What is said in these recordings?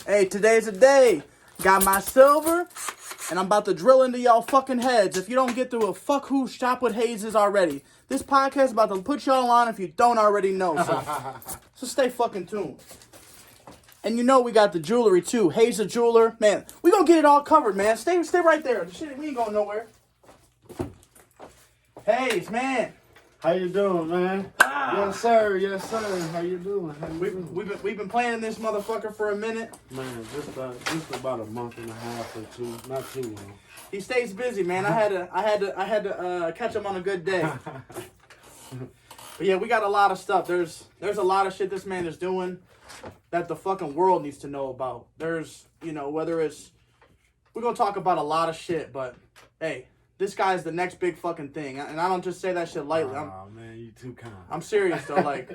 Hey, today's a day. Got my silver, and I'm about to drill into y'all fucking heads. If you don't get through a fuck who Shop with Hayes is already. This podcast is about to put y'all on if you don't already know. So stay fucking tuned. And you know we got the jewelry too. Hayes the jeweler. Man, we gonna get it all covered, man. Stay right there. Shit, we ain't going nowhere. Hayes, man. How you doing, man? Yes, sir. Yes, sir. How you doing? We've been playing this motherfucker for a minute. Man, just about a month and a half or two, not too long. He stays busy, man. I had to catch him on a good day. But yeah, we got a lot of stuff. There's a lot of shit this man is doing that the fucking world needs to know about. There's, whether it's, we're gonna talk about a lot of shit, but hey, this guy's the next big fucking thing, and I don't just say that shit lightly. Oh man, you too kind. I'm serious though, like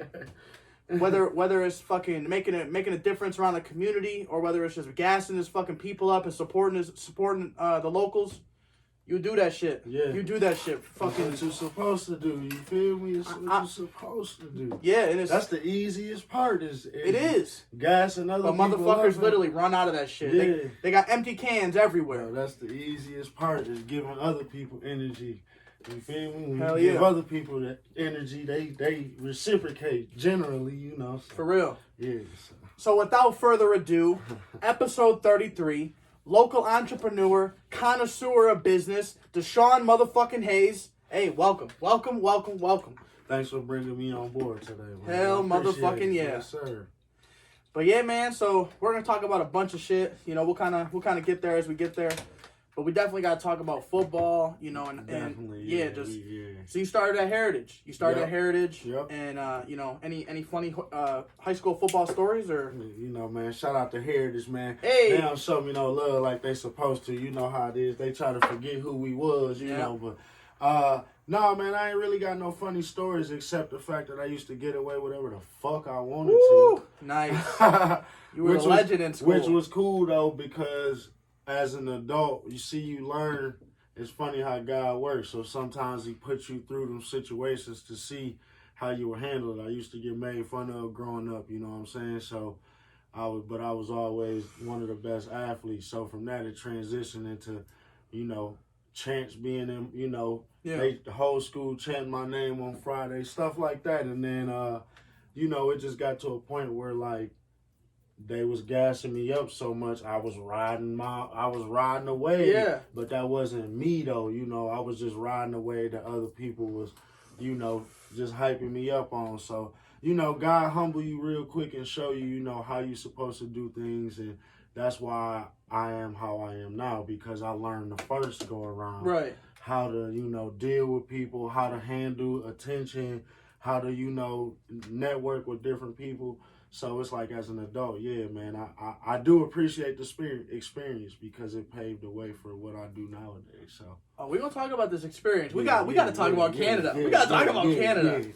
whether it's fucking making a difference around the community, or whether it's just gassing his fucking people up and supporting the locals. You do that shit. Yeah. You do that shit. Fucking. That's what you're supposed to do. You feel me? It's what you're supposed to do. Yeah, and that's the easiest part. It is. Gas and other but people motherfuckers literally run out of that shit. Yeah. They got empty cans everywhere. Bro, that's the easiest part, is giving other people energy. You feel me? When Hell you give yeah. other people that energy, they reciprocate generally, So. For real. Yeah. So without further ado, episode 33. Local entrepreneur, connoisseur of business, Deshawn motherfucking Hayes. Hey, welcome. Thanks for bringing me on board today, man. Hell motherfucking yeah. Yes, sir. But yeah, man, so we're going to talk about a bunch of shit. We'll kind of get there as we get there. But we definitely got to talk about football, Definitely, yeah. So you started at Heritage. Yep. And any funny high school football stories or? Man, shout out to Heritage, man. Hey. They don't show me no love like they supposed to. You know how it is. They try to forget who we was, you know. But no, man, I ain't really got no funny stories except the fact that I used to get away with whatever the fuck I wanted to. Nice. You were a legend in school. Which was cool though, because as an adult, you learn. It's funny how God works. So sometimes he puts you through them situations to see how you were handled. I used to get made fun of growing up, you know what I'm saying? So I was always one of the best athletes. So from that, it transitioned into, chants being in, the whole school chanting my name on Friday, stuff like that. And then, it just got to a point where like, they was gassing me up so much, I was riding away. Yeah. But that wasn't me though, I was just riding away that other people was, just hyping me up on. So, God humble you real quick and show you, how you supposed to do things. And that's why I am how I am now, because I learned the first go around. Right. How to, deal with people, how to handle attention, how to, network with different people. So it's like, as an adult, yeah, man, I do appreciate the experience because it paved the way for what I do nowadays. So we're gonna talk about this experience. We got to talk about Canada. We got to talk about Canada.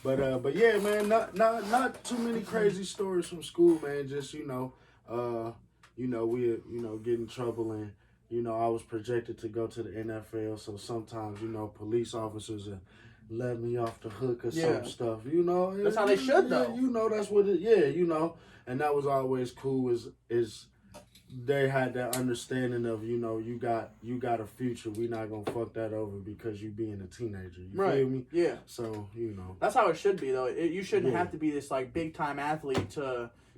Yeah. But yeah, man, not too many crazy stories from school, man. Just we get in trouble, and I was projected to go to the NFL. So sometimes police officers are let me off the hook or some stuff, That's how they should, though. That's what it, and that was always cool. Is they had that understanding of, you got a future. We not gonna fuck that over because you being a teenager. You feel me? Yeah. So that's how it should be, though. You shouldn't have to be this like big time athlete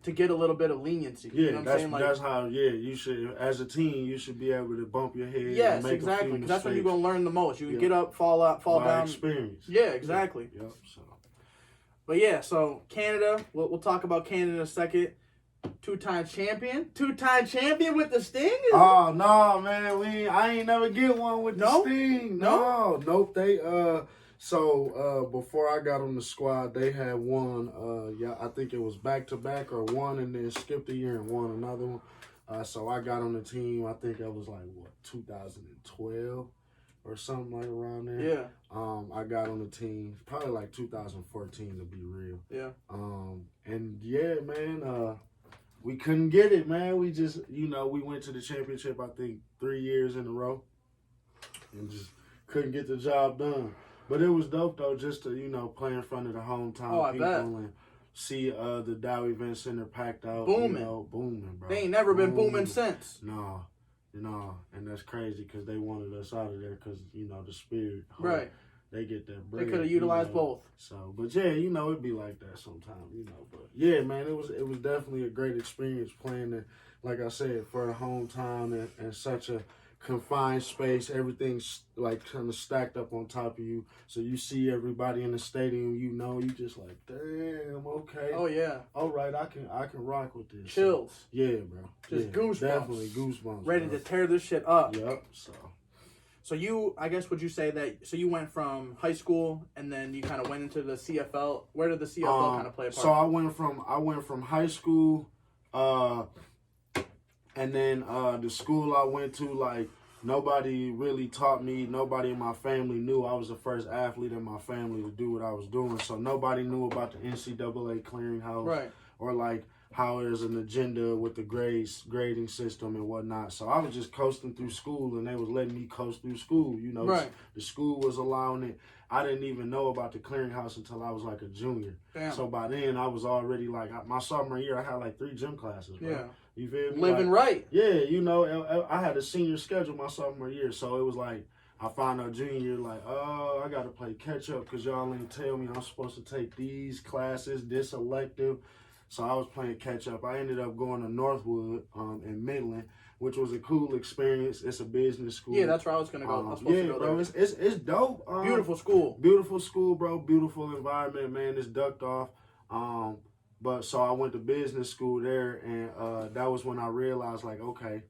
to get a little bit of leniency. Yeah, you know what I'm saying? That's how. Yeah, you should, as a teen, you should be able to bump your head. Yes, and make exactly. Because that's when you're mistakes. gonna learn the most. You can get up, fall down. Experience. Yeah, exactly. Yep. So. But yeah, so Canada. We'll talk about Canada in a second. Two-time champion with the Sting. Oh no, man, I ain't never get one with the Sting. Nope. They So before I got on the squad, they had won. I think it was back-to-back or one, and then skipped a year and won another one. So I got on the team. I think that was like 2012 or something like around there. Yeah. I got on the team probably like 2014 to be real. Yeah. And yeah, man. We couldn't get it, man. We just, we went to the championship, I think, 3 years in a row, and just couldn't get the job done. But it was dope, though, just to, play in front of the hometown people. see the Dow Event Center packed out. Booming. You know, booming, bro. They ain't never been booming since. No, and that's crazy because they wanted us out of there because, you know, the spirit. Right. They get that bread. They could have utilized both. So, but yeah, you know, it'd be like that sometimes, you know. But yeah, man, it was definitely a great experience playing it, like I said, for a hometown and such a confined space. Everything's like kind of stacked up on top of you, so you see everybody in the stadium. You know, you just like, damn, okay. Oh yeah. All right, I can rock with this. Chills. So, yeah, bro. Just yeah, goosebumps. Definitely goosebumps. Ready bro. to tear this shit up. Yep. So you, I guess, would you say that? So you went from high school and then you kind of went into the CFL. Where did the CFL kind of play a part? So I went from high school, and then the school I went to, like, nobody really taught me. Nobody in my family knew I was the first athlete in my family to do what I was doing. So nobody knew about the NCAA clearinghouse, right? Or like how there's an agenda with the grading system and whatnot. So I was just coasting through school, and they was letting me coast through school. You know, right. The school was allowing it. I didn't even know about the clearinghouse until I was like a junior. Damn. So by then I was already like, my sophomore year, I had like 3 gym classes, bro. Yeah. You feel me? Living right. Yeah, you know, I had a senior schedule my sophomore year, so it was like, I found out junior year, like, oh, I got to play catch up because y'all ain't tell me I'm supposed to take these classes, this elective. So I was playing catch up. I ended up going to Northwood in Midland, which was a cool experience. It's a business school. Yeah, that's where I was gonna go. I was supposed to go bro, there. it's dope. Beautiful school. Beautiful school, bro. Beautiful environment, man. It's ducked off. But so I went to business school there, and that was when I realized, like, okay,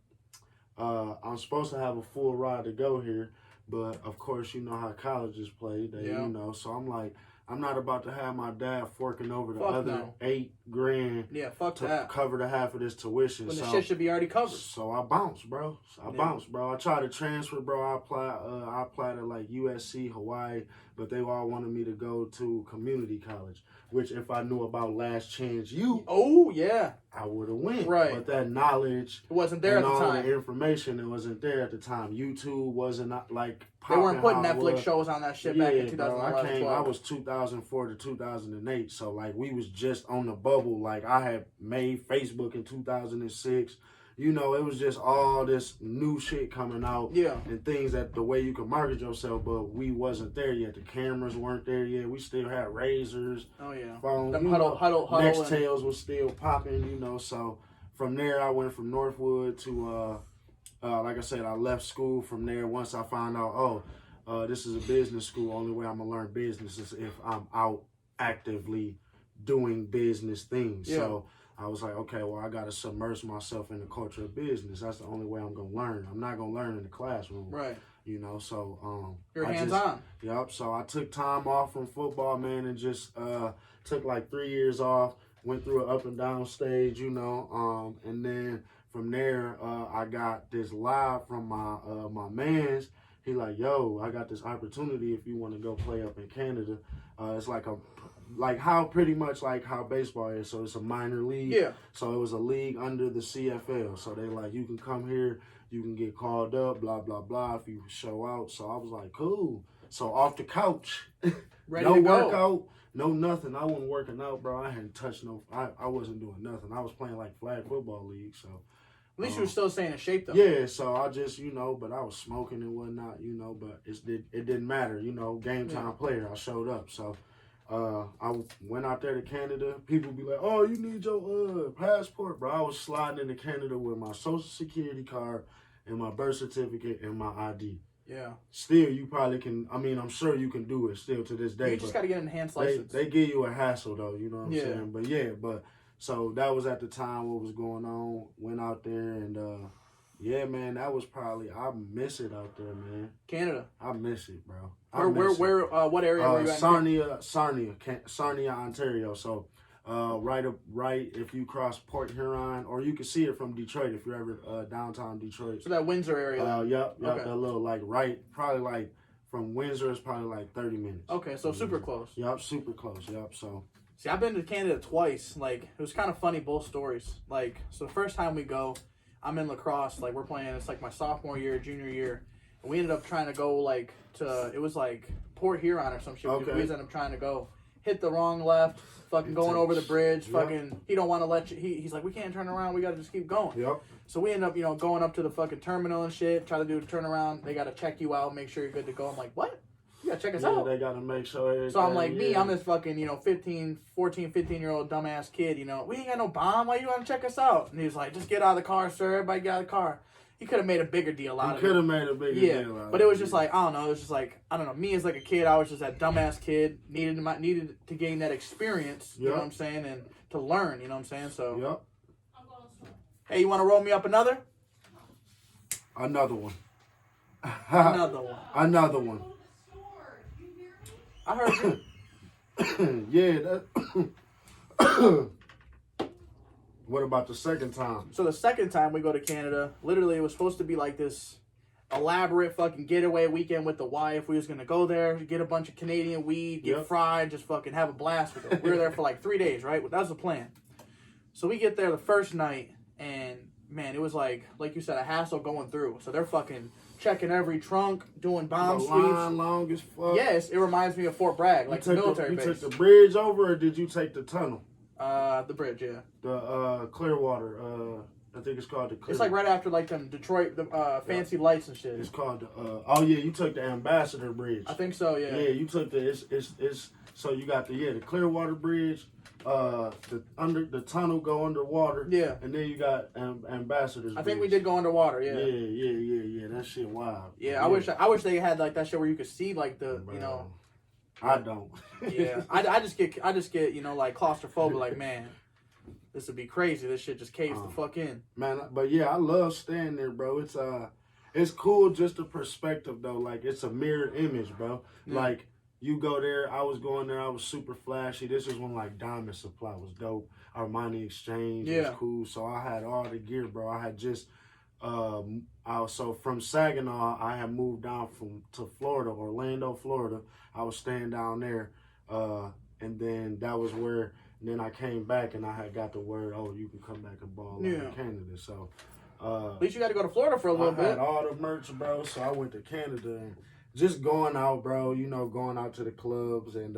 I'm supposed to have a full ride to go here, but of course, you know how colleges play. You know, so I'm like, I'm not about to have my dad forking over the other $8,000. Yeah, fuck to that. cover the half of this tuition. When the shit should be already covered. So I bounced, bro. I tried to transfer, bro. I applied at like USC, Hawaii, but they all wanted me to go to community college, which if I knew about Last Chance U, oh yeah, I would have went. Right. But that knowledge, it wasn't there at the time. All the information, it wasn't there at the time. YouTube wasn't like they weren't putting Netflix shows on that shit back in 2011. I was 2004 to 2008, so like we was just on the bubble. Like I had made Facebook in 2006. You know, it was just all this new shit coming out. Yeah. And things that the way you could market yourself, but we wasn't there yet. The cameras weren't there yet. We still had razors. Oh yeah. Phones. Them huddle. Nextels was still popping, you know. So from there I went from Northwood to like I said, I left school from there once I found out, this is a business school. Only way I'm gonna learn business is if I'm out actively doing business things. Yeah. So I was like, okay, well, I got to submerge myself in the culture of business. That's the only way I'm going to learn. I'm not going to learn in the classroom. Right. You know, so... You're hands-on. Yep. So I took time off from football, man, and just took like 3 years off. Went through an up and down stage, you know. And then from there, I got this live from my mans. He like, yo, I got this opportunity if you want to go play up in Canada. It's like how pretty much like how baseball is. So it's a minor league. Yeah. So it was a league under the CFL. So they like, you can come here, you can get called up, blah, blah, blah, if you show out. So I was like, cool. So off the couch, ready no to go. workout, no nothing. I wasn't working out, bro. I hadn't touched I wasn't doing nothing. I was playing like flag football league. So at least you were still staying in shape though. Yeah, so I just, you know, but I was smoking and whatnot, you know, but it didn't matter, you know, game time player. I showed up. So I went out there to Canada. People be like, oh, you need your passport, bro. I was sliding into Canada with my social security card and my birth certificate and my ID. Yeah. Still, you probably can, I mean, I'm sure you can do it still to this day. You just got to get an enhanced license. They give you a hassle, though, you know what I'm saying? But yeah, so that was at the time what was going on. Went out there and, yeah, man, that was probably, I miss it out there, man. Where, I miss it, bro. What area were you at? Sarnia, Ontario. So, right if you cross Port Huron, or you can see it from Detroit if you're ever downtown Detroit. So that Windsor area. Yep. Okay. That little probably like from Windsor is probably like 30 minutes. Okay, so super close. Yep, super close. Yep. So. See, I've been to Canada twice. Like, it was kind of funny, both stories. Like, so the first time we go, I'm in lacrosse. Like, we're playing. It's like my sophomore year, junior year. And we ended up trying to go, like, it was like Port Huron or some shit. Okay. We ended up trying to go. hit the wrong left, fucking going over the bridge, Yep. fucking, he don't want to let you, he's like, we can't turn around, we got to just keep going. Yep. So we end up, you know, going up to the fucking terminal and shit, try to do the turnaround, they got to check you out, make sure you're good to go. I'm like, what? You got to check us out. They got to make sure. So I'm like, I'm this fucking, you know, 15-year-old dumbass kid, you know, we ain't got no bomb, why you want to check us out? And he's like, just get out of the car, sir, everybody get out of the car. He could have made a bigger deal out of it. He could have made a bigger deal out of it. But it was just like, I don't know, it was just like, I don't know, me as like a kid, I was just that dumbass kid, needed to gain that experience, you know what I'm saying, and to learn, you know what I'm saying, so. Yep. Hey, you want to roll me up another? Another one. Another one. I heard you. Yeah, that. What about the second time? So the second time we go to Canada, literally it was supposed to be like this elaborate fucking getaway weekend with the wife. We was going to go there, get a bunch of Canadian weed, get fried, just fucking have a blast with it. We were there for like 3 days, right? That was the plan. So we get there the first night, and man, it was like you said, a hassle going through. So they're fucking checking every trunk, doing bomb the sweeps. line long as fuck. Yes, it reminds me of Fort Bragg, like the military base. You took the bridge over, or did you take the tunnel? The bridge, yeah. The Clearwater, I think it's called the Clearwater. It's like right after like them Detroit, the fancy lights and shit. It's called the, oh yeah, you took the Ambassador Bridge. I think so, yeah. Yeah, you took it's so you got the Clearwater Bridge, the tunnel go underwater. Yeah. And then you got Ambassador's I think Bridge. we did go underwater, yeah. Yeah. That shit wild. Yeah, I wish they had like that shit where you could see like the, you know. I don't. Yeah, I just get you know, like claustrophobic. Like, man, this would be crazy. This shit just caves the fuck in. Man, but yeah, I love staying there, bro. It's cool, just the perspective though. Like, it's a mirrored image, bro. Like, you go there. I was going there. I was super flashy. This is when like Diamond Supply was dope. Armani Exchange was cool. So I had all the gear, bro. I had just. So from Saginaw, I had moved down to Florida, Orlando, Florida. I was staying down there, and then that was where. And then I came back and I had got the word, oh, you can come back and ball out in Canada. So at least you got to go to Florida for a little bit. I had all the merch, bro. So I went to Canada and just going out, bro. You know, going out to the clubs and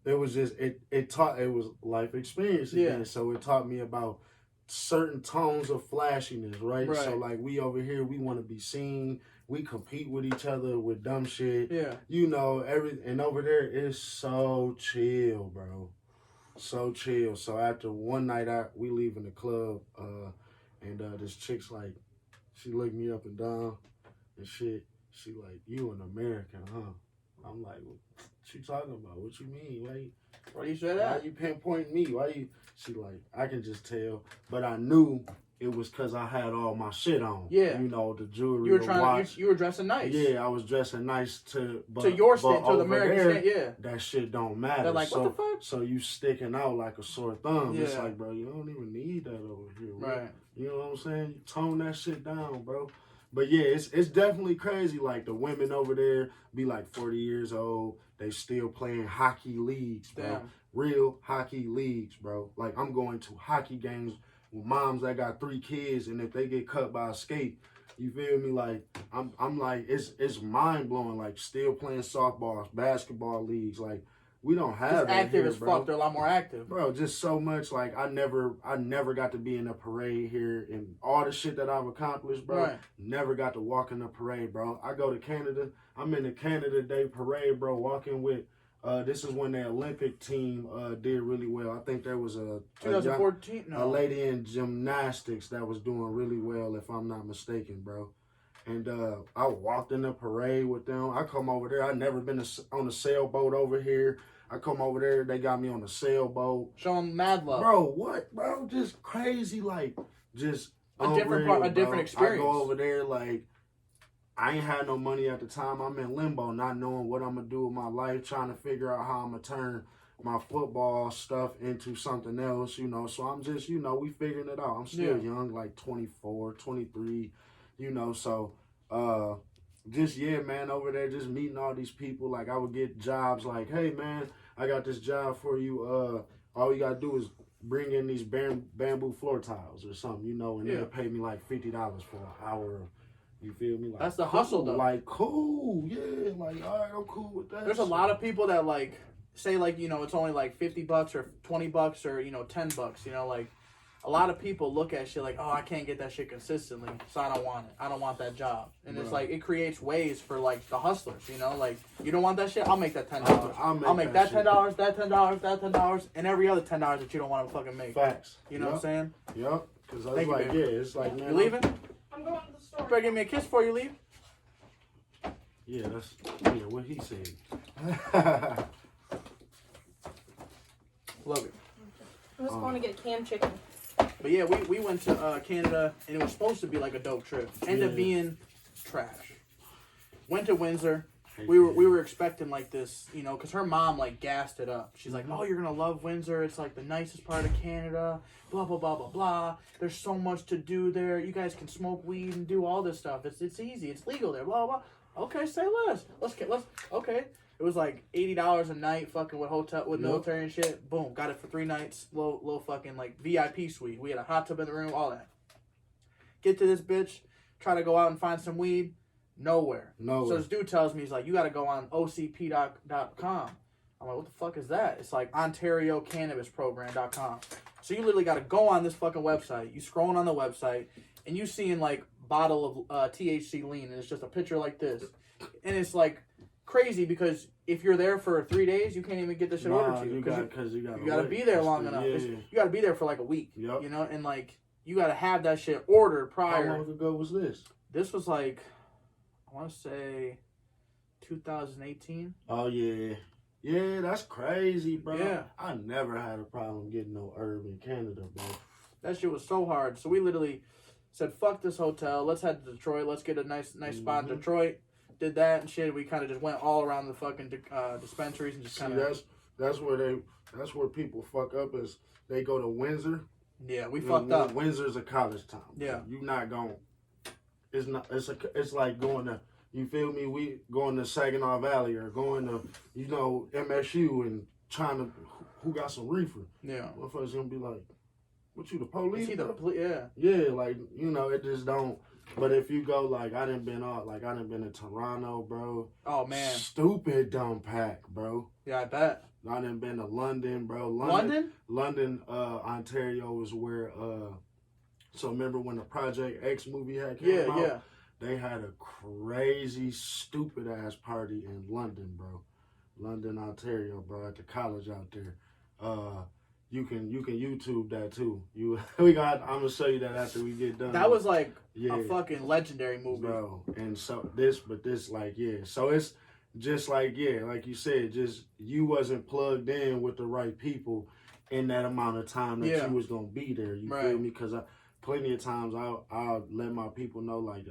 it was just it was life experience again. Yeah. So it taught me about certain tones of flashiness, right? So like we over here, we want to be seen. We compete with each other with dumb shit. Yeah. You know, and over there it's so chill, bro. So chill. So after one night out, we leaving the club, and this chick's like, she looked me up and down and shit. She like, you an American, huh? I'm like, what you talking about? What you mean? Why you say that? Why you pinpointing me? Why you? She like, I can just tell. But I knew it was because I had all my shit on. Yeah. You know, the jewelry, you were watch. You were dressing nice. Yeah, I was dressing nice to your stand, to the American stand, yeah. That shit don't matter. They're like, what the fuck? So you sticking out like a sore thumb. Yeah. It's like, bro, you don't even need that over here. Bro. Right. You know what I'm saying? You tone that shit down, bro. But yeah, it's definitely crazy. Like the women over there be like 40 years old. They still playing hockey leagues, bro. Damn. Real hockey leagues, bro. Like I'm going to hockey games with moms that got 3 kids, and if they get cut by a skate, you feel me? Like I'm like it's mind blowing. Like still playing softball, basketball leagues. Like we don't have that active here, as fuck. They're a lot more active, bro. Just so much. Like I never got to be in a parade here, and all the shit that I've accomplished, bro. Right. Never got to walk in a parade, bro. I go to Canada. I'm in the Canada Day parade, bro. Walking with. This is when the Olympic team did really well. I think there was a 2014. A lady in gymnastics that was doing really well, if I'm not mistaken, bro. And I walked in the parade with them. I come over there. I never been on a sailboat over here. I come over there. They got me on a sailboat. Show them mad love, bro. What, bro? Just crazy, like just a different experience. I go over there like. I ain't had no money at the time. I'm in limbo, not knowing what I'm going to do with my life, trying to figure out how I'm going to turn my football stuff into something else, you know. So I'm just, you know, we figuring it out. I'm still young, like 24, 23, you know. So just, yeah, man, over there just meeting all these people. Like I would get jobs like, hey, man, I got this job for you. All you got to do is bring in these bamboo floor tiles or something, you know, and they'll pay me like $50 for an hour. You feel me? Like, that's the hustle, though. Like, cool, yeah. Like, all right, I'm cool with that. There's a lot of people that, like, say like, you know, it's only like $50 or $20 or, you know, $10, you know, like a lot of people look at shit like, oh, I can't get that shit consistently, so I don't want it. I don't want that job. And it's like, it creates ways for like the hustlers, you know, like, you don't want that shit, I'll make that $10. I'll make that $10, that $10, that $10, and every other $10 that you don't want to fucking make. Facts. You know what I'm saying? Yep. Because I was like, yeah, it's like, man. You leaving? I'm going to the store. You better give me a kiss before you leave. Yeah, what he said. Love it. I'm just going to get canned chicken. But yeah, we went to Canada, and it was supposed to be like a dope trip. Ended up being trash. Went to Windsor. We were expecting like this, you know, because her mom like gassed it up. She's like, oh, you're gonna love Windsor. It's like the nicest part of Canada. Blah blah blah blah blah. There's so much to do there. You guys can smoke weed and do all this stuff. It's easy. It's legal there. Blah blah. Okay, say less. Let's okay. It was like $80 a night, fucking with military and shit. Boom, got it for 3 nights. Little fucking like VIP suite. We had a hot tub in the room, all that. Get to this bitch, try to go out and find some weed. Nowhere. So this dude tells me, he's like, you got to go on ocp.com. I'm like, what the fuck is that? It's like OntarioCannabisProgram.com. So you literally got to go on this fucking website. You scrolling on the website, and you seeing like bottle of THC lean, and it's just a picture like this. And it's like crazy because if you're there for 3 days, you can't even get this shit ordered to you. Because you got to be there long enough. Yeah. You got to be there for like a week. Yep. You know, and like you got to have that shit ordered prior. How long ago was this? This was like, I want to say 2018. Oh, yeah. Yeah, that's crazy, bro. Yeah. I never had a problem getting no herb in Canada, bro. That shit was so hard. So we literally said, fuck this hotel. Let's head to Detroit. Let's get a nice spot in Detroit. Did that and shit. We kind of just went all around the fucking dispensaries and just kind of... That's where people fuck up is they go to Windsor. Yeah, we fucked up. Windsor's a college town. Yeah. You not going... It's like going to, you feel me? We going to Saginaw Valley or going to, you know, MSU and trying to, who got some reefer? Yeah. Motherfuckers gonna be like, what you, the police? Yeah. Yeah, like, you know, it just don't. But if you go, like, I done been to Toronto, bro. Oh, man. Stupid dumb pack, bro. Yeah, I bet. I done been to London, bro. London, Ontario is where, so remember when the Project X movie had came out? Yeah. They had a crazy, stupid ass party in London, bro. London, Ontario, bro, at the college out there. You can YouTube that too. I'm gonna show you that after we get done. That was like a fucking legendary movie, bro. And so this like, yeah. So it's just like, yeah, like you said, just you wasn't plugged in with the right people in that amount of time that you was gonna be there. You feel me? Because plenty of times I'll let my people know, like,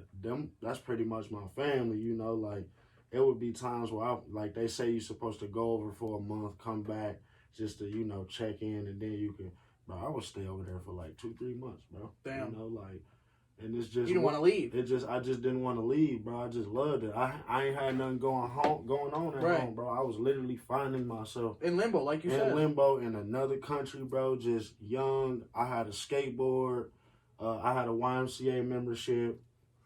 that's pretty much my family, you know, like, it would be times where like they say you're supposed to go over for a month, come back just to, you know, check in, and then you can, bro, I would stay over there for like 2-3 months, bro. Damn. You know, like, and it's just, you didn't want to leave. I just didn't want to leave, bro. I just loved it. I ain't had nothing going on at home, bro. I was literally finding myself in limbo, like you said. In limbo in another country, bro. Just young. I had a skateboard. I had a YMCA membership.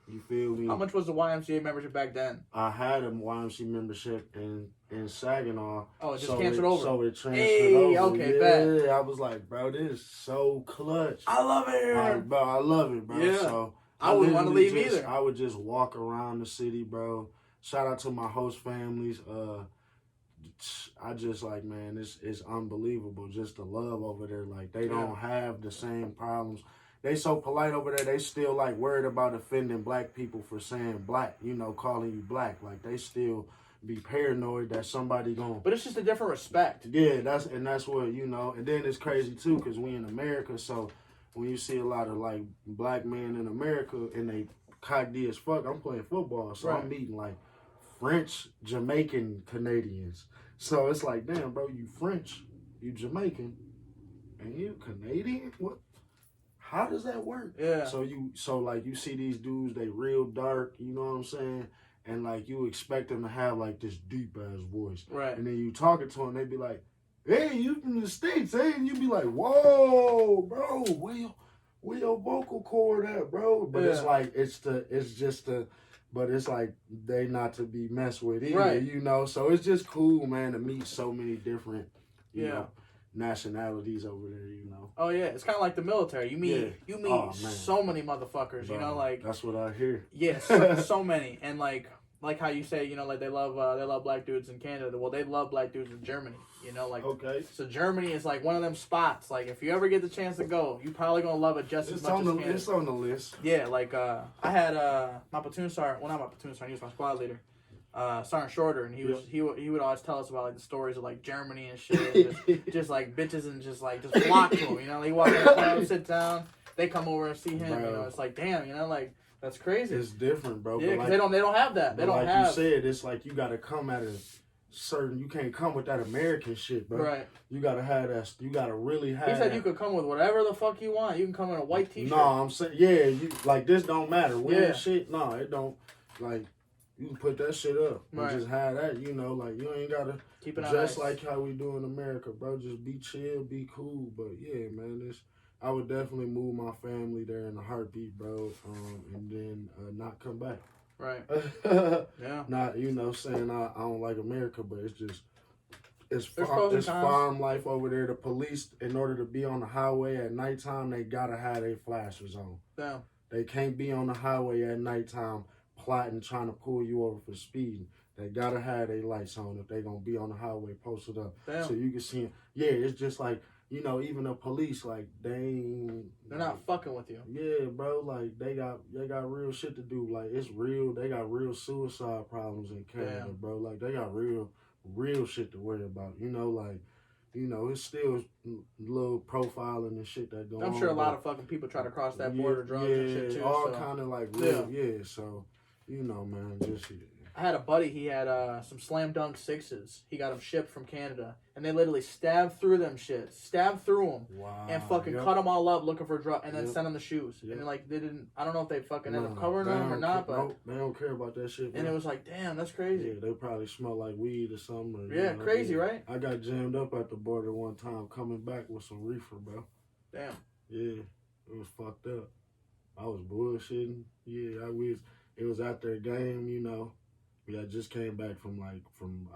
You feel me? How much was the YMCA membership back then? I had a YMCA membership in Saginaw. Oh, it just transferred over. So it transferred over. Okay, bad. I was like, bro, this is so clutch. I love it here. Bro, I love it, bro. Yeah. So I wouldn't want to leave either. I would just walk around the city, bro. Shout out to my host families. I just like, man, it's unbelievable. Just the love over there. Like, they don't have the same problems. They so polite over there, they still, like, worried about offending black people for saying black, you know, calling you black. Like, they still be paranoid that somebody gonna... But it's just a different respect. Yeah, that's what, you know, and then it's crazy, too, because we in America, so when you see a lot of, like, black men in America and they cocky as fuck, I'm playing football, so I'm meeting, like, French, Jamaican Canadians. So it's like, damn, bro, you French, you Jamaican, and you Canadian? What? How does that work? Yeah. So like you see these dudes, they real dark, you know what I'm saying? And like you expect them to have like this deep ass voice. Right. And then you talking to them, they be like, hey, you from the States, hey? And you be like, whoa, bro, where your vocal cord at, bro? But it's like, it's just the but it's like they not to be messed with either, Right. you know. So it's just cool, man, to meet so many different, you Yeah. know, nationalities over there, you know. Oh yeah, it's kind of like the military. You meet Oh, man. so many motherfuckers. Bro, You know, like that's what I hear. yeah, so many, and like how you say, you know, like they love black dudes in Canada. Well, they love black dudes in Germany. You know, like Okay. So Germany is like one of them spots. Like if you ever get the chance to go, you probably gonna love it just as much as Canada. It's on the list. Yeah, like I had my platoon sergeant. Well, not my platoon sergeant. He was my squad leader. Sergeant Shorter, and he would always tell us about like the stories of like Germany and shit, and just like bitches and just flock to him. You know, he walk in the club, sit down, they come over and see him. Bro. You know, it's like damn, you know, like that's crazy. It's different, bro. Yeah, because like, they don't have that. They don't like have. you said, it's like you got to come at a certain. You can't come with that American shit, bro. Right. You got to have that. You got to really have. He said you could come with whatever the fuck you want. You can come in a white t-shirt. No, I'm saying you like this don't matter. Wearing Yeah. shit, no, it don't. Like you can put that shit up and Right. just have that. You know, like you ain't gotta Keep it on just ice. like how we do in America, bro. Just be chill, be cool. But yeah, man, I would definitely move my family there in a heartbeat, bro. And then not come back. Right. Yeah. Not, you know, saying I don't like America, but it's just it's There's pros and it's cons. farm life over there. The police, in order to be on the highway at nighttime, they gotta have their flashers on. Yeah. They can't be on the highway at nighttime plotting, trying to pull you over for speeding. They gotta have their lights on if they gonna be on the highway posted up, Damn. so you can see them. Yeah, it's just like, you know, even the police, like They're not fucking with you. Yeah, bro, like they got real shit to do. Like it's real. They got real suicide problems in Canada, Damn. bro. Like they got real shit to worry about. You know, like, you know, it's still little profiling and shit that go on. I'm sure a lot of fucking people try to cross that border, drugs and shit too. all so. kind of like real, so, you know, man, just I had a buddy, he had some Slam Dunk 6s. He got them shipped from Canada. And they literally stabbed through them shit. Stabbed through them. wow, And fucking cut them all up looking for drugs. And then sent them the shoes. Yep. And then, like, they didn't, I don't know if they fucking ended up Nah, covering they them or don't not, care- but. nope, they don't care about that shit, bro. And it was like, damn, that's crazy. Yeah, they probably smell like weed or something. Or, Yeah, crazy, right? I got jammed up at the border one time coming back with some reefer, bro. Damn. Yeah, it was fucked up. I was bullshitting. Yeah, it was after a game, you know. I just came back from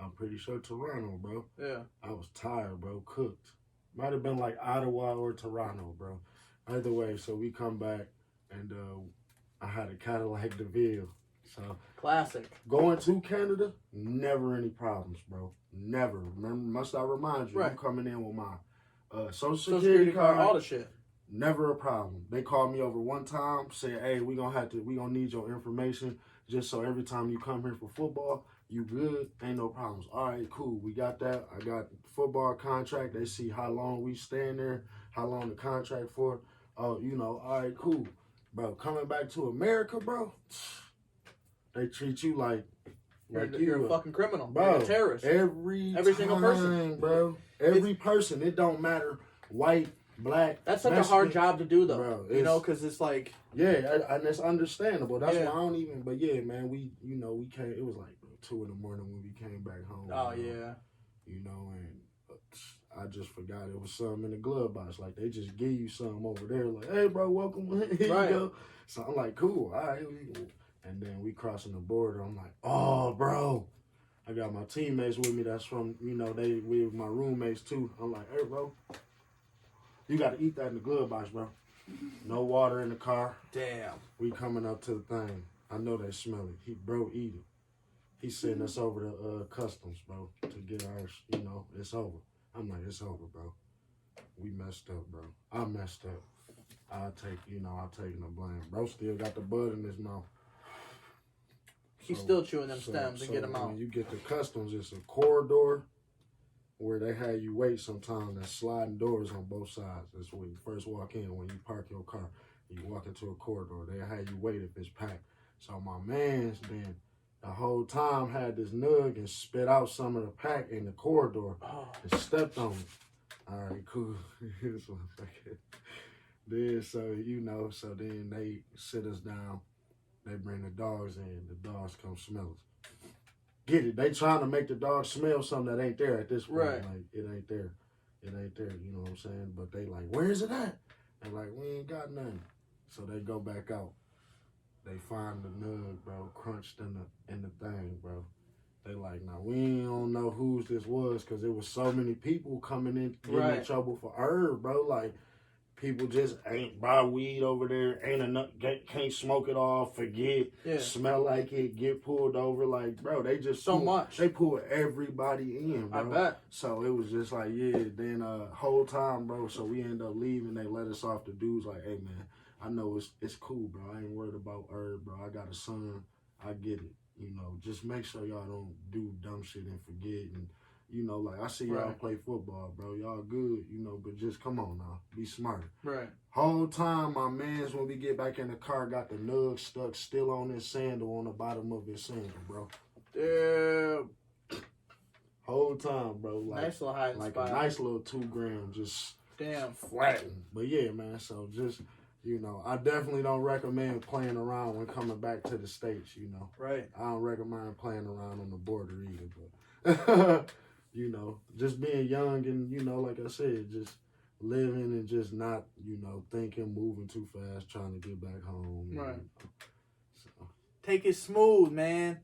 I'm pretty sure Toronto, bro. Yeah. I was tired, bro, cooked. Might have been like Ottawa or Toronto, bro. Either way, so we come back and I had a Cadillac DeVille. So Classic. going to Canada, never any problems, bro. Never. Remember, must I remind you, Right. I'm coming in with my social Social security card, all the shit. never a problem. They called me over one time, said, hey, we gonna need your information just so every time you come here for football, you good, ain't no problems. All right, cool, we got that. I got the football contract. They see how long we staying there, how long the contract for. Oh, you know, all right, cool. Bro, coming back to America, bro, they treat you like You're a fucking criminal. bro, You're a terrorist. Every single person. bro. Every person. It don't matter, white, black. That's such Mexican. a hard job to do, though. Bro, you know, because it's like. Yeah, and it's understandable. That's Yeah. why I don't even. But yeah, man, we came. It was like 2 in the morning when we came back home. Oh, you know, yeah. You know, and I just forgot it was something in the glove box. Like they just give you something over there. Like, hey, bro, welcome. Here Right. you go. So I'm like, cool. All right. And then we crossing the border. I'm like, oh, bro. I got my teammates with me. That's from, we were my roommates too. I'm like, hey, bro, you got to eat that in the glove box, bro. No water in the car. Damn. We coming up to the thing. I know they smell it. Bro, eat it. He's sending us over to customs, bro, to get ours. You know, it's over. I'm like, it's over, bro. We messed up, bro. I messed up. I'll take the blame. Bro still got the bud in his mouth. He's still chewing them stems and get them out. When you get to customs, it's a corridor where they have you wait sometimes. There's sliding doors on both sides. That's when you first walk in. When you park your car, you walk into a corridor. They have you wait if it's packed. So my man's been the whole time had this nug and spit out some of the pack in the corridor and stepped on it. All right, cool. Here's one second. Then so then they sit us down. They bring the dogs in. The dogs come smell us. Get it? They trying to make the dogs smell something that ain't there at this point. Right. Like it ain't there. It ain't there. You know what I'm saying? But they like, where is it at? And like, we ain't got nothing. So they go back out. they find the nug, bro, crunched in the thing, bro. They like, now we don't know whose this was because there was so many people coming in getting in trouble for herb, bro. Like, people just ain't buy weed over there, ain't enough, can't smoke it all, forget, smell like it, get pulled over. Like, bro, they just they pulled everybody in, bro. I bet. So it was just like, then whole time, bro, so we end up leaving, they let us off. The dudes like, hey, man, I know it's cool, bro. I ain't worried about herb, bro. I got a son. I get it. You know, just make sure y'all don't do dumb shit and forget. And, you know, like, I see y'all play football, bro. Y'all good, you know, but just come on now. Be smart. Right. Whole time, my mans, when we get back in the car, got the nug stuck still on his sandal, on the bottom of his sandal, bro. Damn. Whole time, bro. Like, nice little hiding spot. A nice little 2 gram, just flattened. But, yeah, man, so just... You know, I definitely don't recommend playing around when coming back to the States, you know. Right. I don't recommend playing around on the border either, but, you know, just being young and, you know, like I said, just living and just not, you know, thinking, moving too fast, trying to get back home. Right. So. Take it smooth, man.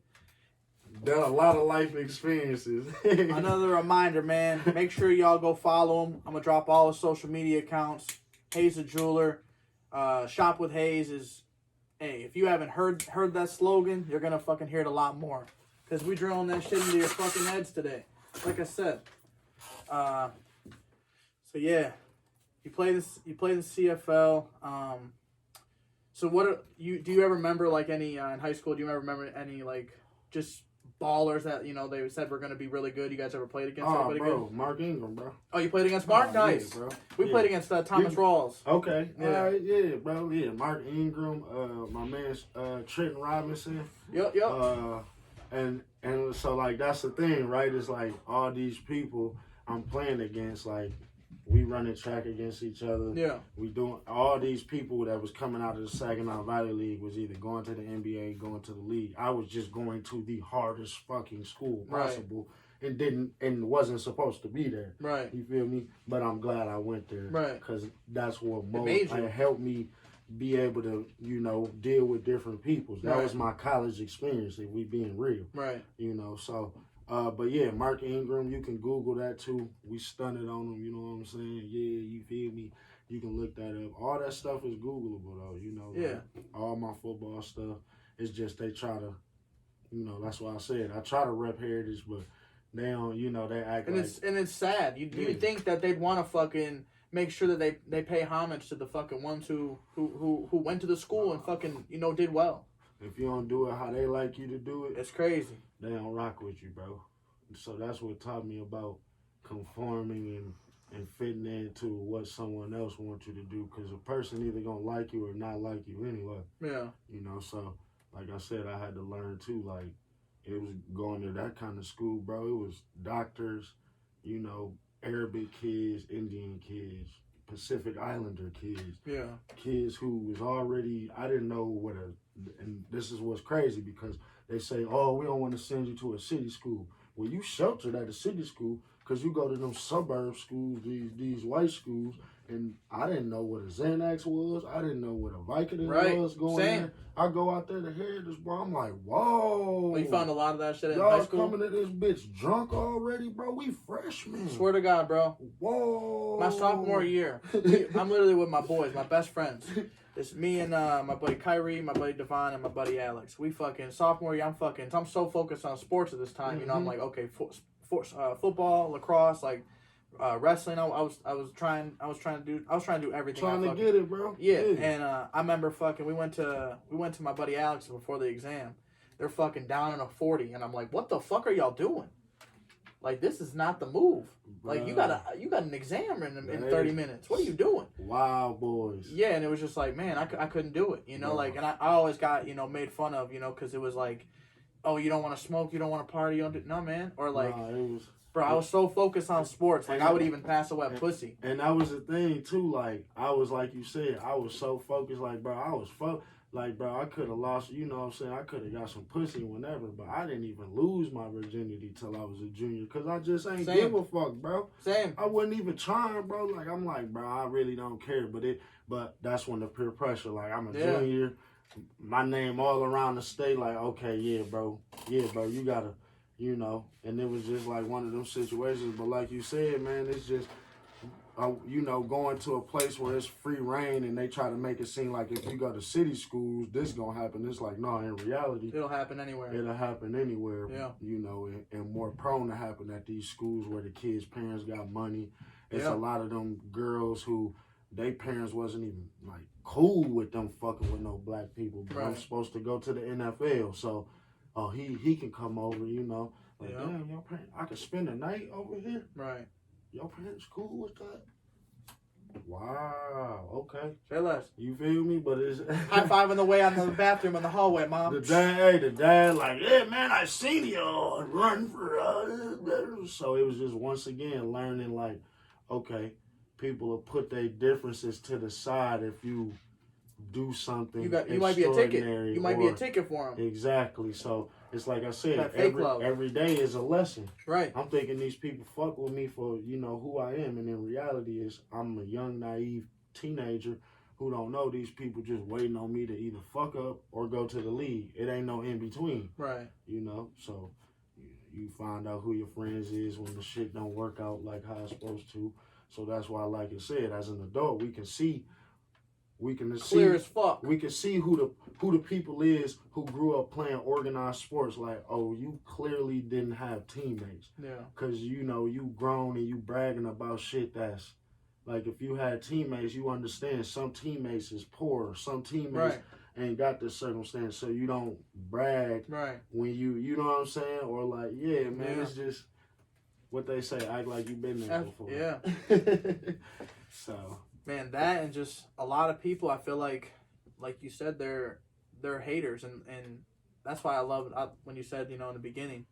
Got a lot of life experiences. Another reminder, man. Make sure y'all go follow him. I'm going to drop all his social media accounts. Hayes the Jeweler. Shop with Hayes is, hey, if you haven't heard that slogan, you're gonna fucking hear it a lot more, because we drilling that shit into your fucking heads today. Like I said, so yeah, you play the CFL. So what do you ever remember, like, any in high school? Do you ever remember any, like, just ballers that, you know, they said were going to be really good? You guys ever played against anybody good? Mark Ingram, bro. Oh, you played against Mark? Nice. Yeah, bro. We played against Thomas Rawls. Okay. Yeah. All right, yeah, bro. Yeah, Mark Ingram, my man Trenton Robinson. Yep. And so, like, that's the thing, right? It's like all these people I'm playing against, like, we running track against each other. Yeah. We doing all these people that was coming out of the Saginaw Valley League was either going to the NBA, going to the league. I was just going to the hardest fucking school possible, and wasn't supposed to be there. Right. You feel me? But I'm glad I went there. Right. Because that's what helped me be able to, you know, deal with different people. That was my college experience, if we being real. Right. You know, so... but yeah, Mark Ingram, you can Google that too. We stunted on him, you know what I'm saying? Yeah, you feel me? You can look that up. All that stuff is Googleable though, you know. Yeah. Like, all my football stuff. It's just they try to, you know, that's why I said I try to rep heritage, but they don't, you know, they act and it's sad. You think that they'd want to fucking make sure that they pay homage to the fucking ones who went to the school and fucking, you know, did well. If you don't do it how they like you to do it, it's crazy. They don't rock with you, bro. So that's what taught me about conforming and fitting into what someone else wants you to do. Because a person either gonna like you or not like you anyway. Yeah. You know, so like I said, I had to learn too. Like, it was going to that kind of school, bro. It was doctors, you know, Arabic kids, Indian kids, Pacific Islander kids. Yeah. Kids who was already, I didn't know and this is what's crazy, because they say, oh, we don't want to send you to a city school. Well, you sheltered at a city school because you go to them suburb schools, these white schools, and I didn't know what a Xanax was. I didn't know what a Vicodin was going there. I go out there to hear this, bro. I'm like, whoa. Well, you found a lot of that shit in high school? Y'all coming to this bitch drunk already, bro? We freshmen. Swear to God, bro. Whoa. My sophomore year, I'm literally with my boys, my best friends. It's me and my buddy Kyrie, my buddy Devon, and my buddy Alex. We fucking sophomore year. I'm so focused on sports at this time. Mm-hmm. You know, I'm like, okay, football, lacrosse, like wrestling. I was trying to do everything. Trying to get it, bro. Yeah. And I remember fucking we went to my buddy Alex before the exam. They're fucking down in a 40, and I'm like, what the fuck are y'all doing? Like, this is not the move. Like, you got an exam in 30 minutes. What are you doing? Wow, boys. Yeah, and it was just like, man, I couldn't do it, you know? Yeah. Like, and I always got, you know, made fun of, you know, because it was like, oh, you don't want to smoke, you don't want to party, you don't do... No, man. Or like, bro, I was so focused on sports, like, I would even pass a wet pussy. And that was the thing, too, like, I was, like you said, I was so focused, like, bro, like, bro, I could have lost, you know what I'm saying? I could have got some pussy whenever, but I didn't even lose my virginity till I was a junior, because I just ain't give a fuck, bro. Same. I wasn't even trying, bro. Like, I'm like, bro, I really don't care. But that's when the peer pressure, like, I'm a junior. my name all around the state. Like, okay, yeah, bro, you gotta, you know. And it was just like one of them situations. But like you said, man, it's just. You know, going to a place where it's free reign and they try to make it seem like if you go to city schools, this gonna happen. It's like, no, in reality, It'll happen anywhere. It'll happen anywhere. Yeah. You know, and more prone to happen at these schools where the kids' parents got money. It's a lot of them girls who their parents wasn't even like cool with them fucking with no black people. But I'm supposed to go to the NFL, so he can come over. You know, like damn, your parents, I could spend a night over here. Right. Your parents cool with that? Wow. Okay. Say less. You feel me? But it's high five on the way out of the bathroom in the hallway, Mom. The dad, like, yeah, man, I seen you run for. So it was just once again learning, like, okay, people will put their differences to the side if you do something. You might be a ticket. You might be a ticket for them. Exactly. So it's like I said, every day is a lesson. Right. I'm thinking these people fuck with me for, you know, who I am. And in reality is I'm a young, naive teenager who don't know these people just waiting on me to either fuck up or go to the league. It ain't no in between. Right. You know, so you find out who your friends is when the shit don't work out like how it's supposed to. So that's why, like I said, as an adult, we can see clear as fuck. We can see who the people is who grew up playing organized sports. Like, oh, you clearly didn't have teammates. Yeah. Cause you know you grown and you bragging about shit that's like if you had teammates, you understand some teammates is poor, some teammates ain't got this circumstance, so you don't brag when you know what I'm saying, or like it's just what they say, act like you've been there before. Yeah. So. Man, that and just a lot of people, I feel like you said, they're haters, and that's why I love when you said, you know, in the beginning,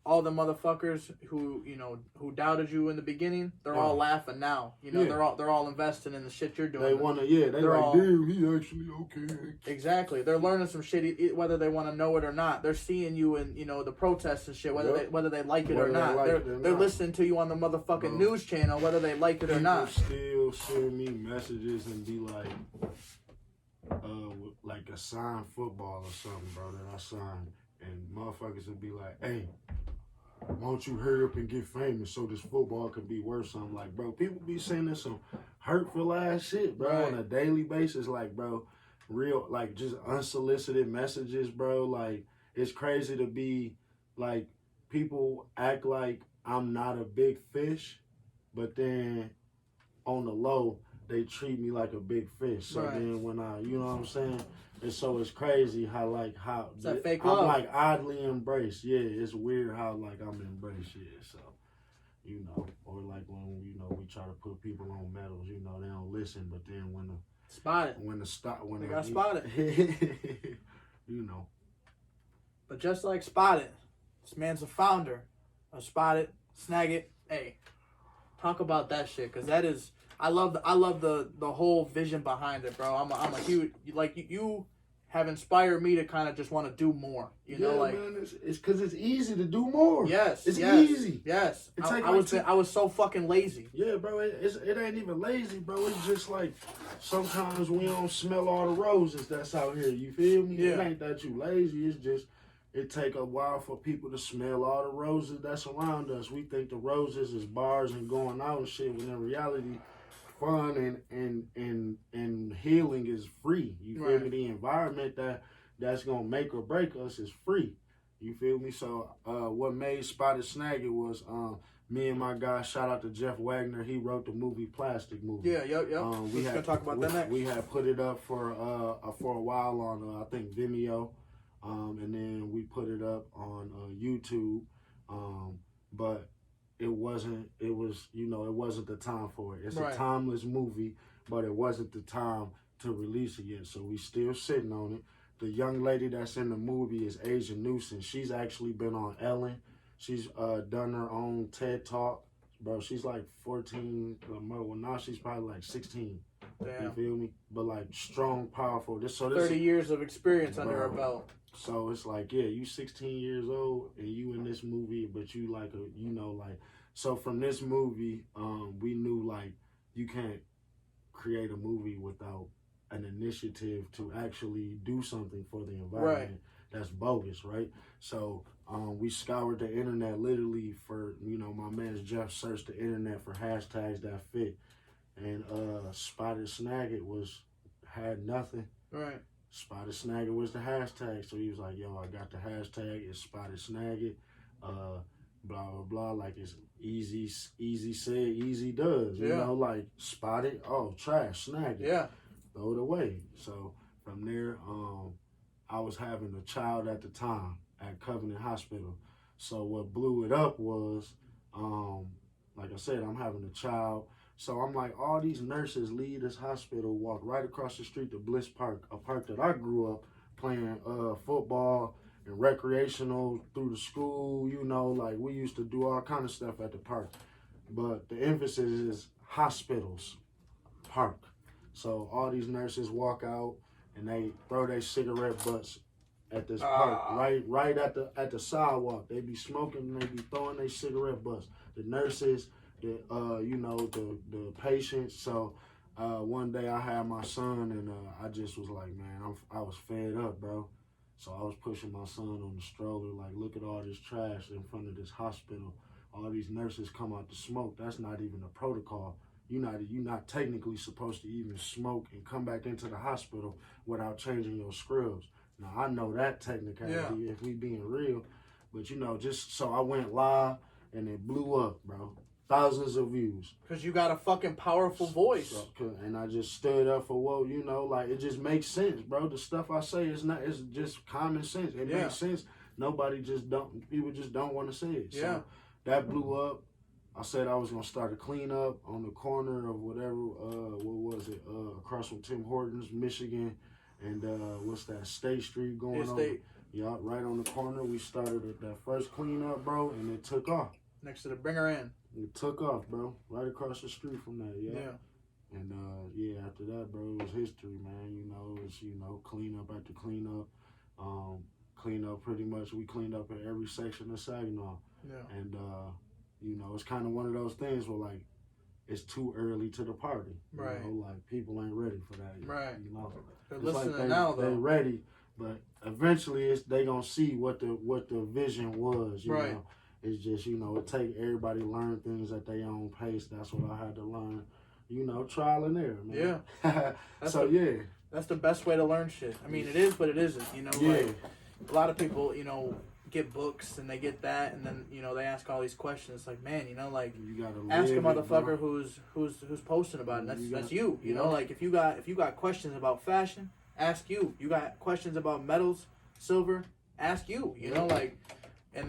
all the motherfuckers who, you know, who doubted you in the beginning, they're all laughing now. You know, they're all investing in the shit you're doing. They wanna, they're like, damn, he actually okay. Exactly, they're learning some shit, whether they want to know it or not. They're seeing you in, you know, the protests and shit, whether they like it or not. They're listening to you on the motherfucking news channel, whether they like it or not. People still send me messages and be like a signed football or something, bro, that I signed, and motherfuckers would be like, hey, why don't you hurry up and get famous so this football could be worth something? Like, bro, people be sending some hurtful ass shit, bro, on a daily basis. Like, bro, real, like, just unsolicited messages, bro. Like, it's crazy to be, like, people act like I'm not a big fish, but then on the low, they treat me like a big fish. So then when you know what I'm saying? And so it's crazy how it's that fake I'm love. like oddly embraced. Yeah, it's weird how like I'm embraced. Yeah, so you know, or like when you know we try to put people on medals, you know, they don't listen. But then when they got spotted, you know. But just like Spotted, this man's a founder of Spotted, Snag It. Hey, talk about that shit, cause that is. I love the whole vision behind it, bro. I'm a huge, like, you have inspired me to kind of just want to do more. You know, like, man, it's because it's easy to do more. Yes, it's easy. Yes, I was so fucking lazy. Yeah, bro. It ain't even lazy, bro. It's just like sometimes we don't smell all the roses that's out here. You feel me? Yeah. It ain't that you lazy. It's just it take a while for people to smell all the roses that's around us. We think the roses is bars and going out and shit, when in reality, fun and healing is free. You feel me? The environment that's gonna make or break us is free. You feel me? So what made Spotted Snag It was me and my guy, shout out to Jeff Wagner, he wrote the movie Plastic Movie. Yeah. We gonna talk about that next. We had put it up for a while on I think Vimeo, and then we put it up on YouTube, but it wasn't the time for it. It's a timeless movie, but it wasn't the time to release it yet. So we still sitting on it. The young lady that's in the movie is Asia Newsom. She's actually been on Ellen. She's done her own TED Talk. Bro, she's like 14. Well, now she's probably like 16. Damn. You feel me? But like strong, powerful. 30 years of experience under her belt. So it's like, yeah, you 16 years old and you in this movie, but you like so from this movie, we knew like you can't create a movie without an initiative to actually do something for the environment that's bogus, right? So we scoured the internet literally for, my man Jeff searched the internet for hashtags that fit, and Spotted Snag It had nothing. Right. Spotted Snag It was the hashtag, so he was like, yo, I got the hashtag, it's Spotted Snag It, blah, blah, blah, like it's easy said, easy does, you know, like spot it, oh, trash, snag it, throw it away. So from there, I was having a child at the time at Covenant Hospital. So what blew it up was, like I said, I'm having a child. So I'm like, all these nurses leave this hospital, walk right across the street to Bliss Park, a park that I grew up playing football and recreational through the school, like we used to do all kind of stuff at the park. But the emphasis is hospitals, park. So all these nurses walk out and they throw their cigarette butts at this park, right at the sidewalk. They be smoking and they be throwing their cigarette butts. The nurses, the patients. So one day I had my son and I just was like, man, I was fed up, bro. So I was pushing my son on the stroller, like, look at all this trash in front of this hospital. All these nurses come out to smoke. That's not even a protocol. You're not technically supposed to even smoke and come back into the hospital without changing your scrubs. Now, I know that technicality if we being real, but just so I went live and it blew up, bro. Thousands of views. Because you got a fucking powerful voice. And I just stood up for what, like it just makes sense, bro. The stuff I say it's just common sense. It makes sense. People just don't want to say it. So that blew up. I said I was going to start a cleanup on the corner of whatever, across from Tim Hortons, Michigan, and what's that, State Street going on? Yeah, right on the corner. We started that first cleanup, bro, and it took off. Next to the Bring Her In. It took off, bro. Right across the street from that, And after that, bro, it was history, man. It was, cleanup after cleanup. Cleanup pretty much. We cleaned up in every section of Saginaw. Yeah. And it's kind of one of those things where like it's too early to the party. Right. Like people ain't ready for that yet. Right. They're it's listening like now though. They're ready, but eventually they gonna see what the vision was. You know. It's just, it take everybody learn things at their own pace. That's what I had to learn, trial and error, man. Yeah. That's the best way to learn shit. I mean, it is, but it isn't, like a lot of people, get books and they get that and then, they ask all these questions. Like, man, like you gotta ask a motherfucker who's posting about it. That's you, like if you got questions about fashion, ask you. You got questions about metals, silver, ask you, like. And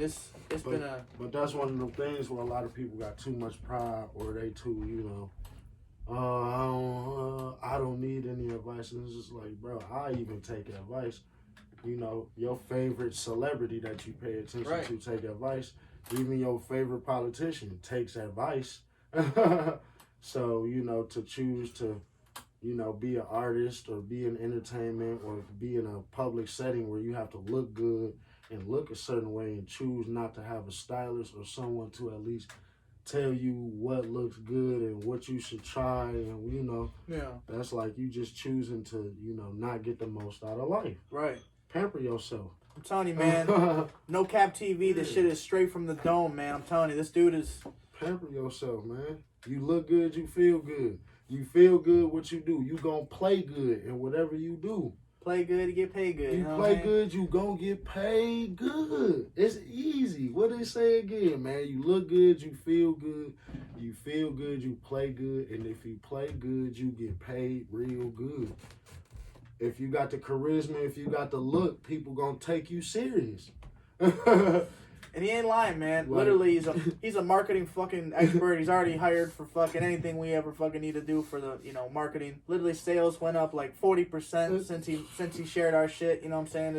But that's one of the things where a lot of people got too much pride, or they too, I don't need any advice. And it's just like, bro, I even take advice. Your favorite celebrity that you pay attention to take advice. Even your favorite politician takes advice. So, to choose to, be an artist or be in entertainment or be in a public setting where you have to look good and look a certain way and choose not to have a stylist or someone to at least tell you what looks good and what you should try, and that's like you just choosing to not get the most out of life. Right. Pamper yourself. I'm telling you, man. No cap TV. This shit is straight from the dome, man. I'm telling you, this dude is. Pamper yourself, man. You look good, you feel good. You feel good, what you do. You gonna play good in whatever you do. Play good, you get paid good. You play good, you gonna get paid good. It's easy. What they say again, man? You look good, you feel good. You feel good, you play good. And if you play good, you get paid real good. If you got the charisma, if you got the look, people gonna take you serious. And he ain't lying, man. Right. Literally, he's a marketing fucking expert. He's already hired for fucking anything we ever fucking need to do for the marketing. Literally, sales went up like 40% since he shared our shit. You know what I'm saying?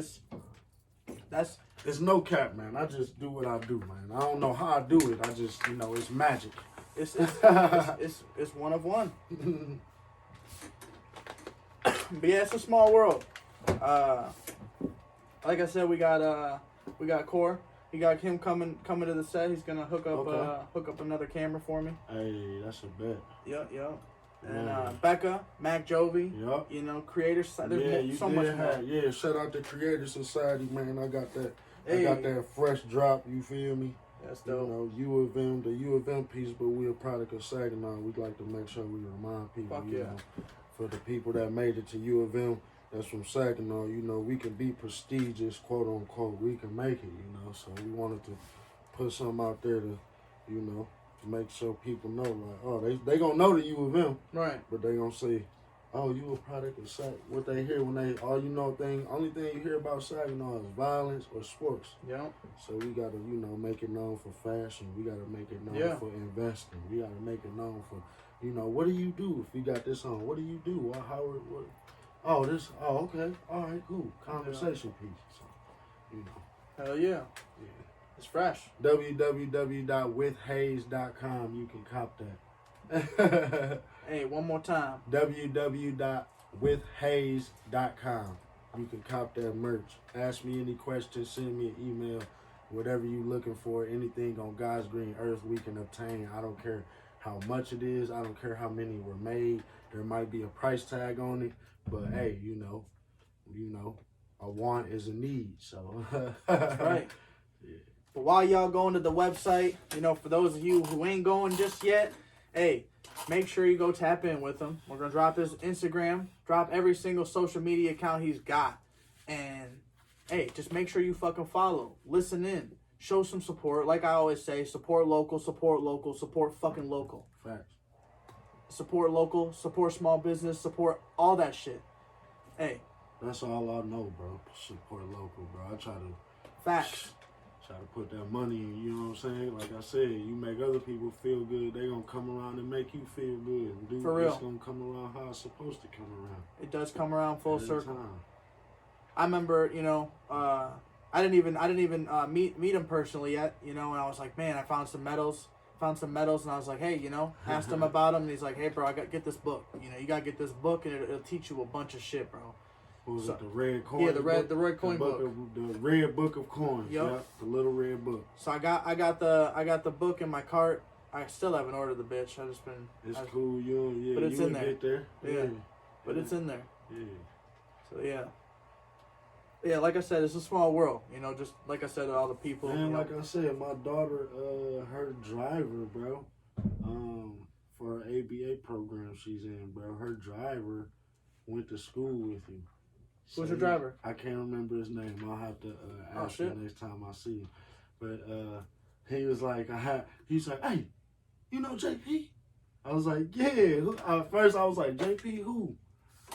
It's no cap, man. I just do what I do, man. I don't know how I do it. I just it's magic. It's one of one. But yeah, it's a small world. Like I said, we got Core. We got him coming to the set. He's gonna hook up another camera for me. Hey, that's a bet. Yep. and Becca, Mac Jovi. Yup. You know, Creator Society. Yeah, There's you so did much have. more. Yeah, shout out to Creator Society, man. I got that. Hey. I got that fresh drop. You feel me? That's You dope. know, U of M, the U of M piece, but we're a product of Saginaw. We'd like to make sure we remind people, Fuck you yeah. know, for the people that made it to U of M, that's from Saginaw, you know, we can be prestigious, quote unquote. We can make it, you know. So we wanted to put something out there to, you know, to make sure people know, like, oh, they gonna know the U of M, Right. but they gonna say, oh, you a product of Sag. What they hear when they, all you know only thing you hear about Saginaw is violence or sports. Yep. So we gotta, you know, make it known for fashion. We gotta make it known Yeah. for investing. We gotta make it known for, you know, what do you do if you got this on? What do you do? What? Oh, this. Oh, okay. All right, cool. Conversation piece. So, you know. Hell yeah. Yeah. It's fresh. www.withhaze.com. You can cop that. Hey, one more time. www.withhaze.com. You can cop that merch. Ask me any questions, send me an email, whatever you looking for, anything on God's green earth we can obtain. I don't care how much it is. I don't care how many were made. There might be a price tag on it, but hey, you know, a want is a need. So That's right. Yeah. But while y'all going to the website, you know, for those of you who ain't going just yet, hey, make sure you go tap in with him. We're going to drop his Instagram, drop every single social media account he's got. And, hey, just make sure you fucking follow. Listen in. Show some support. Like I always say, support local, support fucking local. Facts. Support local, support small business, support all that shit. Hey. That's all I know, bro. Support local, bro. I try to put that money in, you know what I'm saying? Like I said, you make other people feel good, they gonna come around and make you feel good. And do For real. It's gonna come around how it's supposed to come around. It does come around full Every circle. time. I remember, you know, I didn't even meet him personally yet, you know, and I was like, man, I found some medals, and I was like, hey, you know, asked him about him, and he's like, hey, bro, I got to get this book. You know, you got to get this book, and it'll teach you a bunch of shit, bro. What was it, the red coin? Yeah, the red coin book. The red book of coins. Yep. Yep, the little red book. So I got the book in my cart. I still haven't ordered the bitch. It's cool, yeah. But it's you in would there. Get there. Yeah. But it's in there. Yeah. So yeah. Yeah, like I said, it's a small world. You know, just like I said, all the people. Man, you know. like I said, my daughter, her driver, bro, for her ABA program she's in, bro, her driver went to school with him. Who's your driver? I can't remember his name. I'll have to ask him next time I see him. But he was like, he's like, hey, you know JP? I was like, yeah. At first I was like, JP who?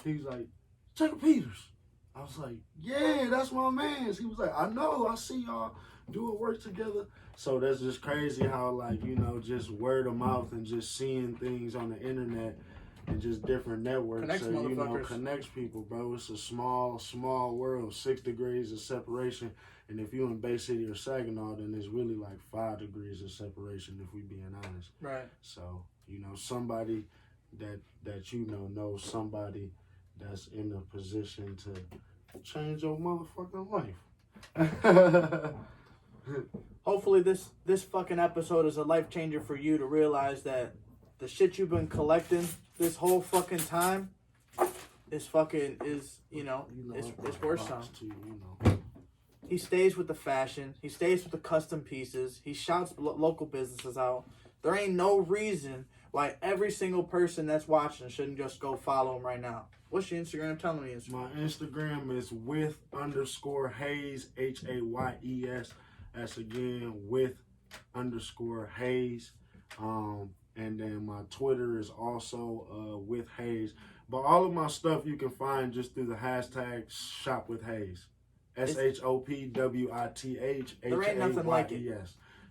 He was like, Jacob Peters. I was like, yeah, that's my man. He was like, I know, I see y'all doing work together. So that's just crazy how, like, you know, just word of mouth and just seeing things on the internet and just different networks. Connects so, you know, motherfuckers. connects people, bro. It's a small, small world, 6 degrees of separation. And if you're in Bay City or Saginaw, then it's really like 5 degrees of separation, if we being honest. Right. So, you know, somebody that you know knows somebody that's in a position to change your motherfucking life. Hopefully this fucking episode is a life changer for you to realize that the shit you've been collecting this whole fucking time is worth something. You know. He stays with the fashion. He stays with the custom pieces. He shouts local businesses out. There ain't no reason why every single person that's watching shouldn't just go follow him right now. What's your Instagram? Tell me your Instagram. My Instagram is with_Hayes, Hayes. That's again with_Hayes. And then my Twitter is also with Hayes. But all of my stuff you can find just through the hashtag Shop with Hayes. SHOPWITH. There ain't nothing like it.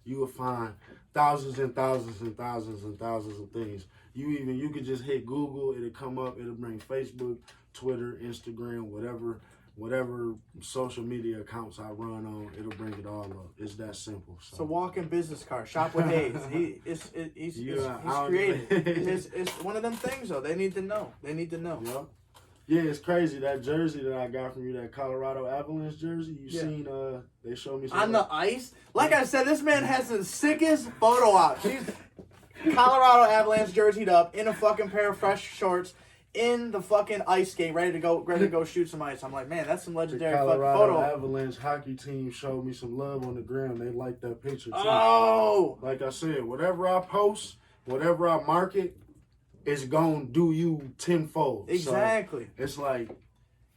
You will find thousands and thousands and thousands and thousands of things. You could just hit Google, it'll come up, it'll bring Facebook, Twitter, Instagram, whatever social media accounts I run on, it'll bring it all up. It's that simple. It's a walking business card. Shop with Hayes. He's creative. It's one of them things though. They need to know. Yeah. Yeah, it's crazy. That jersey that I got from you, that Colorado Avalanche jersey, seen, they showed me some on the ice? Like I said, this man has the sickest photo ops. Colorado Avalanche jerseyed up in a fucking pair of fresh shorts in the fucking ice skate, ready to go shoot some ice. I'm like, man, that's some legendary The fucking Colorado photo. Avalanche hockey team showed me some love on the ground. They liked that picture too. Oh, Like I said, whatever I post, whatever I market, it's gonna do you tenfold. exactly. So it's like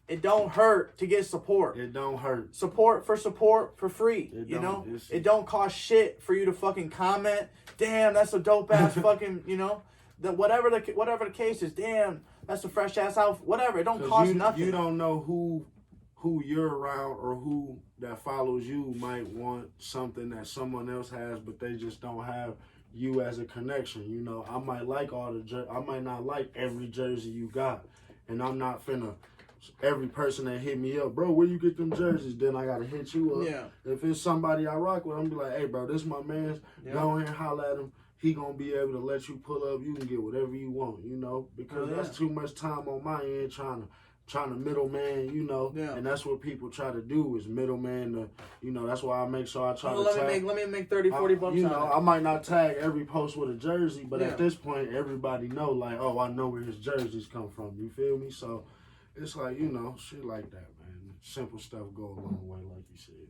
it don't hurt to get support. it don't hurt. Support for free. It You know, don't. it don't cost shit for you to fucking comment. Damn, that's a dope ass fucking. You know, whatever the case is. Damn, that's a fresh ass outfit. Whatever. It don't cost nothing. You don't know who you're around or who that follows you might want something that someone else has, but they just don't have you as a connection. You know, I might like I might not like every jersey you got, and I'm not finna. Every person that hit me up, bro, where you get them jerseys? Then I gotta hit you up. Yeah. If it's somebody I rock with, I'm be like, hey, bro, this my man's. Yeah. Go ahead and holler at him. He gonna be able to let you pull up. You can get whatever you want, you know, because that's too much time on my end trying to middleman, you know. Yeah. And that's what people try to do is middleman. You know, that's why I make sure I try to tag. Let me make 30, 40 bucks. You on know, it. I might not tag every post with a jersey, but at this point, everybody know like, oh, I know where his jerseys come from. You feel me? So. It's like, you know, shit like that, man. Simple stuff go a long way, like you said.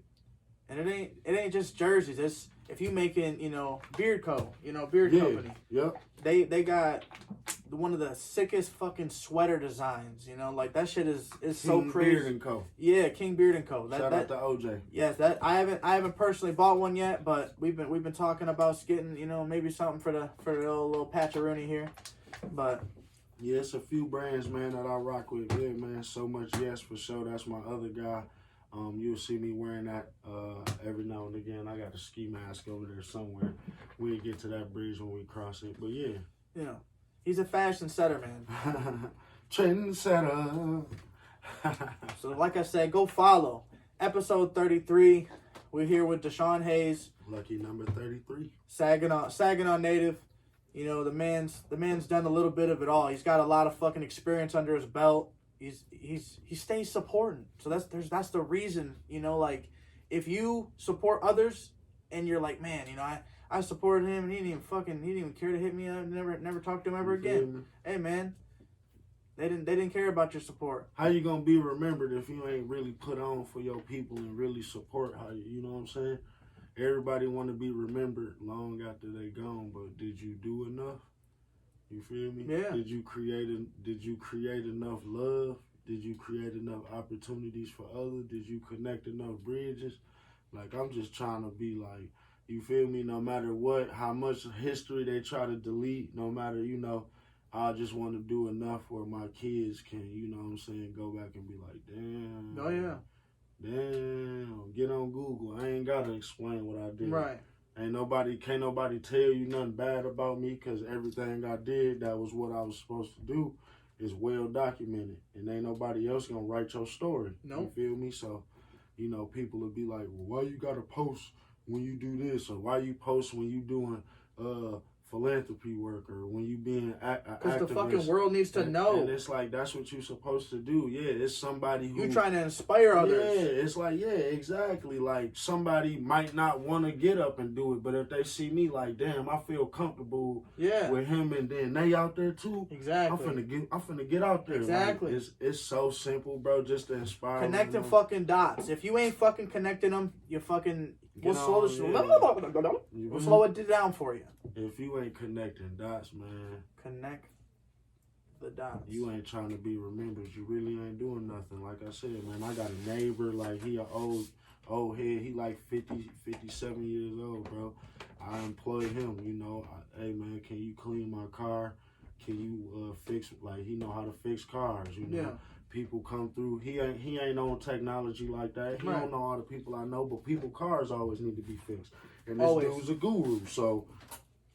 And it ain't just jerseys. It's if you making, you know, Beard Co. You know, Beard Company. Yep. They got one of the sickest fucking sweater designs. You know, like that shit is so King crazy. Beard and Co. Yeah, King Beard and Co. Shout out to OJ. Yes, that I haven't personally bought one yet, but we've been talking about getting, you know, maybe something for the little patch-a-rooney here, but. Yeah, it's a few brands, man, that I rock with. Yeah, man, so much yes for sure. That's my other guy. You'll see me wearing that every now and again. I got a ski mask over there somewhere. We'll get to that bridge when we cross it. But yeah. Yeah. He's a fashion setter, man. Trendsetter. So like I said, go follow. Episode 33. We're here with Deshawn Hayes. Lucky number 33. Saginaw Native. You know, the man's done a little bit of it all. He's got a lot of fucking experience under his belt. He stays supporting. So that's the reason, you know, like if you support others and you're like, man, you know, I supported him and he didn't even care to hit me up, never talk to him ever again. Hey man, they didn't care about your support. How you gonna be remembered if you ain't really put on for your people and really support how you know what I'm saying? Everybody want to be remembered long after they gone, but did you do enough? You feel me? Yeah. Did you create enough love? Did you create enough opportunities for others? Did you connect enough bridges? Like, I'm just trying to be like, you feel me? No matter what, how much history they try to delete, no matter, you know, I just want to do enough where my kids can, you know what I'm saying, go back and be like, damn. Oh yeah. Damn, get on Google. I ain't gotta explain what I did. Right. Can't nobody tell you nothing bad about me because everything I did, that was what I was supposed to do, is well documented. And ain't nobody else gonna write your story. Nope. You feel me? So, you know, people will be like, well, why you gotta post when you do this? Or why you post when you doing philanthropy work or when you being because the fucking world needs to know. And it's like, that's what you're supposed to do. Yeah, it's somebody who... You're trying to inspire others. Yeah, it's like, yeah, exactly. Like, somebody might not want to get up and do it, but if they see me like, damn, I feel comfortable with him and then they out there too. Exactly. I'm finna get out there. Exactly. Like, it's so simple, bro, just to inspire Connecting them. fucking dots. If you ain't fucking connecting them, you fucking... We'll slow it down for you. If you ain't connecting dots, man. Connect the dots. You ain't trying to be remembered. You really ain't doing nothing. Like I said, man, I got a neighbor, like he an old head. He like 50, 57 years old, bro. I employ him, you know. Hey, man, can you clean my car? Can you fix, like, he know how to fix cars, you know. Yeah. People come through. He ain't on technology like that. He Right. don't know all the people I know, but people cars always need to be fixed. And this Always. dude's a guru, so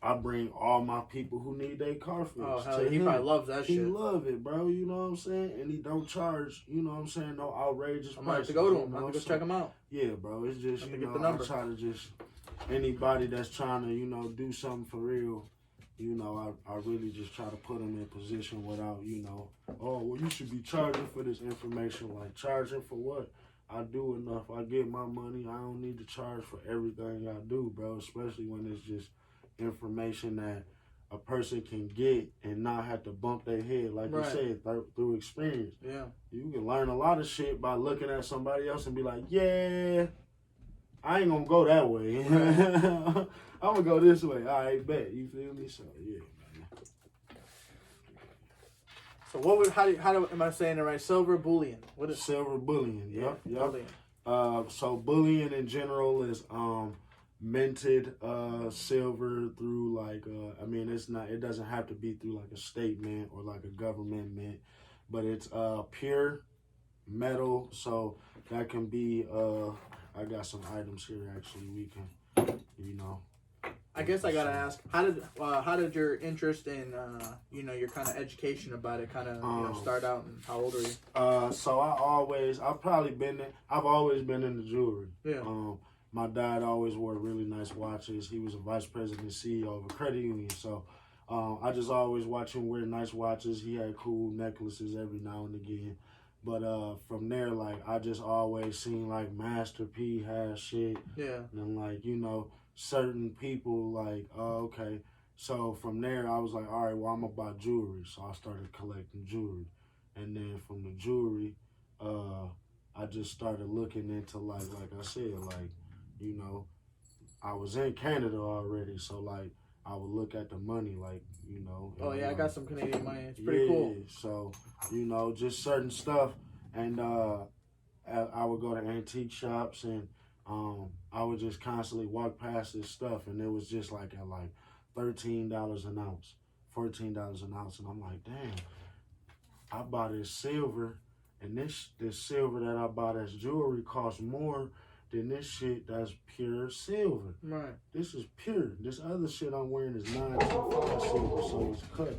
I bring all my people who need their car fixed. Oh, hell, to he him. probably loves that shit. He love it, bro. You know what I'm saying? And he don't charge, you know what I'm saying, no outrageous I'm gonna have to prices, go to you him. I'm know? gonna go So, check him out. yeah, bro. It's just, I'm you gonna know, get the number. I try to just, anybody that's trying to, you know, do something for real, you know, I really just try to put them in position without, you know, oh, well, you should be charging for this information. Like, charging for what? I do enough. I get my money. I don't need to charge for everything I do, bro, especially when it's just information that a person can get and not have to bump their head, like you said, through experience. Yeah. You can learn a lot of shit by looking at somebody else and be like, yeah, I ain't gonna go that way. I'm gonna go this way. All right, bet. You feel me? So, yeah, man. So how am I saying it right? Silver bullion. What is silver bullion? Yep. Bullion. So bullion in general is minted silver through like it doesn't have to be through like a state mint or like a government mint, but it's pure metal. So that can be I got some items here actually we can I guess I gotta ask, how did your interest in your kind of education about it kind of start out, and how old are you? So I've always been into jewelry. Yeah. My dad always wore really nice watches. He was a vice president and CEO of a credit union. So I just always watch him wear nice watches. He had cool necklaces every now and again. But from there, like, I just always seen, like, Master P had shit. Yeah. And I'm like, certain people, like, oh, okay. So from there, I was like, all right, well, I'm going to buy jewelry. So I started collecting jewelry. And then from the jewelry, I just started looking into, like I said, like, I was in Canada already. So, like, I would look at the money, like, Oh, yeah, I got some Canadian money. It's pretty cool. So, just certain stuff. And I would go to antique shops and I would just constantly walk past this stuff. And it was just like at like $13 an ounce, $14 an ounce. And I'm like, damn, I bought this silver. And this silver that I bought as jewelry costs more than this shit that's pure silver. Right. This is pure. This other shit I'm wearing is 925 silver, so it's cut.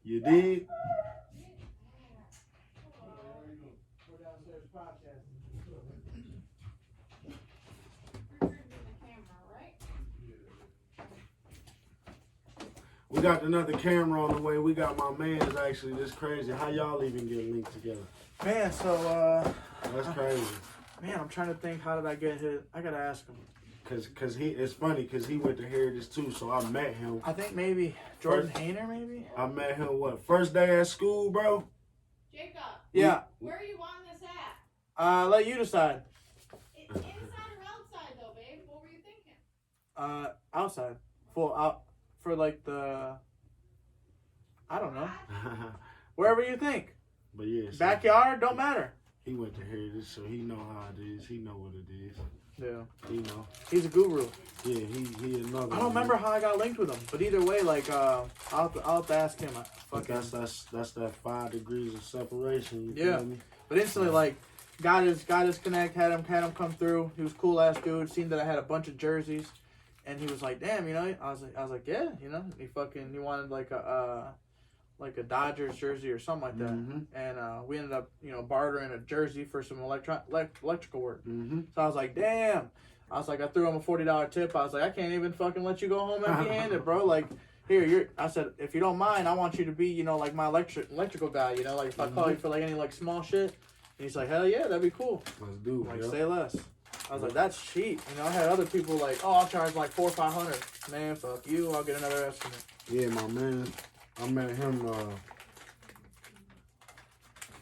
You did? We got another camera on the way. We got my man's actually. This crazy. How y'all even get linked together? Man, so that's crazy. Man, I'm trying to think. How did I get hit? I gotta ask him. Cause it's funny because he went to Heritage too. So I met him. I think maybe Jordan Hayner. Maybe I met him first day at school, bro. Jacob. Yeah. Where are you wanting this at? Let you decide. It's inside or outside though, babe? What were you thinking? Outside. For like the, I don't know. Wherever you think. But yeah. So backyard, don't matter. He went to Heritage, so he know how it is. He know what it is. Yeah. He know. He's a guru. Yeah, he another. I don't remember how I got linked with him, but either way, like, I'll have to ask him. That's that 5 degrees of separation. You feel me? But instantly, like, got his connect, had him come through. He was a cool ass dude. Seen that I had a bunch of jerseys. And he was like, damn, I was like, yeah, he wanted like a Dodgers jersey or something like that. Mm-hmm. And we ended up, bartering a jersey for some electrical work. Mm-hmm. So I was like, damn. I was like, I threw him a $40 tip. I was like, I can't even fucking let you go home empty-handed, bro. Like, here, I said, if you don't mind, I want you to be, like my electrical guy, like if I call you for like any like small shit. And he's like, hell yeah, that'd be cool. Let's do it. Like, say less. I was like, that's cheap. I had other people like, oh, I'll charge like $400 or $500. Man, fuck you. I'll get another estimate. Yeah, my man. I met him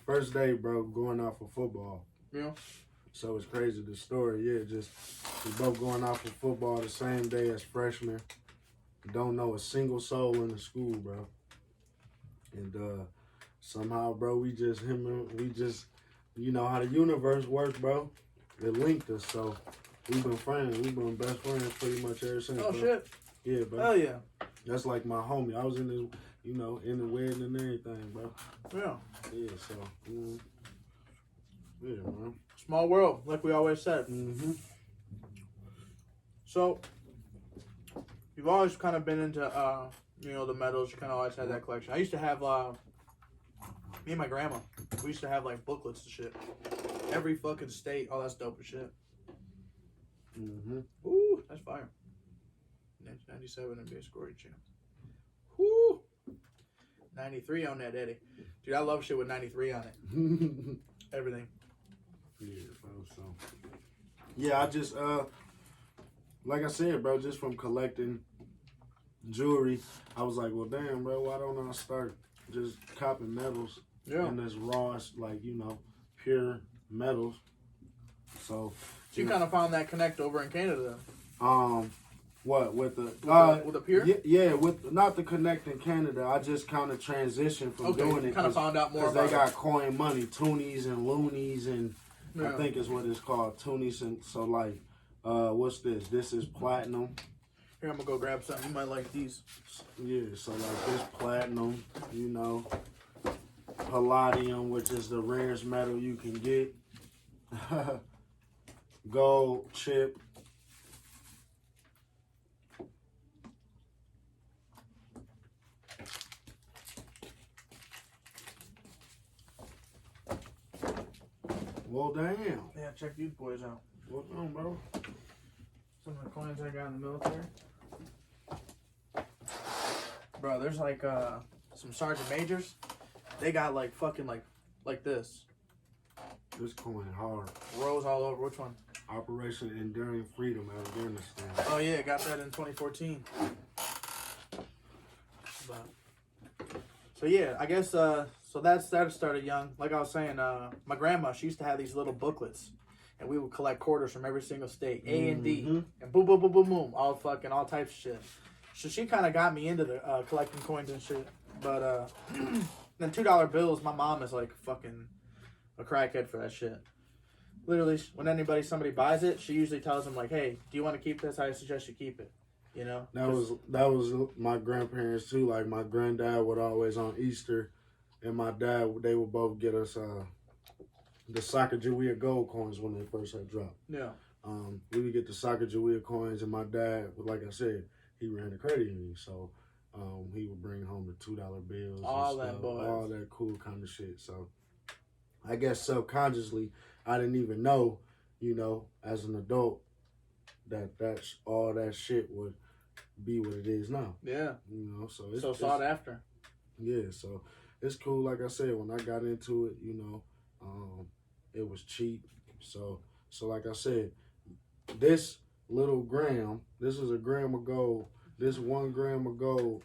first day, bro, going out for football. Yeah. So it's crazy, the story. Yeah, just we both going out for football the same day as freshmen. Don't know a single soul in the school, bro. And somehow, bro, we just you know how the universe works, bro. It linked us, so we've been friends. We've been best friends pretty much ever since. Oh, bro. shit. Yeah, bro. Hell yeah. That's like my homie. I was in his, in the wedding and everything, bro. Yeah. Yeah, so, yeah, man. Small world, like we always said. Mm-hmm. So, you've always kind of been into, the metals. You kind of always had that collection. I used to have, me and my grandma, we used to have, like, booklets and shit. Every fucking state. Oh, that's dope as shit. Mm-hmm. Ooh, that's fire. 1997 NBA scoring champ. Whoo! 93 on that, Eddie. Dude, I love shit with 93 on it. Everything. Yeah, bro. So, yeah, I just like I said, bro, just from collecting jewelry, I was like, well, damn, bro, why don't I start just copping metals in this raw, like, you know, pure metals. So you kind of found that connect over in Canada then? What with the with the pure? Yeah, with not the connect in Canada. I just kind of transitioned from doing it. Kind of found out more because they got coin money, toonies and loonies, and Yeah. I think is what it's called, toonies. And so like, what's this? This is platinum. Here, I'm gonna go grab something. You might like these. Yeah, so like this platinum, you know, palladium, which is the rarest metal you can get. Gold chip. Well, damn. Yeah, check these boys out. What's on, bro? Some of the coins I got in the military. Bro, there's like some sergeant majors. They got like fucking like this. This coin hard. Rows all over. Which one? Operation Enduring Freedom, Afghanistan. Oh yeah, got that in 2014. But, so yeah, I guess so that started young. Like I was saying, my grandma, she used to have these little booklets, and we would collect quarters from every single state, A and D, and boom, boom, boom, boom, boom, all types of shit. So she kind of got me into the collecting coins and shit. But then $2 bills, my mom is like fucking a crackhead for that shit. Literally, when somebody buys it, she usually tells them like, "Hey, do you want to keep this? I suggest you keep it." You know. That was my grandparents too. Like my granddad would always on Easter, and my dad, they would both get us the Sacagawea gold coins when they first had dropped. Yeah. We would get the Sacagawea coins, and my dad, like I said, he ran a credit union, so he would bring home the $2 bills, all and that stuff, boys. all that cool kind of shit. So I guess subconsciously, I didn't even know, you know, as an adult, that's all that shit would be what it is now. Yeah. You know, so it's sought after. Yeah, so it's cool. Like I said, when I got into it, you know, it was cheap. So like I said, this little gram, this is a gram of gold. This 1 gram of gold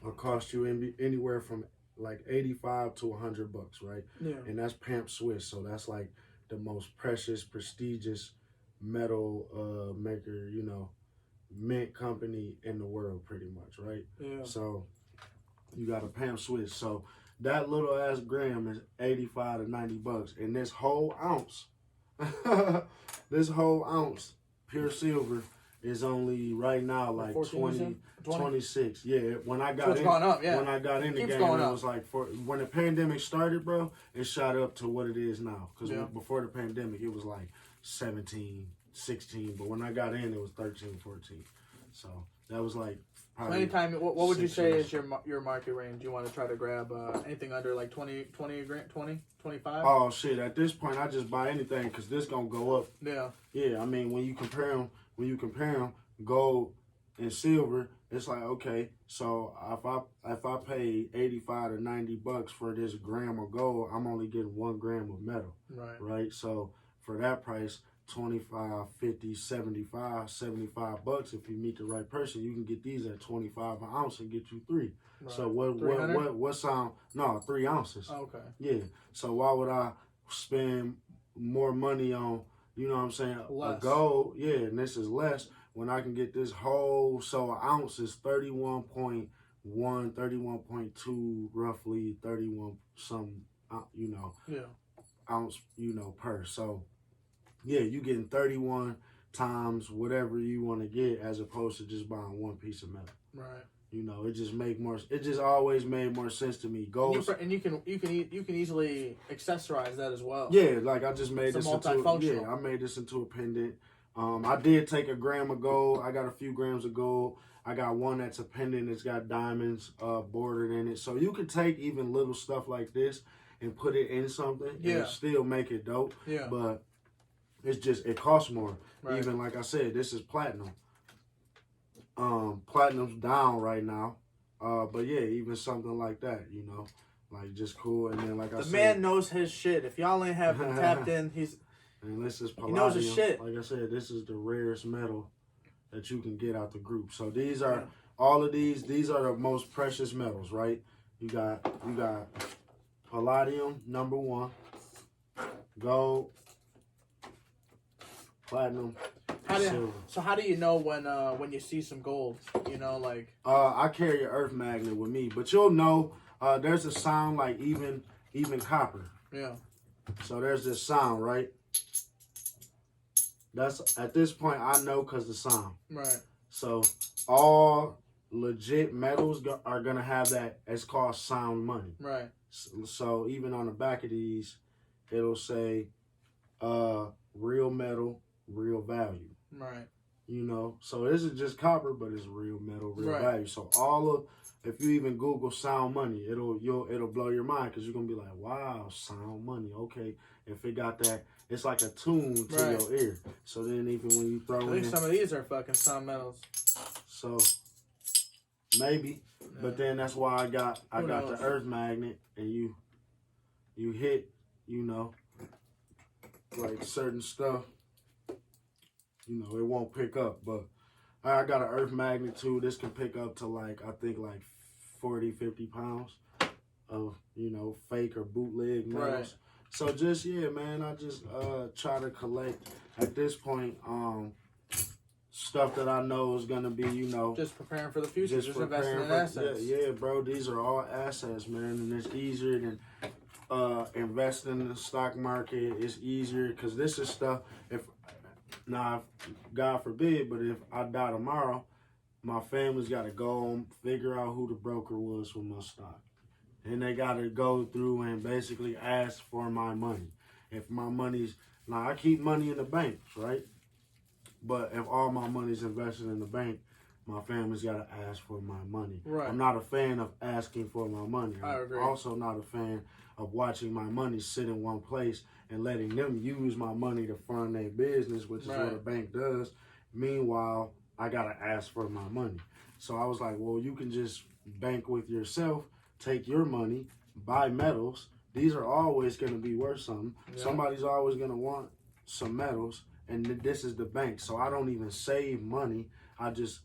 will cost you anywhere from like $85 to $100, right? Yeah. And that's Pamp Swiss, so that's like the most precious, prestigious metal maker, you know, mint company in the world, pretty much, right? Yeah. So you got a Pamp Swiss. So that little ass gram is $85 to $90, and this whole ounce, pure silver is only right now like 20, 26. Yeah, when I got in, gone up, yeah. When I got in the game, it was like when the pandemic started, bro, it shot up to what it is now. Because before the pandemic, it was like 17, 16, but when I got in, it was 13, 14. So that was like. Anytime, what would you say is your market range? You want to try to grab anything under like 20, 25? Oh shit! At this point, I just buy anything because this gonna go up. Yeah. Yeah, I mean when you compare them, gold and silver, it's like okay. So if I pay $85 to $90 for this gram of gold, I'm only getting 1 gram of metal. Right. Right. So for that price, 25, 50, 75 $75. If you meet the right person, you can get these at 25 an ounce and get you 3. Right. So what sound? No, 3 ounces. Oh, okay. Yeah. So why would I spend more money on, you know what I'm saying, a gold? Yeah, and this is less when I can get this whole. So an ounce is 31.1, 31.2, roughly 31 some, you know, ounce, you know, per. So. Yeah, you getting 31 times whatever you want to get as opposed to just buying 1 piece of metal. Right. You know, it just always made more sense to me. Gold. And you can easily accessorize that as well. Yeah, like I just made it's this into I made this into a pendant. I did take a gram of gold. I got a few grams of gold. I got one that's a pendant. It's got diamonds bordered in it. So you can take even little stuff like this and put it in something and still make it dope. Yeah. But it's just, it costs more. Right. Even like I said, this is platinum. Platinum's down right now. But yeah, even something like that, you know, like just cool. And then like I said, the man knows his shit. If y'all ain't have him tapped in, and this is palladium. He knows his shit. Like I said, this is the rarest metal that you can get out the group. So these are all of these. These are the most precious metals, right? You got palladium, number 1, gold, platinum. How do you know when you see some gold? You know, like I carry an earth magnet with me, but you'll know there's a sound like even copper. Yeah. So there's this sound, right? That's at this point I know because the sound. Right. So all legit metals are gonna have that. It's called sound money. Right. So even on the back of these, it'll say, real metal, real value. Right. You know, so this is just copper, but it's real metal, real right. value. So if you even Google sound money, it'll blow your mind because you're gonna be like, wow, sound money. Okay, if it got that, it's like a tune to your ear. So then even when you throw I think some of these are fucking sound metals. So maybe, but then that's why I got the earth magnet, and you hit, you know, like certain stuff. You know, it won't pick up, but I got an earth magnet too. This can pick up to I think 40, 50 pounds of, you know, fake or bootleg metals. Right. So just, yeah, man, I just try to collect at this point stuff that I know is going to be, you know. Just preparing for the future, just investing in assets. Yeah, bro, these are all assets, man, and it's easier than investing in the stock market. It's easier because this is stuff, now, God forbid, but if I die tomorrow, my family's got to go and figure out who the broker was for my stock. And they got to go through and basically ask for my money. If my money's, now I keep money in the bank, right? But if all my money's invested in the bank, my family's got to ask for my money. Right. I'm not a fan of asking for my money. I agree. I'm also not a fan of watching my money sit in one place and letting them use my money to fund their business, which is what a bank does. Meanwhile, I got to ask for my money. So I was like, well, you can just bank with yourself, take your money, buy metals. These are always going to be worth something. Yeah. Somebody's always going to want some metals, and this is the bank. So I don't even save money. I just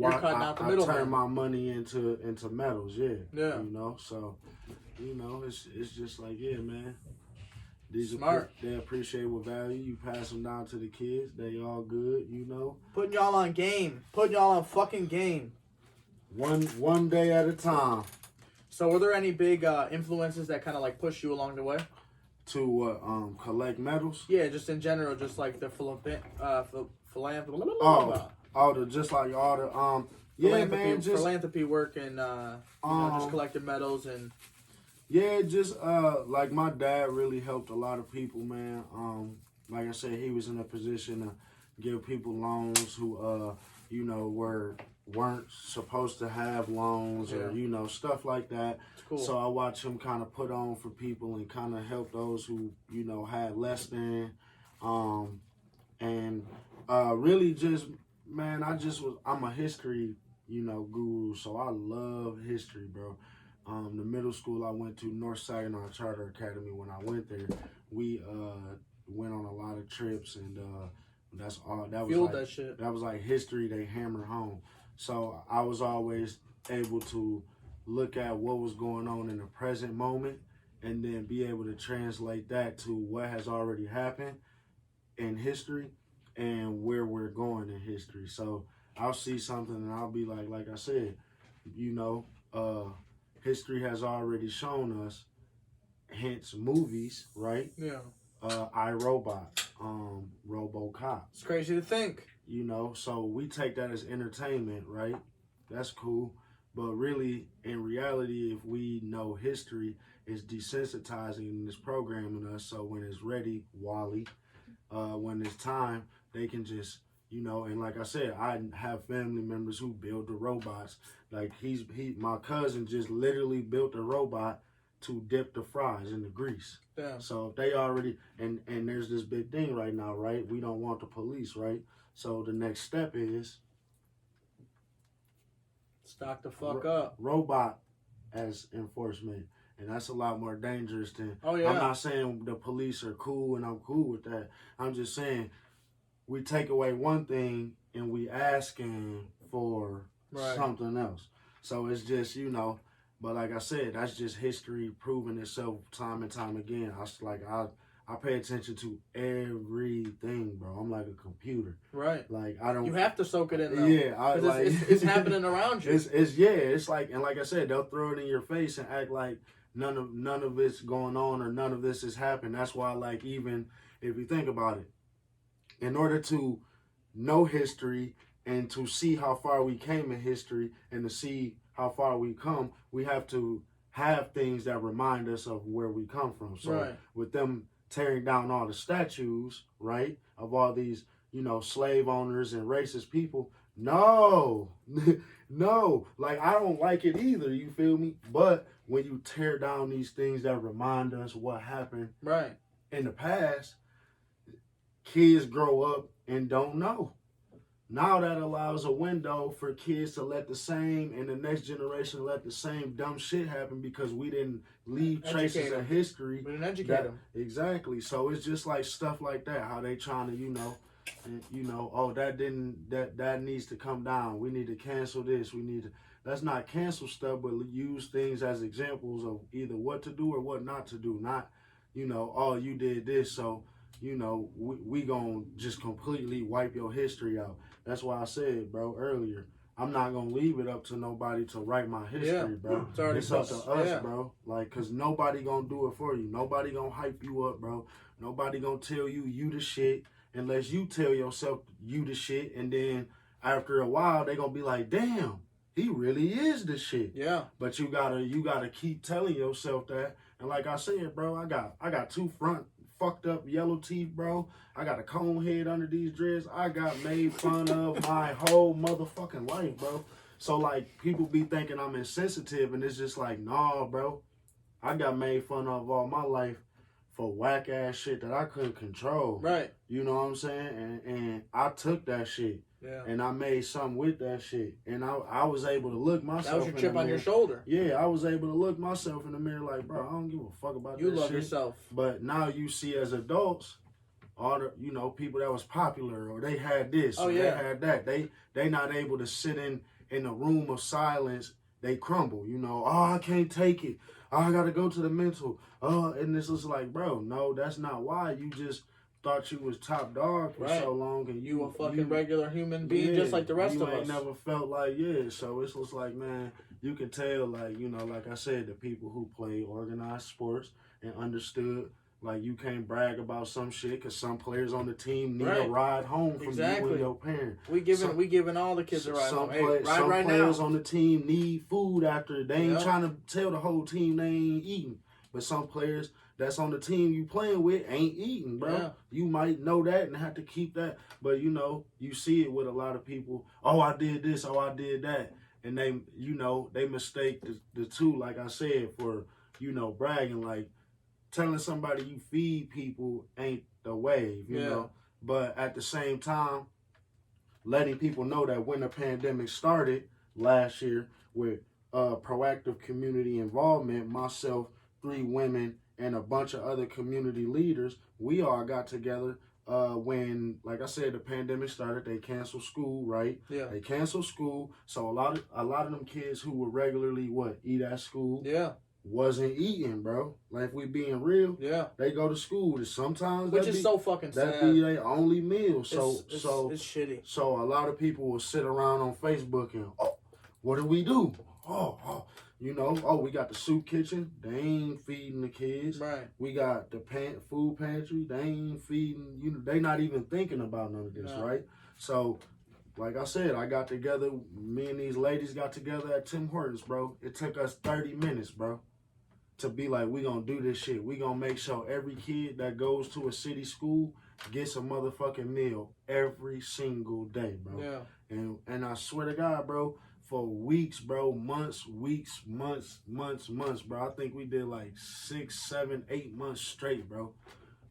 I turn my money into metals, yeah. You know, so, you know, it's just like, yeah, man. These smart. They appreciate what value. You pass them down to the kids. They all good, you know. Putting y'all on game. Putting y'all on fucking game. One day at a time. So were there any big influences that kind of like pushed you along the way? To collect metals? Yeah, just in general, just like the philanthropy. Just like all the yeah, man, just philanthropy work and just collecting medals and yeah, just like my dad really helped a lot of people, man. Like I said, he was in a position to give people loans who you know weren't supposed to have loans or you know stuff like that. Cool. So I watched him kind of put on for people and kind of help those who, you know, had less than and really just, man, I'm a history, you know, guru, so I love history, bro. The middle school I went to, North Saginaw Charter Academy, when I went there, we went on a lot of trips, and that's all. That was like, that shit. That was like history they hammer home. So I was always able to look at what was going on in the present moment, and then be able to translate that to what has already happened in history and where we're going in history. So I'll see something and I'll be like I said, you know, history has already shown us, hence movies, right? Yeah. iRobot, RoboCop. It's crazy to think. You know, so we take that as entertainment, right? That's cool. But really, in reality, if we know history, it's desensitizing and it's programming us. So when it's ready, Wally, when it's time, they can just, you know, and like I said, I have family members who build the robots. Like my cousin just literally built a robot to dip the fries in the grease. Yeah. So they already, and there's this big thing right now, right? We don't want the police, right? So the next step is Stock the fuck up. Robot as enforcement. And that's a lot more dangerous than... Oh, yeah. I'm not saying the police are cool and I'm cool with that. I'm just saying we take away one thing and we asking for something else. So it's just, you know, but like I said, that's just history proving itself time and time again. I pay attention to everything, bro. I'm like a computer. Right. Like, I don't... You have to soak it in, though. Yeah. It's happening around you. It's like, and like I said, they'll throw it in your face and act like none of it's going on or none of this has happened. That's why, like, even if you think about it, in order to know history and to see how far we came in history and to see how far we come, we have to have things that remind us of where we come from. So with them tearing down all the statues, right, of all these, you know, slave owners and racist people, no, like, I don't like it either, you feel me? But when you tear down these things that remind us what happened in the past, kids grow up and don't know. Now that allows a window for kids to let the same, and the next generation let the same dumb shit happen because we didn't leave traces of history. We didn't educate them. Exactly. So it's just like stuff like that, how they trying to, oh, that needs to come down. We need to cancel this. Let's not cancel stuff, but use things as examples of either what to do or what not to do. Not, oh, you did this, so, we gonna just completely wipe your history out. That's why I said, bro, earlier, I'm not gonna leave it up to nobody to write my history, bro. It's up to us, bro. Like, cause nobody gonna do it for you. Nobody gonna hype you up, bro. Nobody gonna tell you the shit unless you tell yourself you the shit. And then after a while, they gonna be like, damn, he really is the shit. Yeah. But you gotta keep telling yourself that. And like I said, bro, I got two front fucked up yellow teeth, bro. I got a cone head under these dreads. I got made fun of my whole motherfucking life, bro. So, like, people be thinking I'm insensitive, and it's just like, nah, bro. I got made fun of all my life for whack-ass shit that I couldn't control. Right. You know what I'm saying? And I took that shit. Yeah. And I made something with that shit. And I was able to look myself in the mirror. That was your chip on your shoulder. Yeah, I was able to look myself in the mirror like, bro, I don't give a fuck about that shit. You love yourself. But now you see as adults, all the, people that was popular, or they had this, or they had that. They not able to sit in a room of silence. They crumble, oh, I can't take it. Oh, I got to go to the mental. And this is like, bro, no, that's not why. You just thought you was top dog for so long, and you a fucking regular human being, just like the rest of us. You ain't never felt like, so it's just like, man, you can tell, like, like I said, the people who play organized sports and understood, like, you can't brag about some shit because some players on the team need a ride home from you and your parents. We giving all the kids a ride home. Some players on the team need food after. They ain't trying to tell the whole team they ain't eating. But some players that's on the team you playing with ain't eating, bro. Yeah. You might know that and have to keep that. But, you see it with a lot of people. Oh, I did this. Oh, I did that. And they, they mistake the two, like I said, for, bragging. Like, telling somebody you feed people ain't the wave, you know. But at the same time, letting people know that when the pandemic started last year with proactive community involvement, myself, 3 women, and a bunch of other community leaders, we all got together when, like I said, the pandemic started. They canceled school, right? Yeah. They canceled school, so a lot of them kids who would regularly eat at school, wasn't eating, bro. Like, if we being real, they go to school. Sometimes which is so fucking sad. That be their only meal. So it's shitty. So a lot of people will sit around on Facebook and, oh, what do we do? We got the soup kitchen. They ain't feeding the kids. Right. We got the food pantry. They ain't feeding. They not even thinking about none of this, right? So, like I said, me and these ladies got together at Tim Hortons, bro. It took us 30 minutes, bro, to be like, we gonna do this shit. We gonna make sure every kid that goes to a city school gets a motherfucking meal every single day, bro. Yeah. And I swear to God, bro, for weeks, bro, months, bro. I think we did like 6, 7, 8 months straight, bro.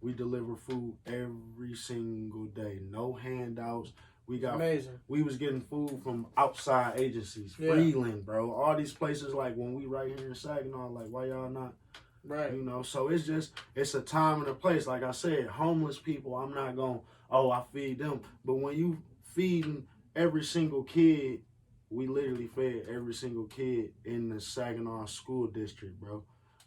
We deliver food every single day. No handouts. amazing. We was getting food from outside agencies, Feelin, bro. All these places, like when we right here in Saginaw, like why y'all not? Right. You know, so it's a time and a place. Like I said, homeless people, I'm not going, I feed them. But when you feeding every single kid, we literally fed every single kid in the Saginaw school district, bro,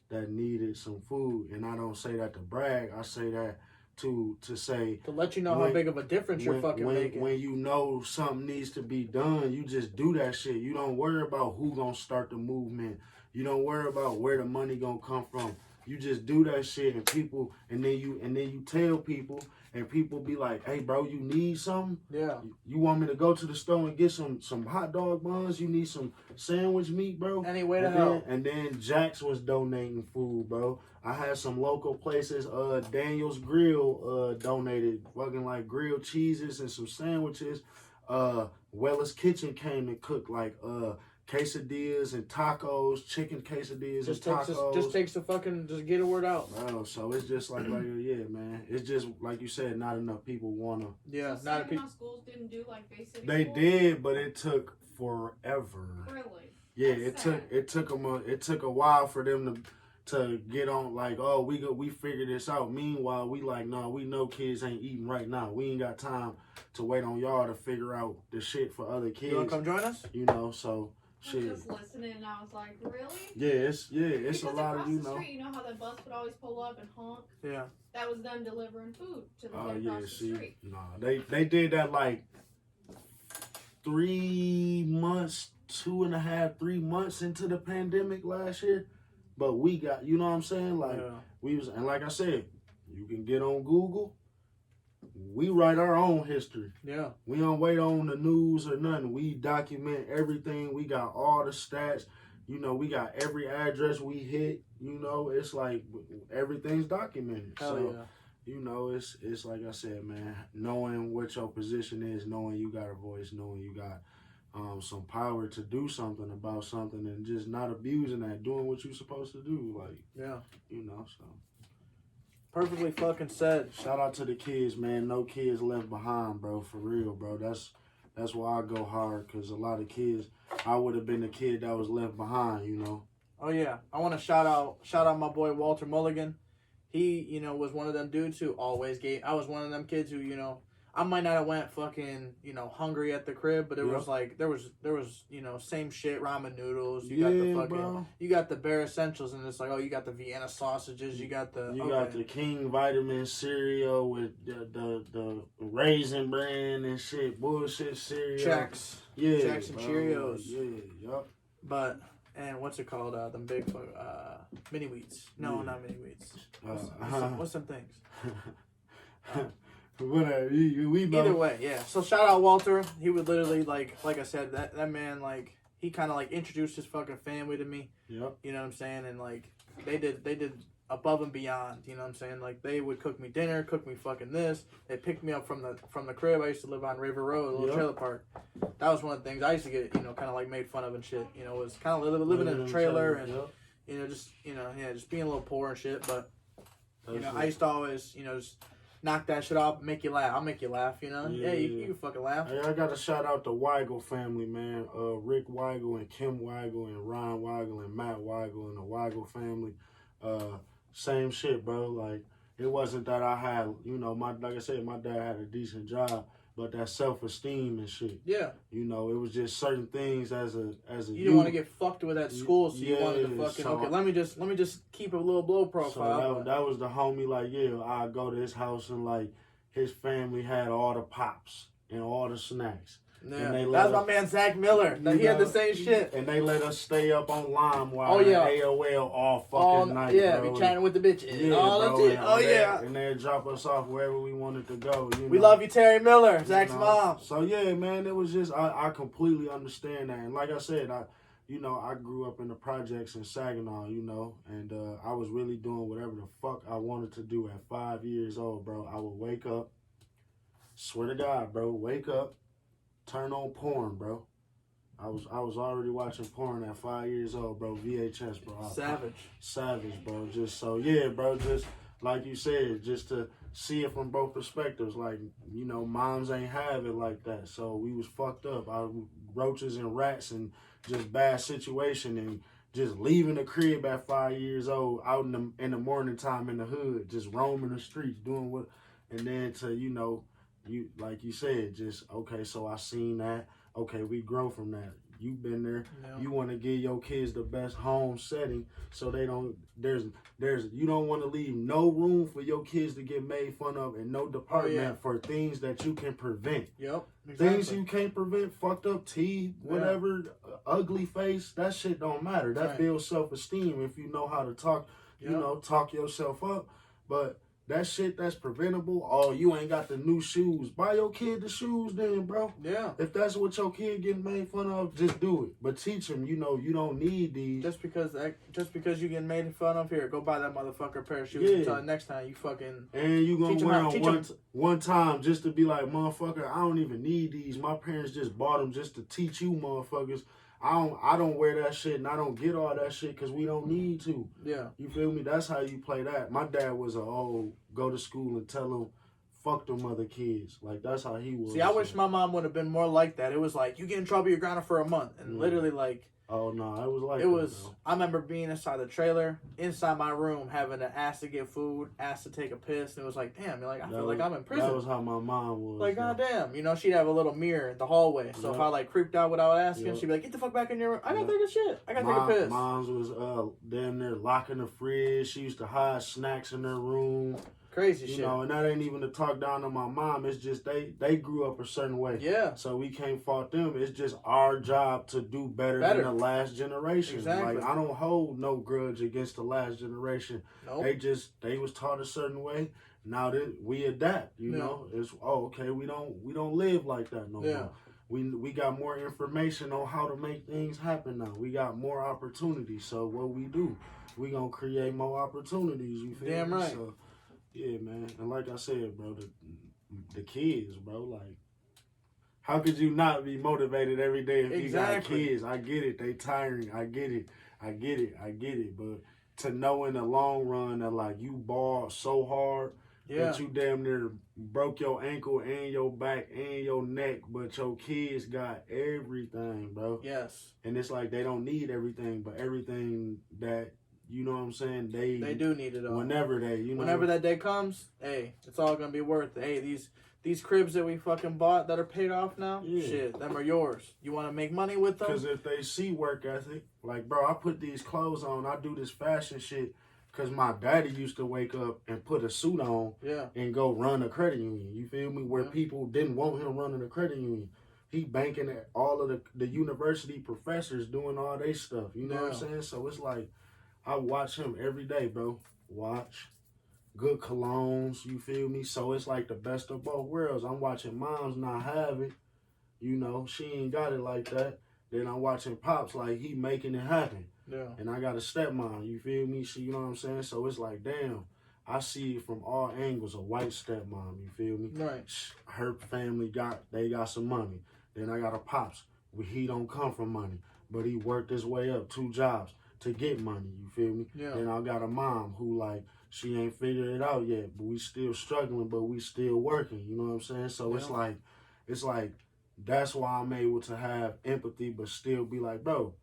that needed some food. And I don't say that to brag. I say that to say, to let you know how big of a difference you're fucking making. When you know something needs to be done, you just do that shit. You don't worry about who gonna start the movement. You don't worry about where the money gonna come from. You just do that shit, and then you tell people, and people be like, "Hey, bro, you need something? Yeah. You want me to go to the store and get some hot dog buns? You need some sandwich meat, bro? Any way to help." And then Jax was donating food, bro. I had some local places. Daniel's Grill donated fucking like grilled cheeses and some sandwiches. Wella's Kitchen came and cooked like quesadillas and tacos, chicken quesadillas and tacos. Just takes just get a word out. Bro, so it's just like yeah, man. It's just like you said, not enough people wanna. Yeah, so not enough people. Schools didn't do like basic. They did, but it took forever. Really? Yeah, That's it took a while for them to get on. Like, oh, we figured this out. Meanwhile, we like, no, we know kids ain't eating right now. We ain't got time to wait on y'all to figure out the shit for other kids. You wanna come join us? You know, so. I was just listening and I was like, really? Yeah, it's because a lot of, the street, you know how that bus would always pull up and honk? Yeah. That was them delivering food to the yeah, across the street. Nah, they did that like 3 months, 2.5, 3 months into the pandemic last year. But we got, you know what I'm saying? Like and like I said, you can get on Google. We write our own history. Yeah. We don't wait on the news or nothing. We document everything. We got all the stats. You know, we got every address we hit. You know, it's like everything's documented. Hell so, yeah. you know, it's like I said, man, knowing what your position is, knowing you got a voice, knowing you got some power to do something about something and just not abusing that, doing what you're supposed to do. Like, yeah. You know, so. Perfectly fucking said. Shout out to the kids, man. No kids left behind, bro. For real, bro. That's why I go hard, because a lot of kids, I would have been the kid that was left behind, you know. Oh yeah, I want to shout out my boy Walter Mulligan. He, you know, was one of them dudes who always gave. I was one of them kids who, you know, I might not have went fucking, you know, hungry at the crib, but it was like there was you know, same shit, ramen noodles. You got the fucking, bro. You got the bare essentials, and it's like, oh, you got the Vienna sausages, you got the got the King Vitamin cereal with the Raisin Bran and shit, bullshit cereal. Chex, yeah, Chex and Cheerios. Yeah, yup. But and what's it called? Them big mini wheats. No, not mini wheats. What's some things? Whatever, we know. Either way, yeah. So shout out Walter. He would literally like I said, that man, like, he kind of like introduced his fucking family to me. Yep. You know what I'm saying? And like they did above and beyond. You know what I'm saying? Like they would cook me dinner, cook me fucking this. They picked me up from the crib. I used to live on River Road, a little trailer park. That was one of the things I used to get, you know, kind of like made fun of and shit. You know, was kind of living in a trailer and you know, just, you know, yeah, just being a little poor and shit. But you know, I used to always, you know, just knock that shit off, make you laugh. I'll make you laugh, you know? Yeah, you can fucking laugh. Hey, I got to shout out the Weigel family, man. Rick Weigel and Kim Weigel and Ryan Weigel and Matt Weigel and the Weigel family. Same shit, bro. Like, it wasn't that I had, you know, like I said, my dad had a decent job, but that self-esteem and shit. Yeah. You know, it was just certain things as a you didn't want to get fucked with at school, so you wanted to fucking, okay, let me just keep a little blow profile. So that was the homie, like, yeah, I go to his house and, like, his family had all the pops and all the snacks. Yeah, that's my man Zach Miller. He had the same shit. And they let us stay up on LimeWire and AOL all fucking night, yeah, bro. Be chatting with the bitches. Yeah, all bro, that shit. Oh, yeah. And they'd drop us off wherever we wanted to go. You know? We love you, Terry Miller, Zach's mom. So, yeah, man, it was just, I completely understand that. And like I said, I grew up in the projects in Saginaw, you know, and I was really doing whatever the fuck I wanted to do at 5 years old, bro. I would wake up, swear to God, bro, wake up, turn on porn, bro. I was already watching porn at 5 years old, bro. VHS, bro. Savage, bro. Just so, yeah, bro. Just like you said, just to see it from both perspectives. Like, you know, moms ain't have it like that. So we was fucked up. Roaches and rats and just bad situation and just leaving the crib at 5 years old out in the morning time in the hood, just roaming the streets, doing what, and then to, you know, you like you said, just, okay, so I seen that. Okay, we grow from that. You've been there. Yeah. You want to give your kids the best home setting so they don't, you don't want to leave no room for your kids to get made fun of and no department for things that you can prevent. Yep. Exactly. Things you can't prevent, fucked up teeth, whatever, ugly face, that shit don't matter. That builds self-esteem if you know how to talk, you know, talk yourself up. But that shit that's preventable, oh, you ain't got the new shoes. Buy your kid the shoes then, bro. Yeah. If that's what your kid getting made fun of, just do it. But teach them, you know, you don't need these. Just because you getting made fun of, here, go buy that motherfucker a pair of shoes until next time you fucking... And you gonna wear them one time just to be like, motherfucker, I don't even need these. My parents just bought them just to teach you motherfuckers. I don't wear that shit and I don't get all that shit because we don't need to. Yeah. You feel me? That's how you play that. My dad was go to school and tell them, fuck them other kids. Like, that's how he was. See, I wish my mom would have been more like that. It was like, you get in trouble, you're grounded for a month. And literally, like... Oh, no, it was like it was, bro. I remember being inside the trailer, inside my room, having to ask to get food, ask to take a piss. And it was like, damn, I feel like I'm in prison. That was how my mom was. Like, goddamn. You know, she'd have a little mirror in the hallway. So if I, like, creeped out without asking, she'd be like, get the fuck back in your room. I gotta take a shit. I gotta take a piss. Mom's was damn near locking the fridge. She used to hide snacks in her room. Crazy shit. You know, and that ain't even to talk down on my mom. It's just they grew up a certain way. Yeah. So we can't fault them. It's just our job to do better. Than the last generation. Exactly. Like, I don't hold no grudge against the last generation. Nope. They was taught a certain way. Now that we adapt, you know, it's okay. We don't live like that no more. We got more information on how to make things happen now. We got more opportunities. So what we do, we gonna create more opportunities. You feel me? Damn right. So, yeah, man. And like I said, bro, the kids, bro, like, how could you not be motivated every day if you got kids? I get it. They tiring. I get it. But to know in the long run that, like, you ball so hard that you damn near broke your ankle and your back and your neck, but your kids got everything, bro. Yes. And it's like they don't need everything, but everything that, you know what I'm saying? They do need it all. Whenever that day comes, hey, it's all gonna be worth it. Hey, these cribs that we fucking bought that are paid off now, shit, them are yours. You want to make money with them? Because if they see work ethic, like, bro, I put these clothes on, I do this fashion shit because my daddy used to wake up and put a suit on and go run a credit union. You feel me? Where people didn't want him running a credit union. He banking at all of the university professors doing all their stuff. You know what I'm saying? So it's like, I watch him every day, bro. Watch. Good colognes, you feel me? So it's like the best of both worlds. I'm watching moms not have it. You know, she ain't got it like that. Then I'm watching pops like he making it happen. Yeah. And I got a stepmom, you feel me? She, you know what I'm saying? So it's like, damn, I see it from all angles. A white stepmom, you feel me? Right. Her family got some money. Then I got a pops. He don't come from money, but he worked his way up 2 jobs to get money, you feel me? Yeah. And I got a mom who, like, she ain't figured it out yet, but we still struggling, but we still working, you know what I'm saying? So it's like that's why I'm able to have empathy, but still be like, bro,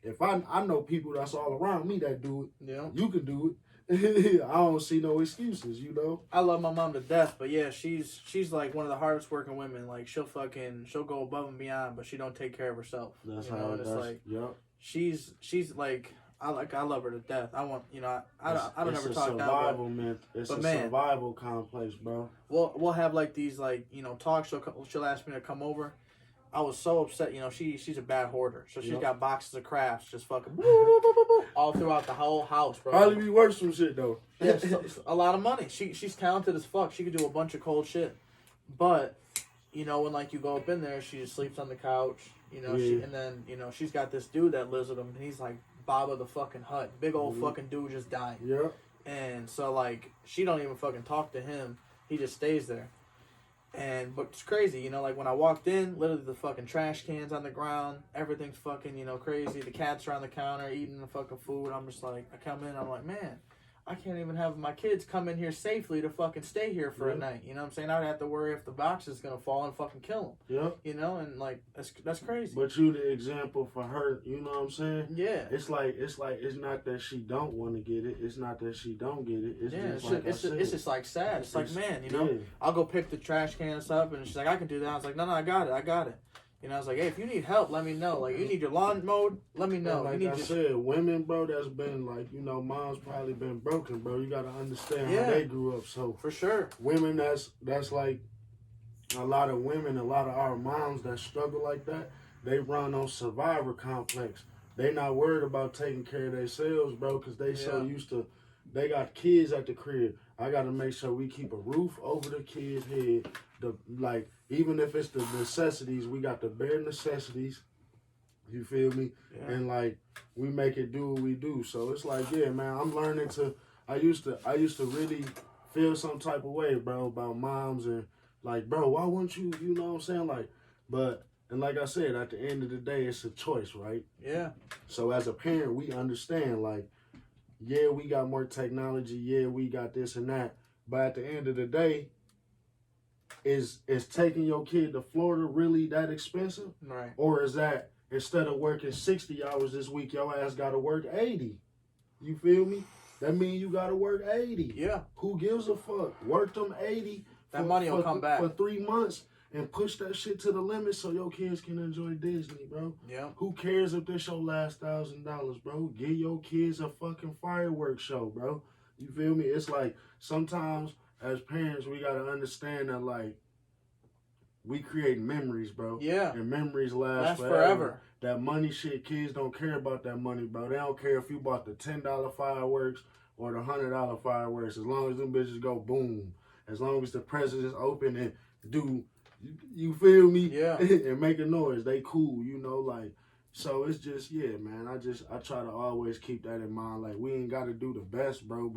if I know people that's all around me that do it, you can do it. I don't see no excuses, you know? I love my mom to death, but yeah, she's like one of the hardest working women. Like, she'll go above and beyond, but she don't take care of herself. That's you know? how And it's like, she's like, I love her to death. I want, you know, I don't ever talk down. It's a survival complex, bro. We'll have like these, like, you know, talks. She'll ask me to come over. I was so upset. You know, she's a bad hoarder, so she's got boxes of crafts just fucking all throughout the whole house, bro. Probably be worth some shit though. Yeah, a lot of money. She's talented as fuck. She could do a bunch of cold shit, but you know, when like you go up in there, she just sleeps on the couch. You know, and then you know she's got this dude that lives with him, and he's like Bob of the fucking Hut, big old fucking dude just died. Yeah. And so like she don't even fucking talk to him. He just stays there. But it's crazy, you know, like when I walked in, literally the fucking trash cans on the ground, everything's fucking, you know, crazy. The cats are on the counter eating the fucking food. I'm just like, I come in, I'm like, man, I can't even have my kids come in here safely to fucking stay here for a night. You know what I'm saying? I'd have to worry if the box is gonna fall and fucking kill them. Yeah. You know, and like that's crazy. But you the example for her. You know what I'm saying? Yeah. It's not that she don't want to get it. It's not that she don't get it. It's just like sad. It's like, man, you know, I'll go pick the trash cans up, and she's like, I can do that. I was like, no, I got it. You know, I was like, hey, if you need help, let me know. Like, you need your lawn mowed, let me know. And like I said, women, bro, that's been like, you know, mom's probably been broken, bro. You got to understand how they grew up. So for sure, women, that's like a lot of women, a lot of our moms that struggle like that. They run on survivor complex. They not worried about taking care of themselves, bro, because they so used to. They got kids at the crib. I got to make sure we keep a roof over the kid's head. Even if it's the necessities, we got the bare necessities. You feel me? Yeah. And like we make it do what we do. So it's like, yeah, man, I'm learning to. I used to really feel some type of way, bro, about moms and like, bro, why wouldn't you? You know what I'm saying? Like, and like I said, at the end of the day, it's a choice, right? Yeah. So as a parent, we understand, like, yeah, we got more technology. Yeah, we got this and that. But at the end of the day, is taking your kid to Florida really that expensive? Right. Or is that instead of working 60 hours this week, your ass got to work 80? You feel me? That means you got to work 80. Yeah. Who gives a fuck? Work them 80. That money will come back. For 3 months and push that shit to the limit so your kids can enjoy Disney, bro. Yeah. Who cares if this your last $1,000, bro? Give your kids a fucking fireworks show, bro. You feel me? It's like sometimes as parents we gotta understand that like we create memories, bro. Yeah. And memories last forever. That money shit, kids don't care about that money, bro. They don't care if you bought the $10 fireworks or the $100 fireworks. As long as them bitches go boom. As long as the president's open and do. You feel me? Yeah. And make a noise. They cool, you know, like, so it's just, yeah, man, I try to always keep that in mind. Like, we ain't got to do the best, bro,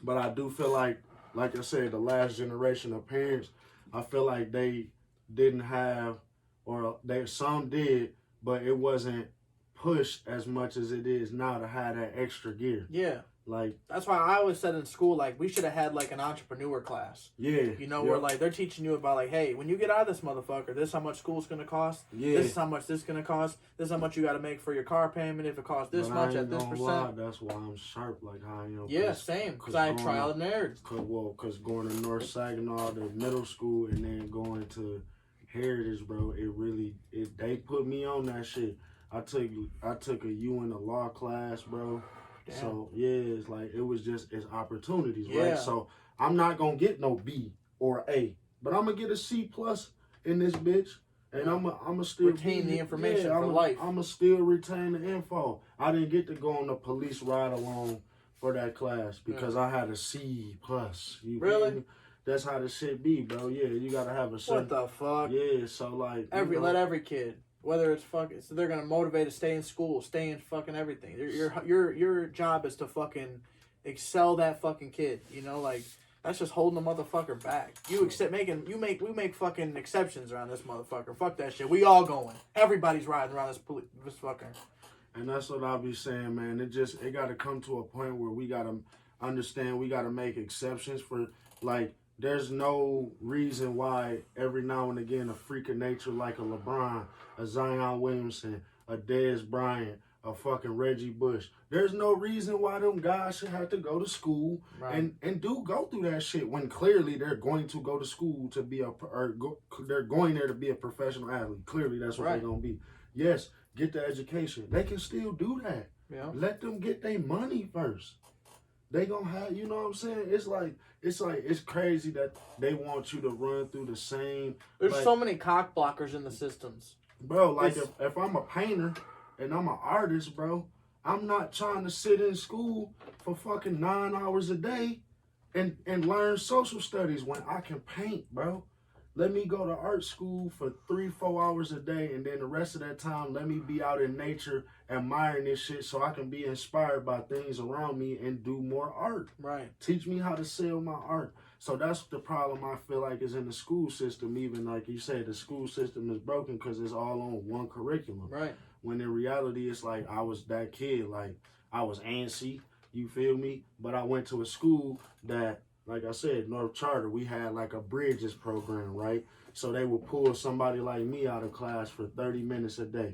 but I do feel like I said, the last generation of parents, I feel like they didn't have, or some did, but it wasn't pushed as much as it is now to have that extra gear. Yeah. Like, that's why I always said in school, like, we should have had like an entrepreneur class. Yeah. You know, where like they're teaching you about like, hey, when you get out of this motherfucker, this is how much school's gonna cost. Yeah. This is how much this is gonna cost. This is how much you gotta make for your car payment if it costs this much at this percent. Lie, that's why I'm sharp like how I am. Yeah, same. Because I had trial and error. Because going to North Saginaw to middle school and then going to Heritage, bro, they put me on that shit. I took a U in the law class, bro. Damn. So yeah, it's like it's opportunities, right? So I'm not gonna get no B or A, but I'm gonna get a C+ in this bitch, and I'm gonna still retain the information for life. I'm gonna still retain the info. I didn't get to go on the police ride along for that class because I had a C+. You really? That's how the shit be, bro. Yeah, you gotta have a certain. What the fuck? Yeah, so like let every kid. Whether it's fucking, so they're gonna motivate to stay in school, stay in fucking everything. Your job is to fucking excel that fucking kid. You know, like that's just holding the motherfucker back. We make fucking exceptions around this motherfucker. Fuck that shit. We all going. Everybody's riding around this fucker. And that's what I'll be saying, man. It got to come to a point where we gotta understand. We gotta make exceptions for like. There's no reason why every now and again a freak of nature like a LeBron, a Zion Williamson, a Dez Bryant, a fucking Reggie Bush. There's no reason why them guys should have to go to school and go through that shit when clearly they're going to go to school to be they're going there to be a professional athlete. Clearly that's what they're gonna be. Yes, get the education. They can still do that. Yeah. Let them get their money first. They gonna have, you know what I'm saying? It's crazy that they want you to run through the same. There's so many cock blockers in the systems, bro. Like if I'm a painter and I'm an artist, bro, I'm not trying to sit in school for fucking 9 hours a day and learn social studies when I can paint, bro. Let me go to art school for 3-4 hours a day, and then the rest of that time, let me be out in nature admiring this shit so I can be inspired by things around me and do more art. Right. Teach me how to sell my art. So that's the problem I feel like is in the school system. Even like you said, the school system is broken because it's all on one curriculum. Right. When in reality, it's like I was that kid. Like I was antsy. You feel me? But I went to a school that, like I said, North Charter, we had like a bridges program, right? So they would pull somebody like me out of class for 30 minutes a day,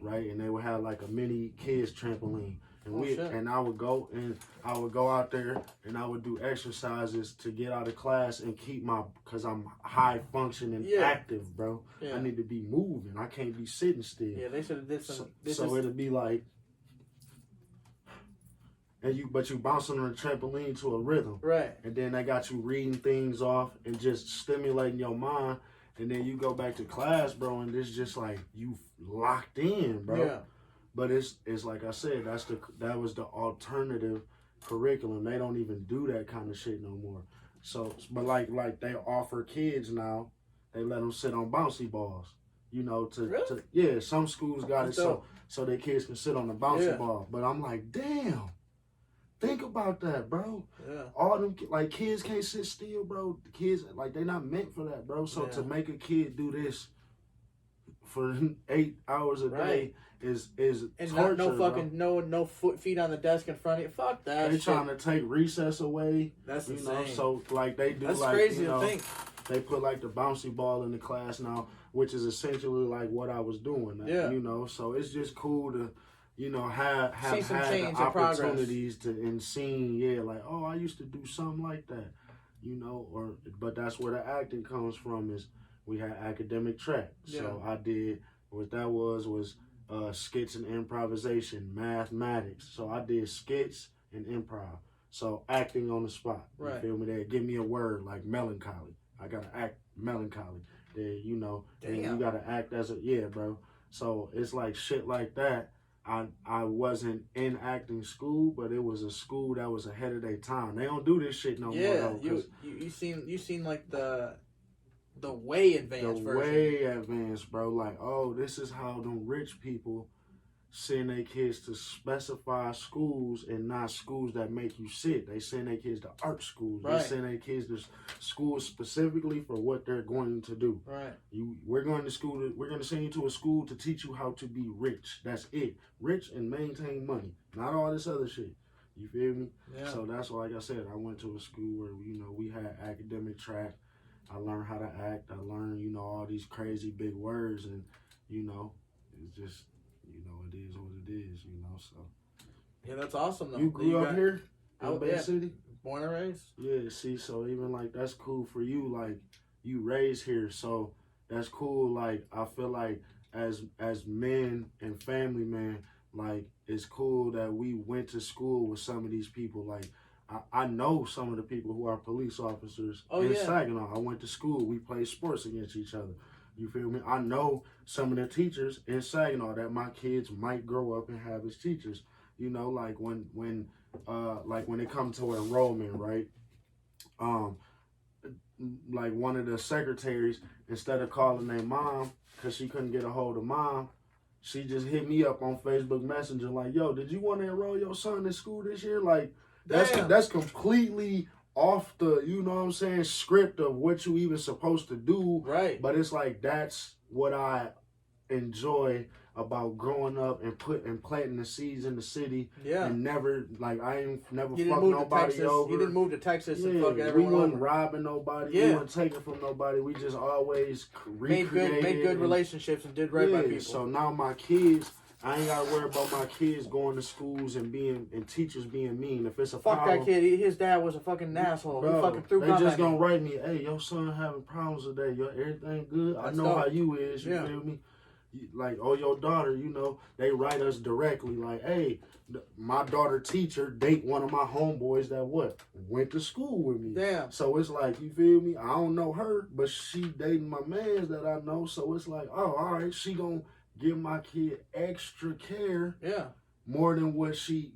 right? And they would have like a mini kids trampoline. And I would go out there and I would do exercises to get out of class and keep cause I'm high functioning active, bro. I need to be moving. I can't be sitting still. Yeah, they should have did some. So it'd be like, but you bouncing on a trampoline to a rhythm. Right. And then they got you reading things off and just stimulating your mind. And then you go back to class, bro, and it's just like you locked in, bro. Yeah. But it's like I said, that was the alternative curriculum. They don't even do that kind of shit no more. So, but like they offer kids now, they let them sit on bouncy balls. You know, some schools got it so their kids can sit on the bouncy ball. But I'm like, damn, think about that, bro. Yeah. All them like kids can't sit still, bro. The kids like they're not meant for that, bro. So to make a kid do this for 8 hours a day is and torture, no fucking no feet on the desk in front of you. Fuck that. They trying to take recess away. That's insane. So like they do. That's like, crazy to think. They put like the bouncy ball in the class now, which is essentially like what I was doing. Yeah. You know, so it's just cool to, you know, have had the opportunities to and seeing like, oh, I used to do something like that, you know, but that's where the acting comes from. Is we had academic track, so I did what that was skits and improvisation, mathematics. So I did skits and improv. So acting on the spot. You feel me? They give me a word like melancholy. I gotta act melancholy. You know, and you gotta act as bro. So it's like shit like that. I wasn't in acting school, but it was a school that was ahead of their time. They don't do this shit no more. Yeah, you seem like the way advanced version. Way advanced, bro. Like, oh, this is how them rich people send their kids to specified schools and not schools that make you sit. They send their kids to art schools. Right. They send their kids to schools specifically for what they're going to do. Right. We're going to send you to a school to teach you how to be rich. That's it. Rich and maintain money. Not all this other shit. You feel me? Yeah. So that's why, like I said, I went to a school where, you know, we had academic track. I learned how to act. I learned, you know, all these crazy big words, and, you know, it's just, you know, it is what it is, you know, so. Yeah, that's awesome, though. You grew up here in Bay City? Born and raised. Yeah, see, so even, like, that's cool for you, like, you raised here, so that's cool, like, I feel like as men and family men, like, it's cool that we went to school with some of these people, like, I know some of the people who are police officers in Saginaw. I went to school. We played sports against each other. You feel me? I know some of the teachers in Saginaw that my kids might grow up and have as teachers. You know, like when it comes to enrollment, right? Like one of the secretaries, instead of calling their mom because she couldn't get a hold of mom, she just hit me up on Facebook Messenger like, yo, did you want to enroll your son in school this year? Like, that's completely off the, you know what I'm saying, script of what you even supposed to do. Right. But it's like, that's what I enjoy about growing up and planting the seeds in the city. Yeah. And never, like, I ain't never fucked nobody over. You didn't move to Texas and fuck everyone we wasn't robbing nobody. Yeah. We wasn't taking from nobody. We just always made good relationships and did right by people. So now my kids, I ain't gotta worry about my kids going to schools and teachers being mean. If it's a problem, that kid, his dad was a fucking asshole. Bro, he fucking threw they just gonna write me, hey, your son having problems today. Everything good? I know how you is. You feel me? Like, oh, your daughter, you know, they write us directly like, hey, my daughter teacher date one of my homeboys that went to school with me. Damn. So it's like, you feel me? I don't know her, but she dating my mans that I know. So it's like, oh, all right, she gonna give my kid extra care. Yeah. More than what she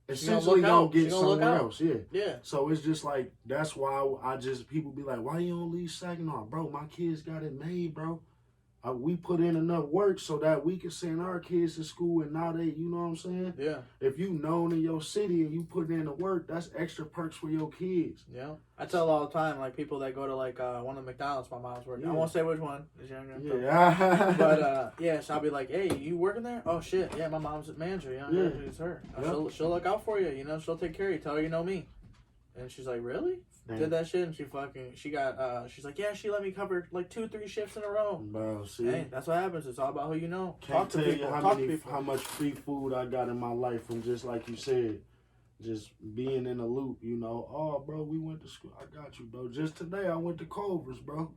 essentially gonna get somewhere else. Yeah. Yeah. So it's just like, that's why people be like, why you don't leave Saginaw? Bro, my kids got it made, bro. we put in enough work so that we can send our kids to school, and now they, you know what I'm saying? Yeah. If you known in your city and you put in the work, that's extra perks for your kids. Yeah. I tell all the time, like, people that go to, like, one of the McDonald's my mom's working. Yeah. I won't say which one. Yeah. But, yeah, so I'll be like, hey, you working there? Oh, shit. Yeah, my mom's a manager. You know, Yeah. it's her. Yeah. She'll look out for you. You know, she'll take care of you. Tell her you know me. And she's like, really? Damn. Did that shit, and she's like, yeah, she let me cover like 2-3 shifts in a row. Bro, see? Hey, that's what happens. It's all about who you know. Can't tell you how much free food I got in my life from, just like you said, just being in a loop, you know. Oh, bro, we went to school. I got you, bro. Just today I went to Culver's, bro.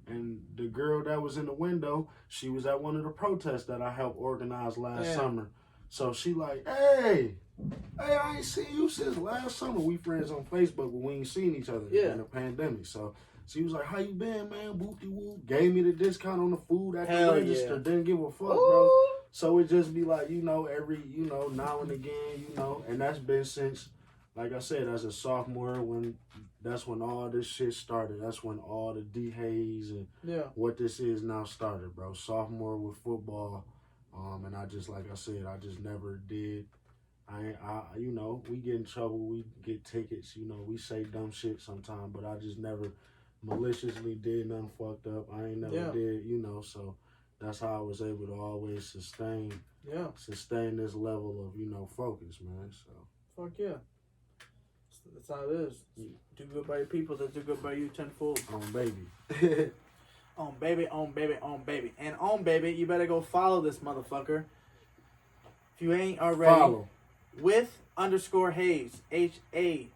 And the girl that was in the window, she was at one of the protests that I helped organize last summer. So she like, hey, I ain't seen you since last summer. We friends on Facebook, but we ain't seen each other in the pandemic. So she was like, how you been, man? Whoop-de-whoop. Gave me the discount on the food at the register. Yeah. Didn't give a fuck, bro. So it just be like, you know, every, you know, now and again, you know. And that's been since, like I said, as a sophomore, that's when all this shit started. That's when all the D-Hayes and what this is now started, bro. Sophomore with football. And I just, like I said, I just never did. You know, we get in trouble, we get tickets, you know, we say dumb shit sometimes, but I just never maliciously did nothing fucked up. I ain't never did, you know, so that's how I was able to always sustain this level of, you know, focus, man, so. Fuck yeah. That's how it is. Do good by your people, that do good by you tenfold. Baby. On baby, on baby, on baby. And on baby, you better go follow this motherfucker. If you ain't already. Follow. With _ Hayes. Hayes.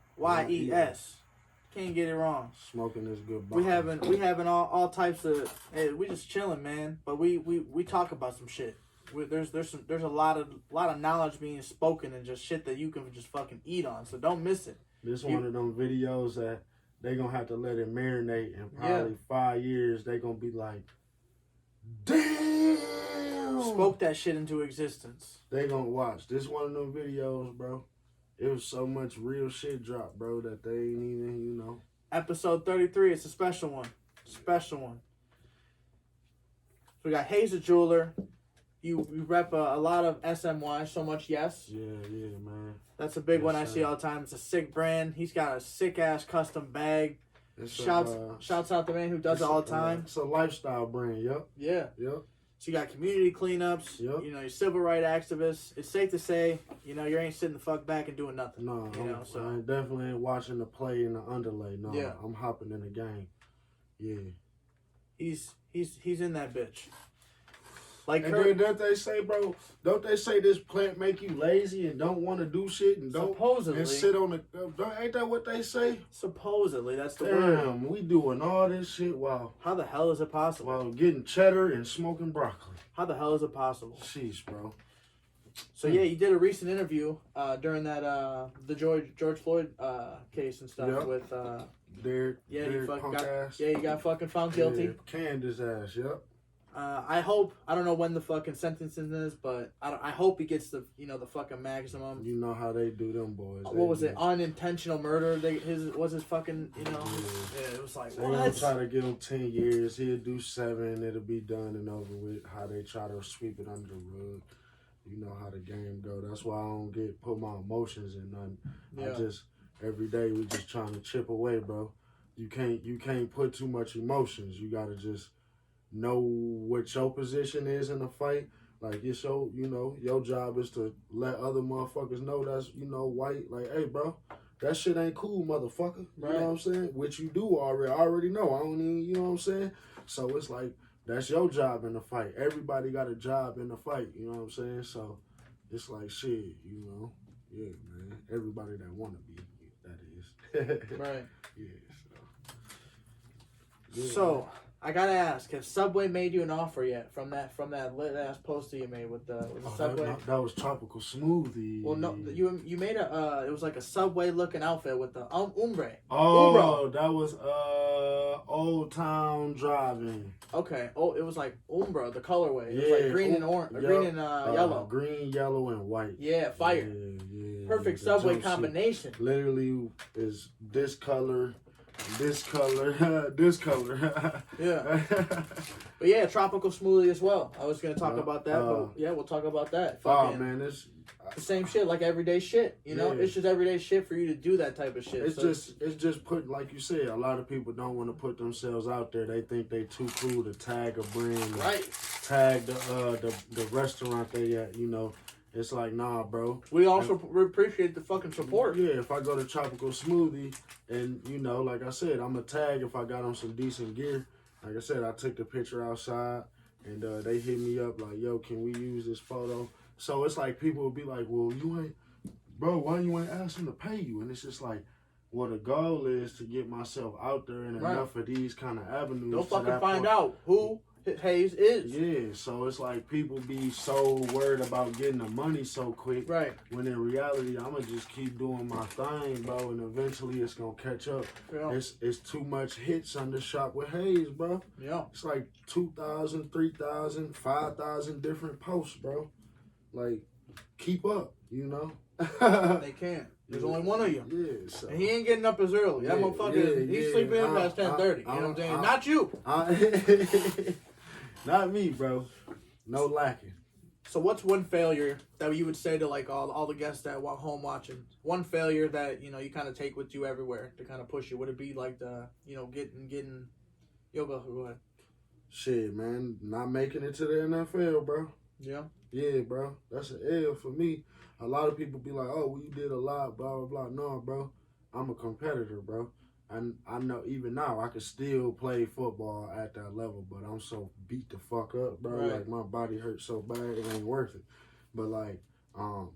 Can't get it wrong. Smoking is good. We having all types of. Hey, we just chilling, man. But we talk about some shit. There's a lot of knowledge being spoken and just shit that you can just fucking eat on. So don't miss it. This one of them videos that they gonna have to let it marinate, and probably 5 years they gonna be like, damn. Spoke that shit into existence. They gonna watch. This one of them videos, bro. It was so much real shit dropped, bro, that they ain't even, you know. Episode 33, it's a special one. So we got Hayes the Jeweler. You rep a lot of SMY, so much yes. Yeah, man. That's a big one I see all the time. It's a sick brand. He's got a sick-ass custom bag. Shouts out the man who does it all the time. It's a lifestyle brand, yep. Yeah. Yep. So you got community cleanups, you know, your civil rights activists. It's safe to say, you know, you ain't sitting the fuck back and doing nothing. No, I definitely ain't watching the play in the underlay. No, I'm hopping in the game. Yeah. He's in that bitch. Like, and then don't they say, bro? Don't they say this plant make you lazy and don't want to do shit and don't supposedly and sit on the? Ain't that what they say? Supposedly, that's the word. Damn, we doing all this shit while how the hell is it possible? While getting cheddar and smoking broccoli. How the hell is it possible? Sheesh, bro. So yeah, you did a recent interview during that the George Floyd case and stuff with Derek. You got fucking found guilty. Canned his ass. Yep. I don't know when the fucking sentencing is, but I hope he gets the fucking maximum. You know how they do them boys. What was it? Unintentional murder. His fucking, you know. Yeah, it was like, they gonna try to give him 10 years. He'll do 7. It'll be done and over with. How they try to sweep it under the rug. You know how the game go. That's why I don't put my emotions in nothing. Yeah. I just every day we just trying to chip away, bro. You can't put too much emotions. You gotta just know what your position is in the fight. Like it's your job is to let other motherfuckers know that's, white. Like, hey, bro, that shit ain't cool, motherfucker. You know what I'm saying? Which you do already. I already know. I don't even, you know what I'm saying? So it's like, that's your job in the fight. Everybody got a job in the fight. You know what I'm saying? So it's like, shit, yeah, man. Everybody that want to be, that is. Right. Yeah, So, I gotta ask, has Subway made you an offer yet from that lit ass poster you made with the Subway? That was tropical smoothie. Well, no, you made it was like a Subway looking outfit with the umbre. Oh, that was Old Town Driving. Okay. Oh, it was like Umbra, the colorway. It was like green and orange, green and yellow. Green, yellow, and white. Yeah, fire. Yeah. Perfect Subway combination. Literally is this color this color, this color. Yeah. But yeah, tropical smoothie as well. I was gonna talk about that, but yeah, we'll talk about that. Oh man, it's the same shit, like everyday shit. You know, it's just everyday shit for you to do that type of shit. It's just put, like you said, a lot of people don't want to put themselves out there. They think they too cool to tag a brand, right? Tag the restaurant they at. You know, it's like, nah, bro. We also appreciate the fucking support. Yeah, if I go to Tropical Smoothie and, you know, like I said, I'm a tag if I got on some decent gear. Like I said, I took the picture outside and they hit me up like, yo, can we use this photo? So it's like people will be like, well, you ain't, bro, why you ain't asking to pay you? And it's just like, well, the goal is to get myself out there in enough of these kind of avenues. They'll fucking find out who Hayes is. Yeah, so it's like people be so worried about getting the money so quick. Right. When in reality, I'm going to just keep doing my thing, bro, and eventually it's going to catch up. Yeah. It's too much hits under Shaq with Hayes, bro. Yeah. It's like 2,000, 3,000, 5,000 different posts, bro. Like, keep up, you know? They can't. There's only one of you. Yeah, so. And he ain't getting up as early. That motherfucker, he's sleeping in past 10:30. You know what I'm saying? Not you. Not me, bro. No lacking. So what's one failure that you would say to like all the guests that walk home watching? One failure that, you know, you kind of take with you everywhere to kind of push you. Would it be like the, you know, getting go ahead. Shit, man. Not making it to the NFL, bro. Yeah. Yeah, bro. That's an L for me. A lot of people be like, oh, well, you did a lot, blah, blah, blah. No, bro. I'm a competitor, bro. And I know even now I can still play football at that level, but I'm so beat the fuck up, bro. Right. Like, my body hurts so bad, it ain't worth it. But, like,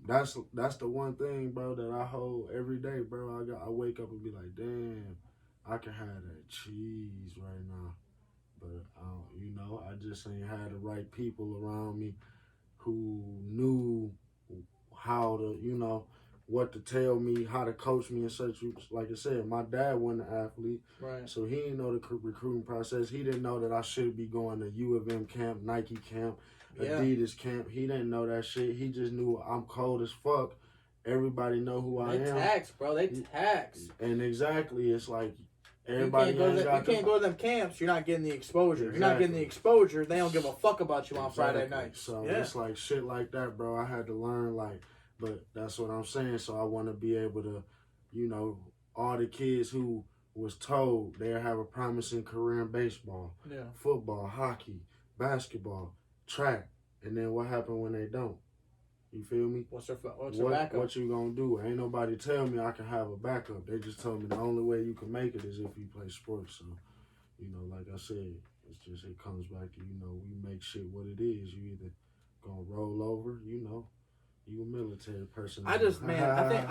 that's the one thing, bro, that I hold every day, bro. I wake up and be like, damn, I can have that cheese right now. But, you know, I just ain't had the right people around me who knew how to, you know, what to tell me, how to coach me and such. Like I said, my dad wasn't an athlete, right? So he didn't know the recruiting process. He didn't know that I should be going to U of M camp, Nike camp, Adidas camp. He didn't know that shit. He just knew I'm cold as fuck. Everybody know who I am. They tax, bro. They tax. And exactly, it's like everybody you can't go to them camps. You're not getting the exposure. Exactly. You're not getting the exposure. They don't give a fuck about you on Friday night. So it's like shit like that, bro. I had to learn, like, but that's what I'm saying. So I want to be able to, you know, all the kids who was told they'll have a promising career in baseball, football, hockey, basketball, track, and then what happened when they don't? You feel me? What's their backup? What you gonna do? Ain't nobody tell me I can have a backup. They just told me the only way you can make it is if you play sports. So, you know, like I said, it's just, it comes back to, you know, we make shit what it is. You either gonna roll over, you know, you a military person. I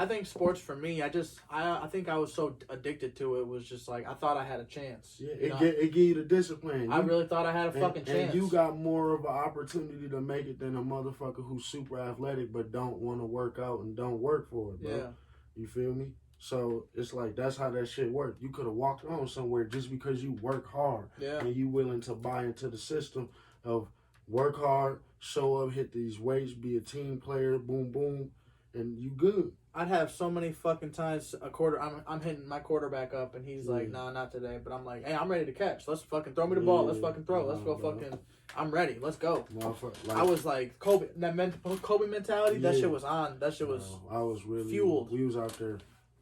think sports for me, I think I was so addicted to it, was just like, I thought I had a chance. Yeah, it gave you the discipline. I really thought I had a fucking chance. And you got more of an opportunity to make it than a motherfucker who's super athletic but don't want to work out and don't work for it, bro. Yeah. You feel me? So it's like, that's how that shit worked. You could have walked on somewhere just because you work hard. Yeah. And you willing to buy into the system of work hard, show up, hit these weights, be a team player, boom, boom, and you good. I'd have so many fucking times I'm hitting my quarterback up and he's like, nah, not today. But I'm like, hey, I'm ready to catch. Let's fucking throw me the ball. Let's fucking throw. Let's go fucking. I'm ready. Let's go. I was like Kobe. Kobe mentality. That shit was on. That shit was. I was really fueled. We was out there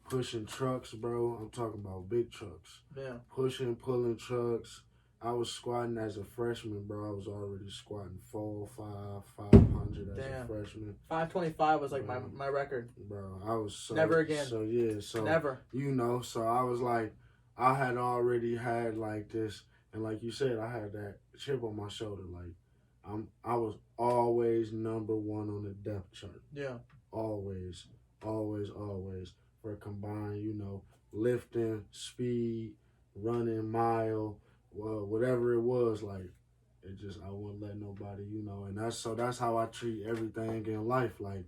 pushing trucks, bro. I'm talking about big trucks. Yeah. Pushing, pulling trucks. I was squatting as a freshman, bro. I was already squatting 405, 500 as a freshman. 525 was like my record. Bro, I was so... Never again. So, yeah. So, never. You know, so I was like, I had already had like this, and like you said, I had that chip on my shoulder. Like, I was always number one on the depth chart. Yeah. Always. For a combined, you know, lifting, speed, running, mile, well, whatever it was, like, it just, I wouldn't let nobody, you know, and that's how I treat everything in life. Like,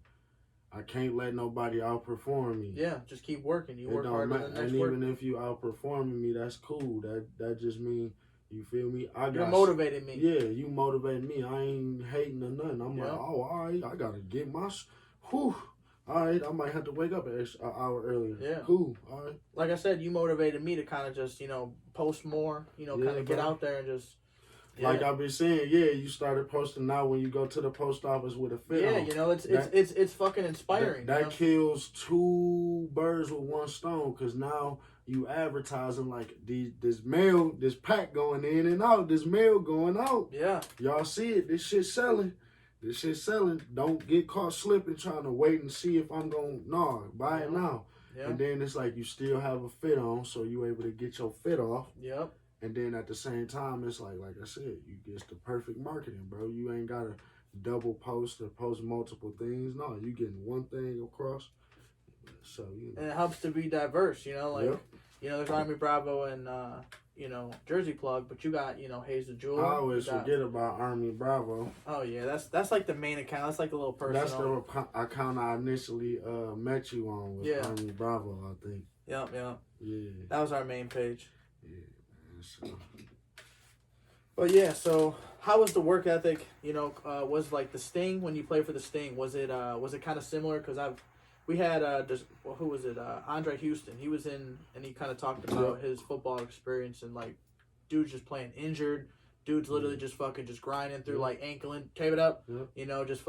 I can't let nobody outperform me. Yeah, just keep working. You work harder than the next work. And even if you outperforming me, that's cool. That just means, you feel me? You're motivating me. Yeah, you motivating me. I ain't hating or nothing. I'm like, oh, all right, I gotta get my, All right, I might have to wake up an hour earlier. Yeah. Cool. All right. Like I said, you motivated me to kind of just, post more, kind of get out there and just. Yeah. Like I've been saying, you started posting now when you go to the post office with a fit on. It's fucking inspiring. That kills two birds with one stone, because now you advertising like this pack going in and out, this mail going out. Yeah. Y'all see it, this shit's selling. Don't get caught slipping trying to wait and see if I'm going to, buy it now. Yeah. And then it's like you still have a fit on, so you able to get your fit off. Yep. And then at the same time, it's like I said, it's the perfect marketing, bro. You ain't got to double post or post multiple things. No, you getting one thing across. So, And it helps to be diverse, there's Army Bravo and, Jersey Plug, but you got, Hayes the Jeweler. I always forget about Army Bravo. Oh, yeah, that's like the main account. That's like the little personal. That's the account I initially met you on with Army Bravo, I think. Yep. Yeah. That was our main page. Yeah. So. But yeah, so how was the work ethic? Was like the Sting when you played for the Sting? Was it kind of similar? Because we had who was it? Andre Houston. He was in and he kind of talked about his football experience and like dudes just playing injured, dudes literally just grinding through like ankle and tape it up, just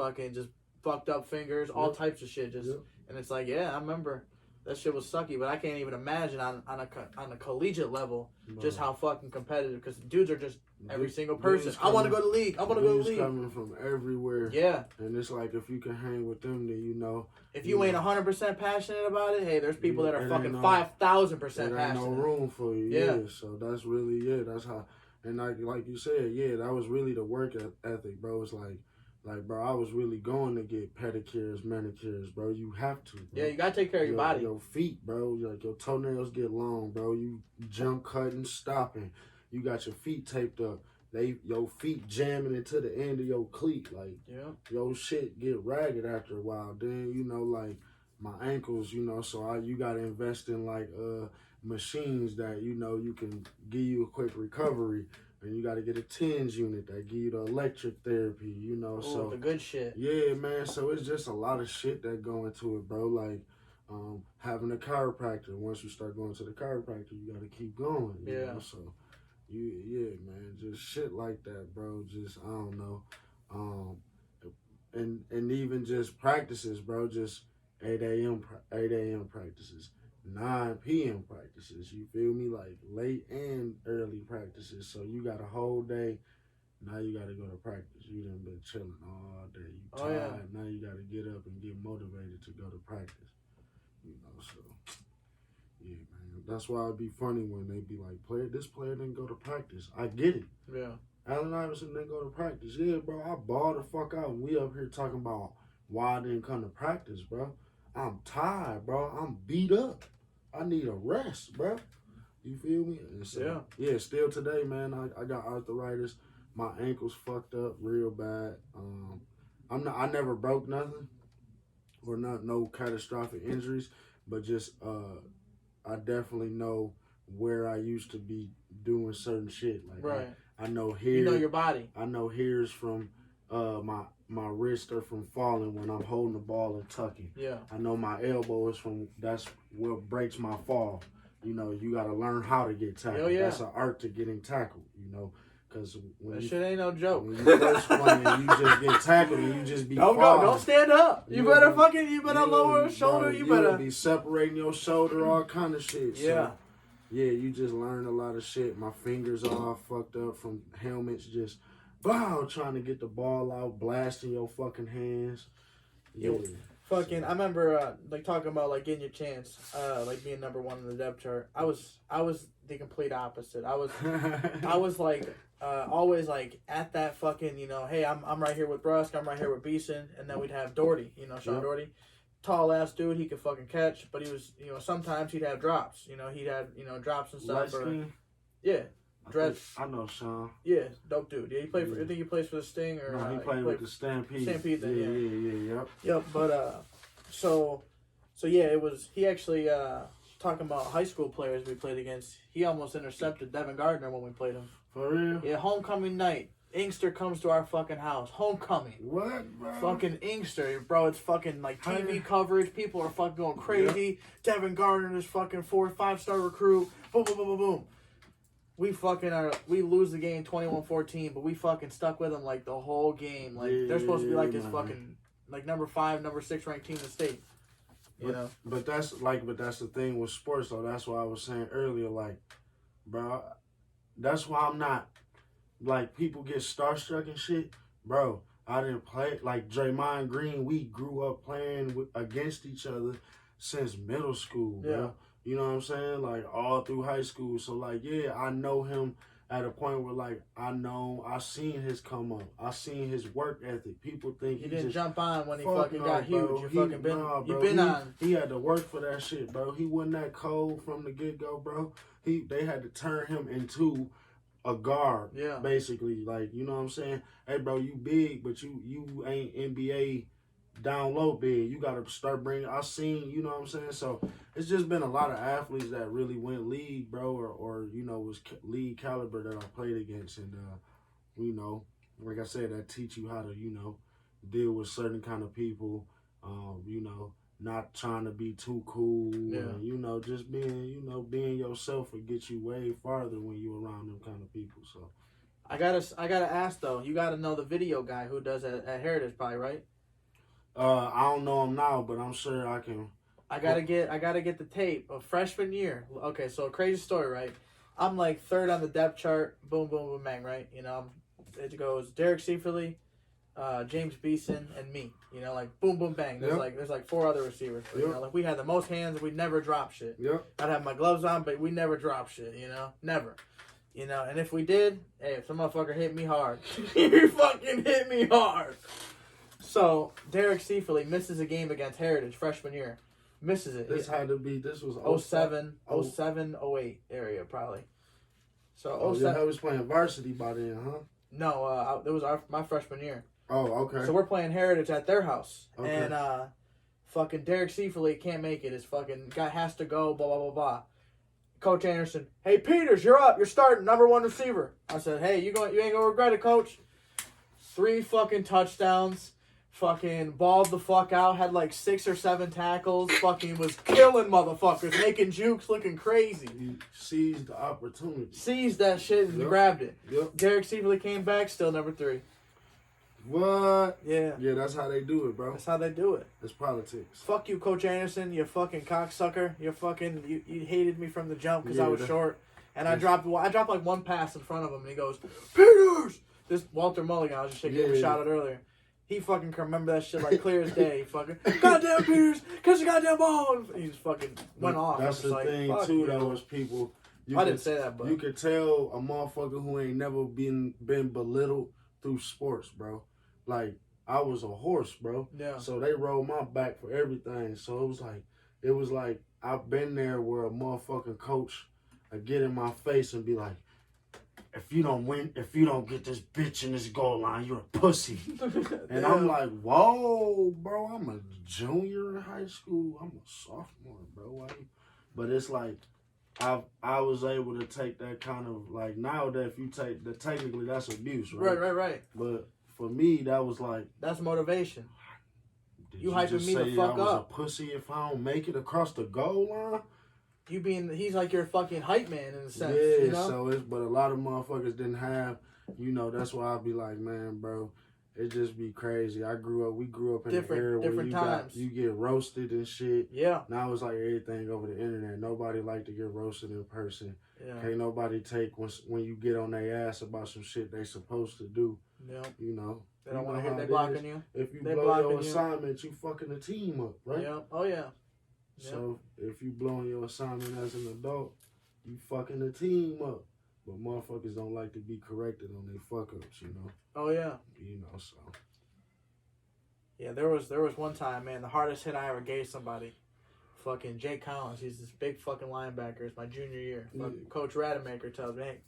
fucked up fingers, all types of shit. And it's like I remember. That shit was sucky, but I can't even imagine on a collegiate level just how fucking competitive. Because dudes are just every single person. I want to go to league. I want to go to league. Coming from everywhere. Yeah. And it's like if you can hang with them, then If you ain't 100% passionate about it, hey, there's people that are fucking 5,000% passionate. There ain't no room for you. Yeah. So that's really that's how. And like you said, that was really the work ethic, bro. It's like, bro, I was really going to get pedicures, manicures, bro. You have to, bro. Yeah, you got to take care of your body. Your feet, bro. Like, your toenails get long, bro. You jump cutting, stopping. You got your feet taped up. Your feet jamming into the end of your cleat. Like, your shit get ragged after a while. Then, like, my ankles, so you got to invest in, like, machines that, you can give you a quick recovery. And you got to get a TENS unit that give you the electric therapy, so the good shit. Yeah, man. So it's just a lot of shit that go into it, bro. Like having a chiropractor. Once you start going to the chiropractor, you got to keep going. You know? So man, just shit like that, bro. Just I don't know. And even just practices, bro. Just 8 a.m. practices. 9 p.m. practices, you feel me? Like late and early practices. So you got a whole day. Now you got to go to practice. You done been chilling all day. You tired. Now you got to get up and get motivated to go to practice. So yeah, man. That's why it'd be funny when they be like, this player didn't go to practice. I get it. Yeah. Allen Iverson didn't go to practice. Yeah, bro. I balled the fuck out. And we up here talking about why I didn't come to practice, bro. I'm tired, bro. I'm beat up. I need a rest, bro. You feel me? And so, still today, man, I got arthritis. My ankle's fucked up real bad. I never broke nothing or no catastrophic injuries, but just I definitely know where I used to be doing certain shit. Like I know here. You know your body. I know here's from my wrists are from falling when I'm holding the ball and tucking. Yeah. I know my elbow is that's what breaks my fall. You got to learn how to get tackled. That's an art to getting tackled, because that shit ain't no joke. When you first playing, you just get tackled and you just be falling. Don't stand up. You better lower your shoulder. You better be separating your shoulder, all kind of shit. Yeah. So, you just learn a lot of shit. My fingers are all fucked up from helmets just trying to get the ball out, blasting your fucking hands. Yeah. Fucking, I remember talking about getting your chance, being number one in the depth chart. I was the complete opposite. I was always at that fucking, hey, I'm right here with Brusk, I'm right here with Beeson, and then we'd have Doherty, Sean Doherty. Tall ass dude, he could fucking catch, but he was, sometimes he'd have drops. He'd have, drops and stuff. Yeah. I know Sean. Yeah, dope dude. Yeah, he played for. I think he plays for the Sting or. No, he played with the Stampede. Stampede, then, Yep. Yep, but so it was. He actually talking about high school players we played against. He almost intercepted Devin Gardner when we played him. For real? Yeah, homecoming night. Inkster comes to our fucking house. Homecoming. What, bro? Fucking Inkster, bro. It's fucking like TV coverage. People are fucking going crazy. Yeah. Devin Gardner is fucking 5-star recruit. Boom, boom, boom, boom, boom. We lose the game 21-14, but we fucking stuck with them like the whole game. Like they're supposed to be like this fucking like number 5, number 6 ranked team in the state. You know? But that's the thing with sports though. That's why I was saying earlier, like, bro, that's why I'm not like people get starstruck and shit. Bro, I didn't play like Draymond Green, we grew up playing against each other since middle school, bro. Yeah. You know what I'm saying? Like, all through high school. So, like, yeah, I know him at a point where, like, I seen his come up. I seen his work ethic. People think he didn't jump on when he fucking got huge. You've been on. He had to work for that shit, bro. He wasn't that cold from the get-go, bro. They had to turn him into a guard, basically. Like, you know what I'm saying? Hey, bro, you big, but you ain't NBA down low big. You got to start bringing. I seen, you know what I'm saying? So it's just been a lot of athletes that really went league, bro, or you know, was league caliber that I played against. And, you know, like I said, that teach you how to, you know, deal with certain kind of people, you know, not trying to be too cool. And, you know, just being yourself will get you way farther when you're around them kind of people. So I gotta ask though, you gotta know the video guy who does it at Heritage probably, right? I don't know him now, but I'm sure I can. I gotta get the tape of freshman year. Okay, so a crazy story, right? I'm like 3rd on the depth chart. Boom, boom, boom, bang, right? You know, it goes Derek Seiferle, James Beeson, and me. You know, like boom, boom, bang. There's like 4 other receivers. But, you know, like we had the most hands, and we never drop shit. Yep. I'd have my gloves on, but we never drop shit. You know, never. You know, and if we did, hey, if some motherfucker hit me hard, he fucking hit me hard. So, Derek Seiferle misses a game against Heritage freshman year. Misses it. This was 07, 08 area, probably. So, 07. Yeah, I was playing varsity by then, huh? No, it was my freshman year. Oh, okay. So, we're playing Heritage at their house. Okay. And, fucking Derek Seiferle can't make it. His fucking guy has to go, blah, blah, blah, blah. Coach Anderson, hey, Peters, you're up. You're starting, number 1 receiver. I said, hey, you ain't gonna regret it, coach. 3 fucking touchdowns. Fucking balled the fuck out, had like 6 or 7 tackles, fucking was killing motherfuckers, making jukes, looking crazy. You seized the opportunity. Seized that shit and grabbed it. Yep. Derek Seiferle came back, still number 3. What? Yeah. Yeah, that's how they do it, bro. That's how they do it. It's politics. Fuck you, Coach Anderson, you fucking cocksucker. You hated me from the jump because I was short. And I dropped like 1 pass in front of him, and he goes, Peters! This Walter Mulligan, I was just giving him a shout out earlier. He fucking can remember that shit like clear as day. He fucking, goddamn Peters, catch the goddamn ball. He just fucking went off. That's the thing, too, that was people. I didn't say that, but. You could tell a motherfucker who ain't never been belittled through sports, bro. Like, I was a horse, bro. Yeah. So they rolled my back for everything. So it was like, I've been there where a motherfucking coach would get in my face and be like, if you don't get this bitch in this goal line, you're a pussy. And I'm like, whoa, bro, I'm a junior in high school. I'm a sophomore, bro. But it's like, I was able to take that kind of, like, nowadays, if you take that, technically that's abuse, right? Right. But for me, that was like, that's motivation. You hyping just me the fuck I was up. a pussy if I don't make it across the goal line? He's like your fucking hype man in a sense. Yeah, you know? but a lot of motherfuckers didn't have, you know, that's why I be like, man, bro, it just be crazy. We grew up in an era where you get roasted and shit. Yeah. Now it's like everything over the internet. Nobody like to get roasted in person. Yeah. Can't nobody take when you get on their ass about some shit they supposed to do. Yeah. You know. They don't want to hear they blocking you. If you blow your assignment, you fucking the team up, right? Yeah. Oh, yeah. So if you blowing your assignment as an adult, you fucking the team up. But motherfuckers don't like to be corrected on their fuck ups, you know. Oh yeah. You know, so. Yeah, there was one time, man, the hardest hit I ever gave somebody. Fucking Jay Collins, he's this big fucking linebacker. It's my junior year. Coach Rademacher tells me, hey,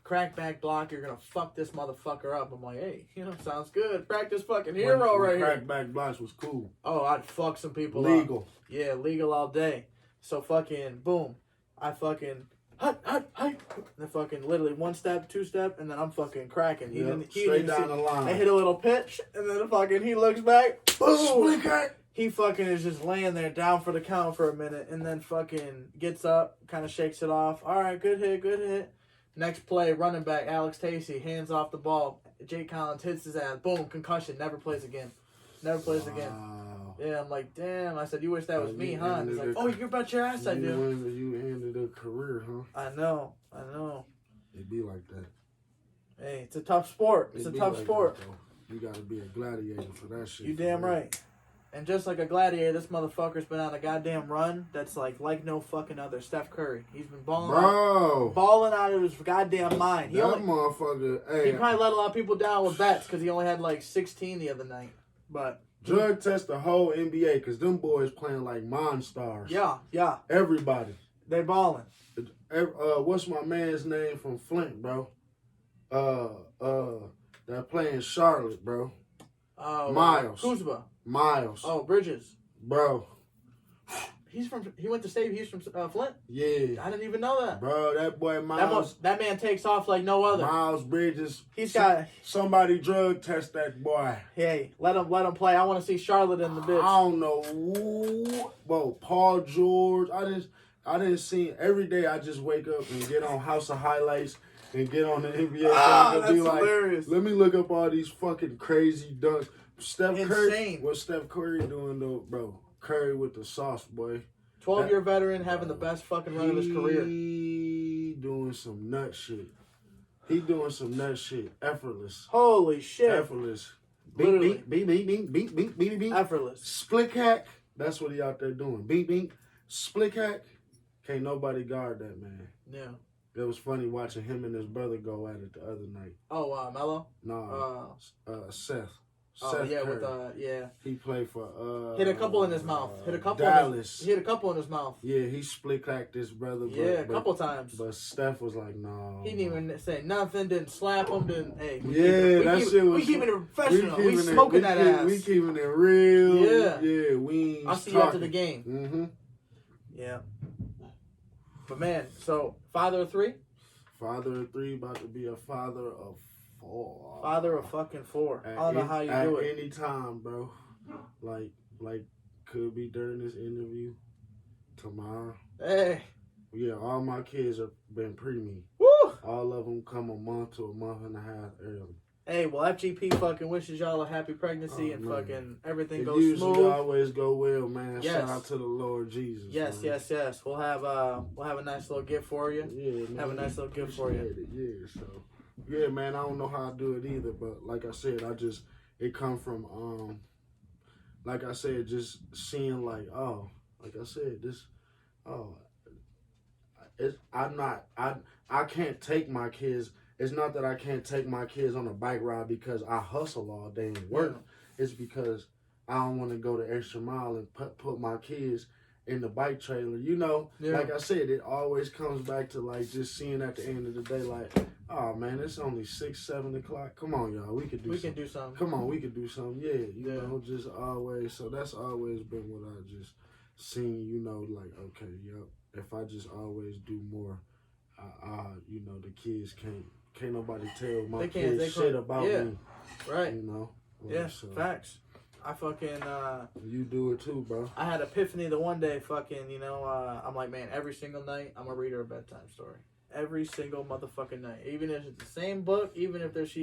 crack back block, you're gonna fuck this motherfucker up. I'm like, hey, you know, sounds good. Practice fucking hero right here. Crack back blocks was cool. Oh, I'd fuck some people legal. up. Yeah, legal all day. So fucking boom. I fucking hut. And then fucking literally 1 step, 2 step, and then I'm fucking cracking. He didn't straight down the line. I hit a little pitch, and then fucking he looks back, boom. He fucking is just laying there down for the count for a minute, and then fucking gets up, kind of shakes it off. All right, good hit. Next play, running back Alex Tacey hands off the ball. Jake Collins hits his ass. Boom, concussion. Never plays again. Yeah, I'm like, damn. I said, you wish that was me, huh? And he's like, oh, you bet your ass I do. You ended a career, huh? I know. It be like that. Hey, it's a tough sport. It's a tough sport. That, you gotta be a gladiator for that shit. You damn right. And just like a gladiator, this motherfucker's been on a goddamn run that's like no fucking other. Steph Curry. He's been balling out of his goddamn mind. Motherfucker, hey. He probably let a lot of people down with bets because he only had like 16 the other night. But drug test the whole NBA because them boys playing like monstars. Yeah. Everybody. They balling. What's my man's name from Flint, bro? That playing Charlotte, bro. Miles. Kuzma. Miles. Oh, Bridges. Bro. He went to state. He's from Flint? Yeah. I didn't even know that. Bro, that boy Miles. That man takes off like no other. Miles Bridges. He's got. Somebody drug test that boy. Hey, let him play. I want to see Charlotte in the bitch. I don't know. Bro, Paul George. I didn't see every day. I just wake up and get on House of Highlights and get on the NBA. That's hilarious. Let me look up all these fucking crazy dunks. Insane. Curry. What's Steph Curry doing though, bro? Curry with the sauce, boy. 12-year veteran having the best fucking run of his career. He doing some nut shit. Effortless. Holy shit. Effortless. Literally. Beat. Effortless. Split hack. That's what he out there doing. Beat. Split hack. Can't nobody guard that, man. Yeah. It was funny watching him and his brother go at it the other night. Oh, Melo? No. Seth. Oh, Seth yeah, Curry. He played for hit a couple in his mouth. Dallas. He hit a couple in his mouth. Yeah, he split cracked his brother. A couple times. But Steph was like, no. He didn't even say nothing, didn't slap him, didn't. Hey, we keeping it professional. We smoking that ass. We keeping it real. Yeah. We ain't I'll see you after the game. Mm-hmm. Yeah. But man, so father of 3? Father of 3, about to be a father of 4. Father of fucking 4. I don't know how you do it. At any time, bro. Like could be during this interview. Tomorrow. Hey. Yeah, all my kids have been preemie. Woo! All of them come a month to a month and a half early. Hey, well, FGP fucking wishes y'all a happy pregnancy and fucking everything goes usually smooth. Always go well, man. Yes. Shout out to the Lord Jesus. Yes, man. yes. We'll have a nice little gift for you. Yeah, man. Have a nice little gift for you. Yeah, so yeah, man. I don't know how I do it either, but like I said, it come from like I said, just seeing like I said this, I can't take my kids. It's not that I can't take my kids on a bike ride because I hustle all day and work. Yeah. It's because I don't want to go the extra mile and put my kids in the bike trailer. You know, like I said, it always comes back to like just seeing at the end of the day, like, oh man, it's only 6, 7 o'clock. Come on, y'all, we can do something. Come on, we can do something. Yeah, you know, just always. So that's always been what I just seen. You know, like okay, if I just always do more, you know, the kids can't nobody tell my kids shit about me. Right. You know? Yeah, so. Facts. I fucking... you do it too, bro. I had epiphany the one day, fucking, you know, I'm like, man, every single night, I'm going to read her a bedtime story. Every single motherfucking night. Even if it's the same book, even if there's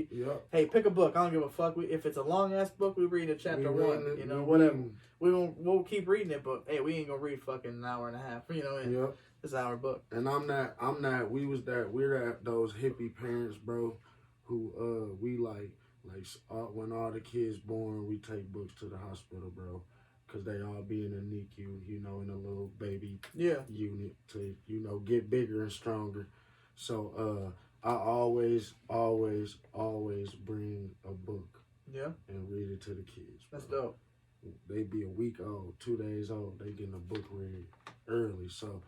hey, pick a book. I don't give a fuck. If it's a long-ass book, we read chapter 1. You know, whatever. We'll keep reading it, but, hey, we ain't going to read fucking an hour and a half, you know, It's our book. And we're at those hippie parents, bro, who we like when all the kids born, we take books to the hospital, bro, because they all be in a NICU, you know, in a little baby unit to, you know, get bigger and stronger. So I always bring a book and read it to the kids. That's dope. They be a week old, 2 days old, they getting a book read early, So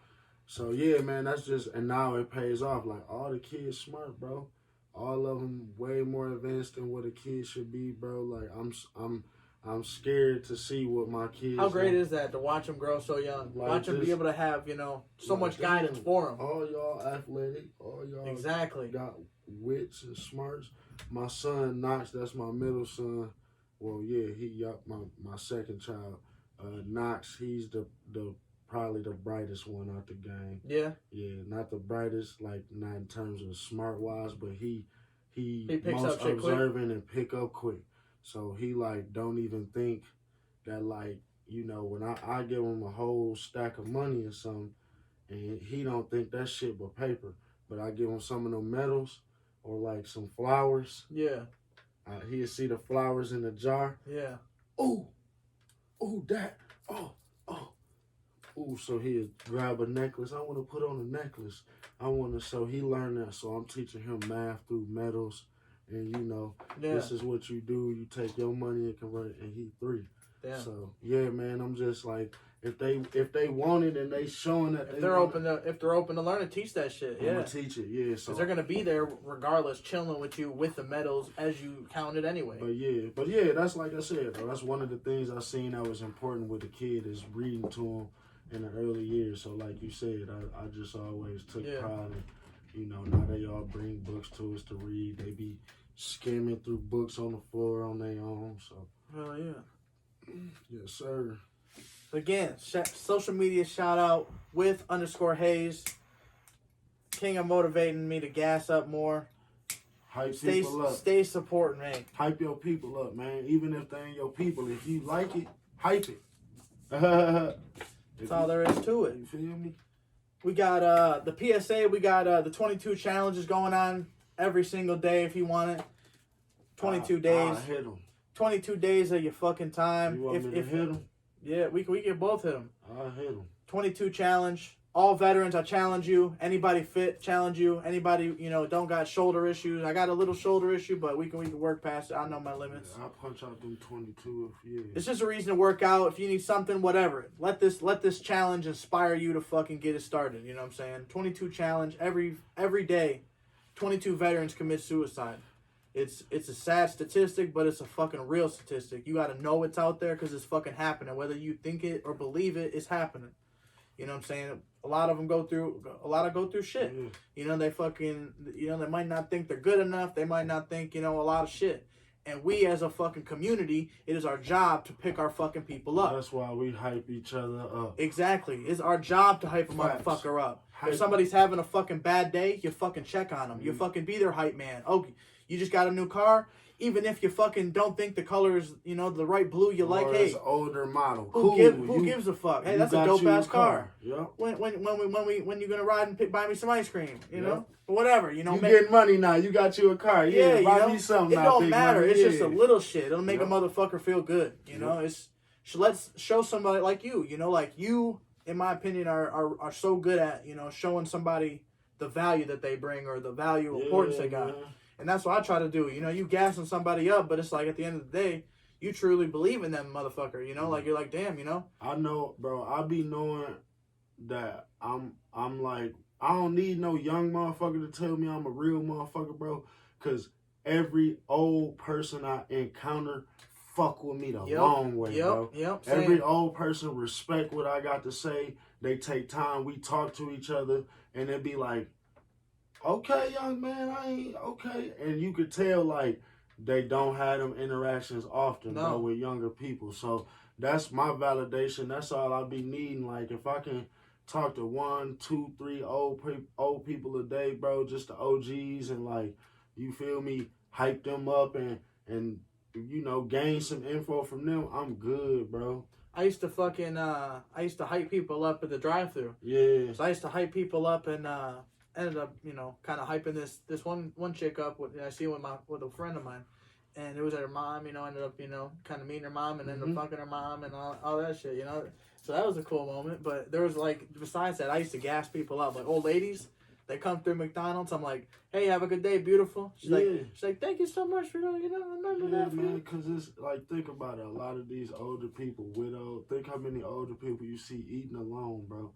yeah, man, that's just, and now it pays off. Like all the kids smart, bro. All of them way more advanced than what a kid should be, bro. Like I'm scared to see what my kids. How great is that to watch them grow so young? Like watch them be able to have, so like much guidance for them. All y'all athletic. All y'all exactly got wits and smarts. My son Knox, that's my middle son. Well, yeah, my second child. Knox, he's the probably the brightest one out the game. Yeah. Yeah, not the brightest, like not in terms of smart wise, but he picks most up shit observant and pick up quick. So he like don't even think that like, when I give him a whole stack of money or something, and he don't think that shit but paper. But I give him some of them medals or like some flowers. Yeah. He'll see the flowers in the jar. Yeah. Ooh, that. Ooh, so he'll grab a necklace. I want to put on a necklace. So he learned that. So I'm teaching him math through medals. And this is what you do. You take your money and convert it, and he 3. Damn. So yeah, man, I'm just like, if they want it and they showing that if they're open to learn and teach that shit, I'm gonna teach it, yeah. So because they're gonna be there regardless, chilling with you with the medals as you counted anyway. But yeah, that's like I said, though, that's one of the things I seen that was important with the kid is reading to him in the early years. So like you said, I just always took pride in, now they all bring books to us to read. They be skimming through books on the floor on their own. So hell yeah. Yes, sir. Again, social media shout out with _Hayes. King of motivating me to gas up more. Hype people up. Stay supporting me. Hype your people up, man. Even if they ain't your people, if you like it, hype it. That's all there is to it. You feel me? We got the PSA. We got the 22 challenges going on every single day if you want it. 22 days. I'll hit them. 22 days of your fucking time. You want me to hit them? Yeah, we can both hit them. I'll hit them. 22 challenge. All veterans, I challenge you. Anybody fit, challenge you. Anybody, don't got shoulder issues. I got a little shoulder issue, but we can work past it. I know my limits. Yeah, I'll punch out them 22 It's just a reason to work out. If you need something, whatever. Let this challenge inspire you to fucking get it started. You know what I'm saying? 22 challenge every day. 22 veterans commit suicide. It's a sad statistic, but it's a fucking real statistic. You got to know it's out there because it's fucking happening. Whether you think it or believe it, it's happening. You know what I'm saying? A lot of them go through shit. Yeah. They fucking, they might not think they're good enough. They might not think, a lot of shit. And we as a fucking community, it is our job to pick our fucking people up. That's why we hype each other up. Exactly. It's our job to hype a motherfucker up. If somebody's having a fucking bad day, you fucking check on them. You fucking be their hype man. Okay, you just got a new car? Even if you fucking don't think the color is, the right blue you like, hey, it's an older model. Who gives a fuck? Hey, that's a dope ass car. Yeah. When you gonna ride and buy me some ice cream? You know, whatever. You getting money now. You got you a car. Yeah, buy me something. It don't matter. It's just a little shit. It'll make a motherfucker feel good. You know, let's show somebody like you. Like you, in my opinion, are so good at showing somebody the value that they bring or the value importance they got. And that's what I try to do. You gassing somebody up, but it's like at the end of the day, you truly believe in them motherfucker. Like you're like, damn, I know, bro. I be knowing that I'm like, I don't need no young motherfucker to tell me I'm a real motherfucker, bro. Cause every old person I encounter fuck with me the long way, bro. Every old person respect what I got to say. They take time. We talk to each other, and it be like, okay, young man, I ain't okay. And you could tell, like, they don't have them interactions often, bro, with younger people. So that's my validation. That's all I be needing. Like, if I can talk to 1, 2, 3 old people a day, bro, just the OGs, and, like, you feel me, hype them up and gain some info from them, I'm good, bro. I used to hype people up at the drive-thru. Yeah. So I used to hype people up and, ended up, kind of hyping this one chick up. I see with a friend of mine, and it was at her mom. Ended up, kind of meeting her mom, and ended up fucking her mom and all that shit. So that was a cool moment. But there was besides that, I used to gas people up. Like old ladies, they come through McDonald's. I'm like, hey, have a good day, beautiful. She's like, thank you so much for remember that, man. Because it's like, think about it. A lot of these older people, widows. Think how many older people you see eating alone, bro.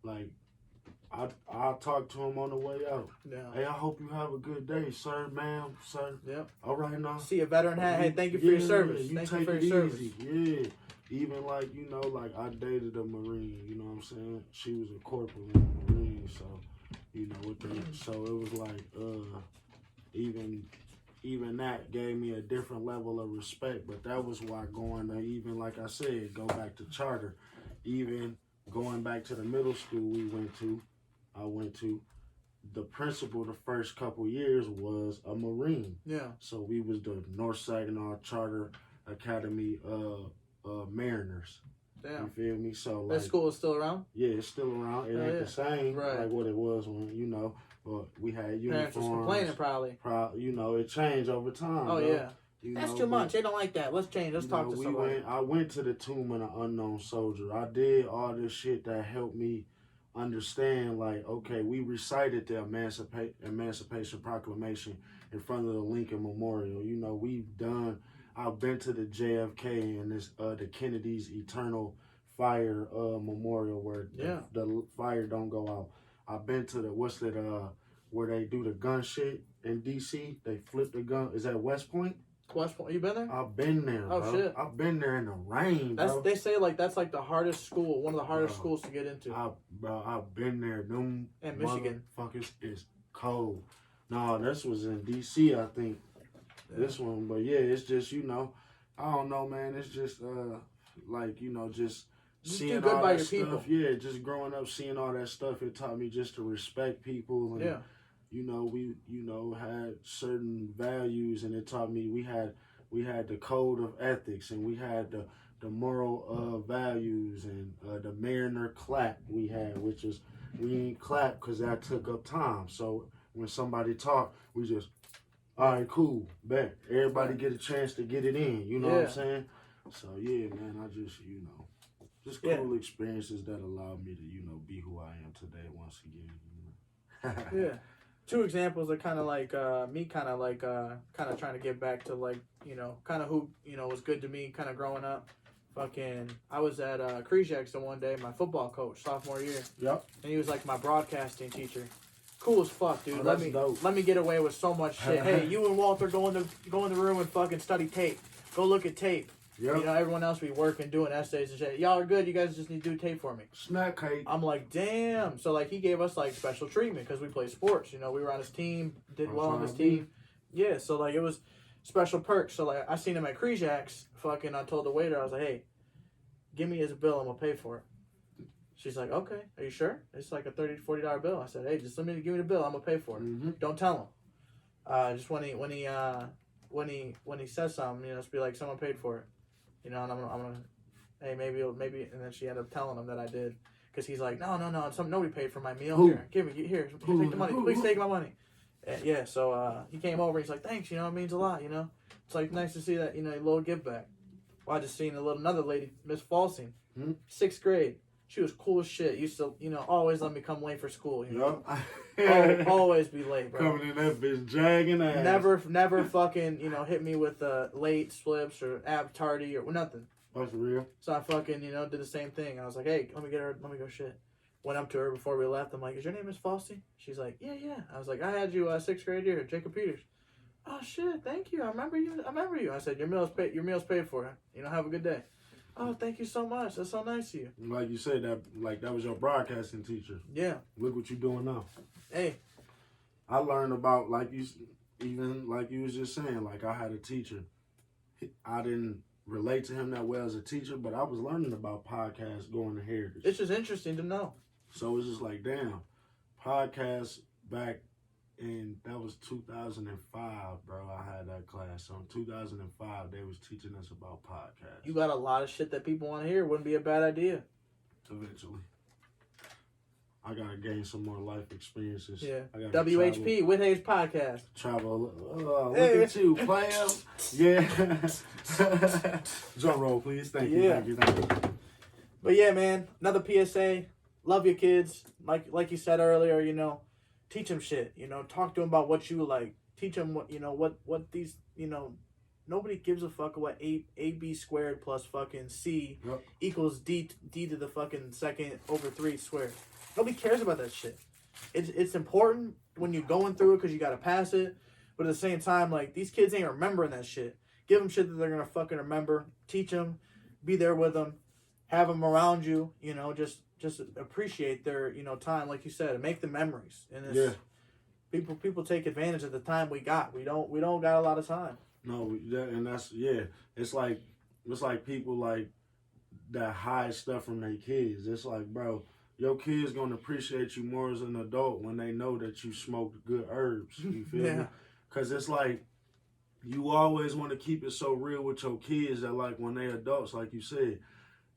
Like, I talked to him on the way out. Yeah. Hey, I hope you have a good day, sir, ma'am, sir. Yep. All right now. See a veteran hat. Hey, thank you for your service. You Thank take you for it your service. easy. Yeah. Even like, you know, like I dated a Marine, you know what I'm saying? She was a corporal in the Marine, so, you know, so it was like, even that gave me a different level of respect, but that was why going to, even like I said, go back to charter, even going back to the middle school I went to, the principal the first couple years was a Marine. Yeah. So we was the North Saginaw Charter Academy Mariners. Damn. You feel me? So like, That school is still around? yeah, it's still around. It ain't the same like what it was when, you know, but we had uniforms. Parents was complaining probably. You know, it changed over time. Oh, bro. yeah. You That's know, too much. They don't like that. Let's change. Let's talk to somebody. I went to the Tomb of the Unknown Soldier. I did all this shit that helped me understand, like, okay, we recited the Emancipation Proclamation in front of the Lincoln Memorial. You know, I've been to the JFK and this the Kennedy's Eternal Fire Memorial where the fire don't go out. I've been to where they do the gun shit in DC. They flip the gun. Is that West Point? West Point. You been there? I've been there. Oh, bro. shit. I've been there in the rain. Bro. They say like that's like the hardest school, one of the hardest schools to get into. I've been there. Them and Michigan motherfuckers is cold. No, this was in DC, I think. Yeah. This one, but yeah, it's just, you know, I don't know, man. It's just like, you know, just seeing do good all by that your stuff. people. Yeah, just growing up seeing all that stuff, it taught me just to respect people. And, you know, we, you know, had certain values, and it taught me we had the code of ethics, and we had the moral values, and the Mariner clap we had, which is we ain't clap because that took up time. So when somebody talked, we just, all right, cool, bet. Everybody get a chance to get it in. You know what I'm saying? So yeah, man, I just, you know, just cool experiences that allowed me to, you know, be who I am today once again. You know? Yeah. Two examples are kind of like me kind of trying to get back to, like, you know, kind of who, you know, was good to me kind of growing up. I was at Krejcik's the one day, my football coach, sophomore year. Yep. And he was like my broadcasting teacher. Cool as fuck, dude. Oh, let me get away with so much shit. Hey, you and Walter go in the room and fucking study tape. Go look at tape. Yep. You know, everyone else be working, doing essays and shit. Y'all are good. You guys just need to do tape for me. Snack cake. I'm like, damn. So, like, he gave us, like, special treatment because we played sports. You know, we were on his team, did well on his team. Yeah, so, like, it was special perks. So, like, I seen him at Krejcik's. Fucking, I told the waiter, I was like, hey, give me his bill. I'm going to pay for it. She's like, okay, are you sure? It's like a $30, $40 bill. I said, hey, just give me the bill. I'm going to pay for it. Mm-hmm. Don't tell him. Just when he says something, you know, just be like, someone paid for it. You know, and I'm gonna, hey, maybe, and then she ended up telling him that I did, because he's like, no, nobody paid for my meal. Who? Here, take the money. Please take my money. And yeah, so he came over. He's like, thanks. You know, it means a lot. You know, it's like nice to see that. You know, a little give back. Well, I just seen another lady, Miss Falsing, 6th grade. She was cool as shit. Used to, you know, always let me come late for school. You know, always be late, bro. Coming in that bitch dragging ass. Never fucking, you know, hit me with late slips or ab tardy or nothing. That's real. So I fucking, you know, did the same thing. I was like, hey, let me go shit. Went up to her before we left. I'm like, is your name Miss Falsey? She's like, yeah. I was like, I had you 6th grade year, Jacob Peters. Oh shit, thank you. I remember you. I said, your meal's paid for. You know, have a good day. Oh, thank you so much. That's so nice of you. Like you said, that was your broadcasting teacher. Yeah. Look what you're doing now. Hey. I learned about, like you was just saying, like I had a teacher. I didn't relate to him that well as a teacher, but I was learning about podcasts going to Heritage. It's just interesting to know. So it's just like, damn, podcasts back in, that was 2005, bro. I had that class. So in 2005, they was teaching us about podcasts. You got a lot of shit that people want to hear. Wouldn't be a bad idea. Eventually. I got to gain some more life experiences. Yeah. WHP, With Hayes Podcast. Travel. Look at you, player. Yeah. Drum roll, please. Thank you. But yeah, man, another PSA. Love your kids. Like you said earlier, you know, teach them shit. You know, talk to them about what you like. Teach them what, you know, what these, you know, Nobody gives a fuck what AB squared plus fucking C equals D to the fucking second over 3 squared. Nobody cares about that shit. It's important when you're going through it because you got to pass it. But at the same time, like, these kids ain't remembering that shit. Give them shit that they're going to fucking remember. Teach them. Be there with them. Have them around you. You know, just appreciate their, you know, time, like you said, and make the memories. And it's, people take advantage of the time we got. We don't got a lot of time. No, and that's It's like people like that hide stuff from their kids. It's like, bro, your kids gonna appreciate you more as an adult when they know that you smoked good herbs. You feel me? Because it's like you always want to keep it so real with your kids that, like, when they adults, like you said,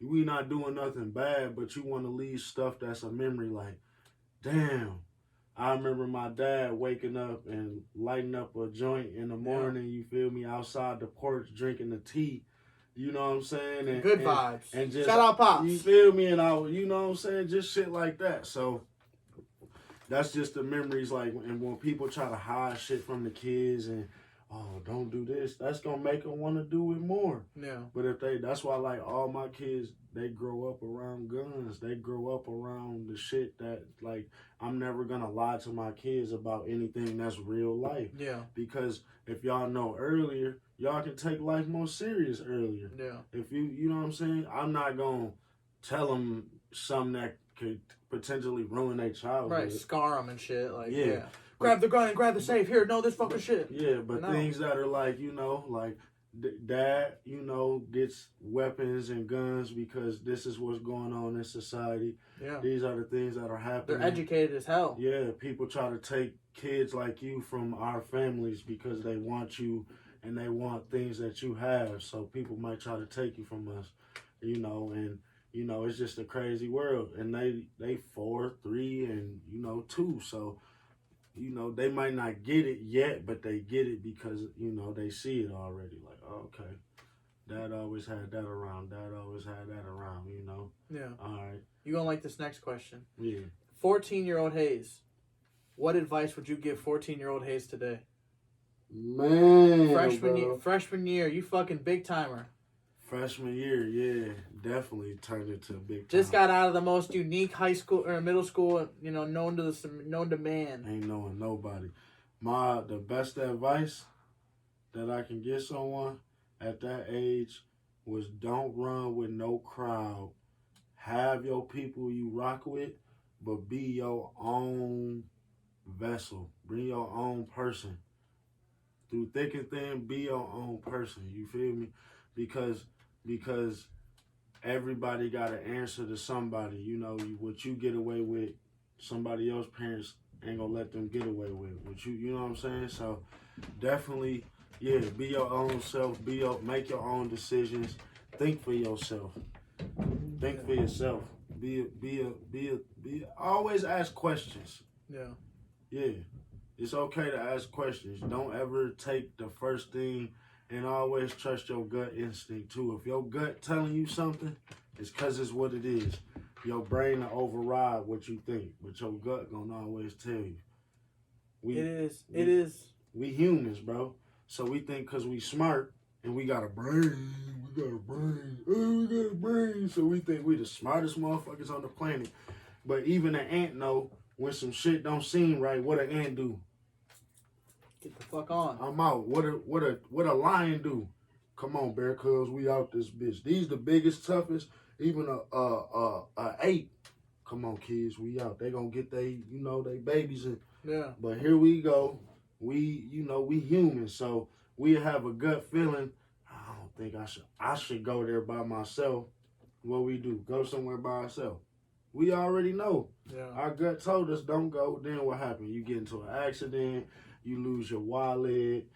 we not doing nothing bad, but you want to leave stuff that's a memory. Like, damn, I remember my dad waking up and lighting up a joint in the morning, you feel me, outside the porch drinking the tea. You know what I'm saying? And, good vibes. And just, shout out Pops. You feel me? And you know what I'm saying? Just shit like that. So that's just the memories. Like, and when people try to hide shit from the kids and, oh, don't do this, that's going to make them want to do it more. Yeah. But that's why, like, all my kids, they grow up around guns. They grow up around the shit that, like, I'm never going to lie to my kids about anything that's real life. Yeah. Because if y'all know earlier, y'all can take life more serious earlier. Yeah. If you know what I'm saying? I'm not going to tell them something that could potentially ruin their childhood. Right, scar them and shit. Like, yeah. Grab the gun and grab the safe. Here, no, this fucking shit. Yeah, but things that are like, you know, like dad, you know, gets weapons and guns because this is what's going on in society. Yeah. These are the things that are happening. They're educated as hell. Yeah, people try to take kids like you from our families because they want you and they want things that you have. So people might try to take you from us, you know, and, you know, it's just a crazy world. And they 4, 3, and, you know, 2. So, you know, they might not get it yet, but they get it because, you know, they see it already. Like, oh, okay, Dad always had that around. Dad always had that around, you know? Yeah. All right. You gonna like this next question? Yeah. 14-year-old Hayes. What advice would you give 14-year-old Hayes today? Man, freshman year, you fucking big timer. Freshman year, yeah, definitely turned into a big time. Just got out of the most unique high school or middle school, you know, known to man. Ain't knowing nobody. The best advice that I can give someone at that age was don't run with no crowd. Have your people you rock with, but be your own vessel. Bring your own person. Through thick and thin, be your own person. You feel me? Because everybody got to answer to somebody. You know, what you get away with, somebody else's parents ain't gonna let them get away with. What you know what I'm saying? So definitely, yeah, be your own self. Make your own decisions. Think for yourself. Think for yourself. Always ask questions. Yeah. Yeah. It's okay to ask questions. Don't ever take the first thing. And always trust your gut instinct, too. If your gut telling you something, it's because it's what it is. Your brain will override what you think, but your gut gonna always tell you. It is. We humans, bro. So we think because we smart and we got a brain. So we think we the smartest motherfuckers on the planet. But even an ant know when some shit don't seem right, what an ant do? Get the fuck on. I'm out. What a lion do? Come on, bear cubs, we out this bitch. These the biggest, toughest. Even a ape. Come on, kids, we out. They gonna get they babies in. Yeah. But here we go. We human, so we have a gut feeling. I don't think I should go there by myself. What we do? Go somewhere by ourselves. We already know. Yeah. Our gut told us don't go. Then what happened? You get into an accident. You lose your wallet,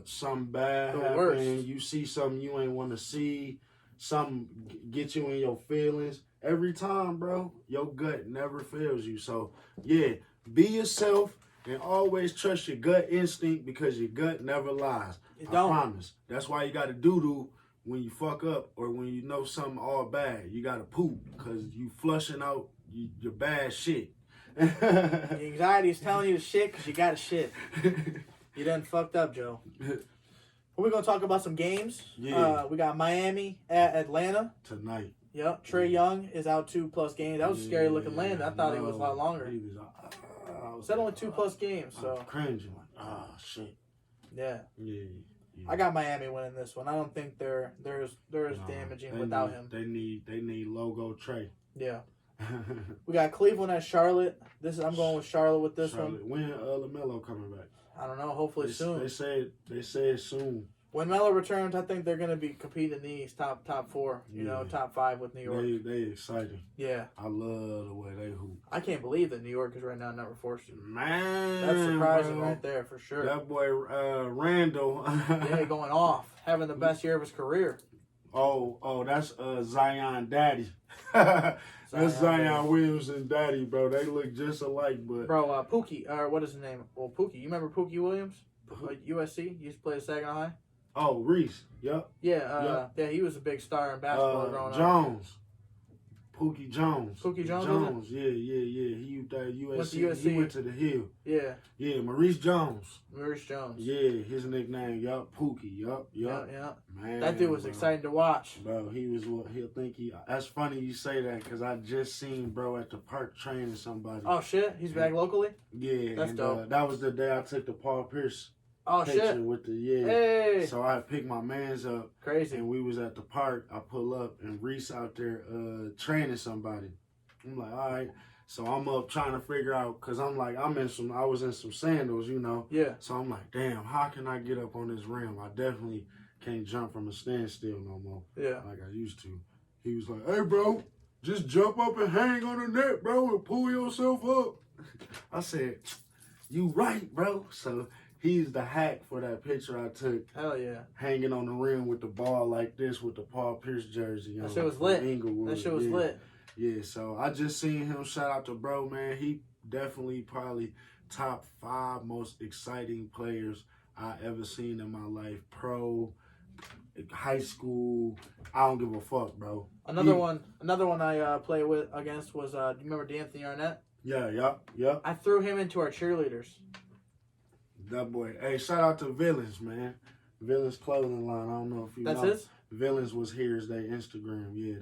something bad happen, you see something you ain't want to see, something get you in your feelings. Every time, bro, your gut never fails you. So, yeah, be yourself and always trust your gut instinct because your gut never lies. I promise. That's why you got to doo-doo when you fuck up or when you know something all bad. You got to poop because you flushing out your bad shit. The anxiety is telling you to shit because you got to shit. You done fucked up, Joe. We're going to talk about some games. Yeah. We got Miami at Atlanta. Tonight. Yep. Trey Young is out 2+ games. That was a scary looking land. I thought it was a lot longer. He was, Said only 2+ games, so. I'm cringing. Shit. Yeah. Yeah. I got Miami winning this one. I don't think they're as damaging without him. They need logo Trey. Yeah. We got Cleveland at Charlotte. I'm going with Charlotte with this one. When LaMelo coming back? I don't know. Hopefully soon. They say soon. When Melo returns, I think they're going to be competing in the East, top 4, top 5 with New York. They exciting. Yeah. I love the way they hoop. I can't believe that New York is right now number 4. Man, that's surprising bro. Right there for sure. That boy Randall. Yeah, going off, having the best year of his career. Oh, that's Zion Daddy. That's Zion Williamson Daddy, bro. They look just alike, but bro, Pookie, or what is his name? Well, Pookie. You remember Pookie Williams? USC. He used to play at Saginaw High. Oh, Reese. Yep. Yeah. Yeah. He was a big star in basketball growing up. Jones. Pookie Jones. Pookie Jones. Yeah. He went to USC. Went to USC. He went to the Hill. Yeah. Maurice Jones. Yeah. His nickname. Yup. Pookie. Yup. Yeah. Man, that dude was exciting to watch. Bro, he was what he'll think he. That's funny you say that because I just seen bro at the park training somebody. Oh shit, he's back locally. Yeah, that's dope. That was the day I took the Paul Pierce. Oh picture shit! With the Hey. So I picked my mans up. Crazy. And we was at the park. I pull up and Reese out there training somebody. I'm like, all right. So I'm up trying to figure out because I'm like I was in some sandals, Yeah. So I'm like, damn, how can I get up on this rim? I definitely can't jump from a standstill no more. Yeah. Like I used to. He was like, hey bro, just jump up and hang on the net, bro, and pull yourself up. I said, you right, bro. So he's the hack for that picture I took. Hell yeah. Hanging on the rim with the ball like this with the Paul Pierce jersey. That shit was lit. Inglewood. That shit was lit. Yeah, so I just seen him. Shout out to bro, man. He definitely probably top 5 most exciting players I ever seen in my life. Pro, high school. I don't give a fuck, bro. Another one I played against was do you remember D'Anthony Arnett? Yeah. I threw him into our cheerleaders. That boy. Hey, shout out to Villains, man. Villains clothing line. I don't know if you know. That's his? Villains was here's their Instagram. Yeah,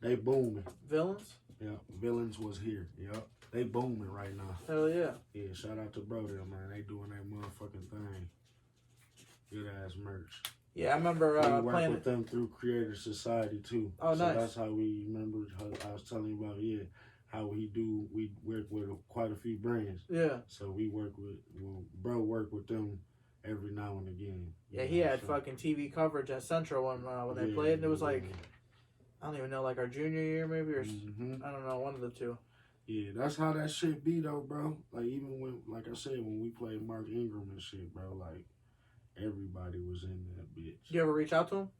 they booming. Villains? Yeah, Villains was here. Yep. They booming right now. Hell yeah. Yeah, shout out to bro there, man. They doing that motherfucking thing. Good ass merch. Yeah, I remember we work playing with them through Creator Society too. Oh, so nice. That's how we remember. I was telling you about how we work with quite a few brands. Yeah. So we work with bro work with them every now and again. Yeah, he had fucking TV coverage at Central when they played, and it was like I don't even know, like our junior year maybe, or I don't know, one of the two. Yeah, that's how that shit be though, bro. Like even when, like I said, when we played Mark Ingram and shit, bro, like everybody was in that bitch. You ever reach out to him?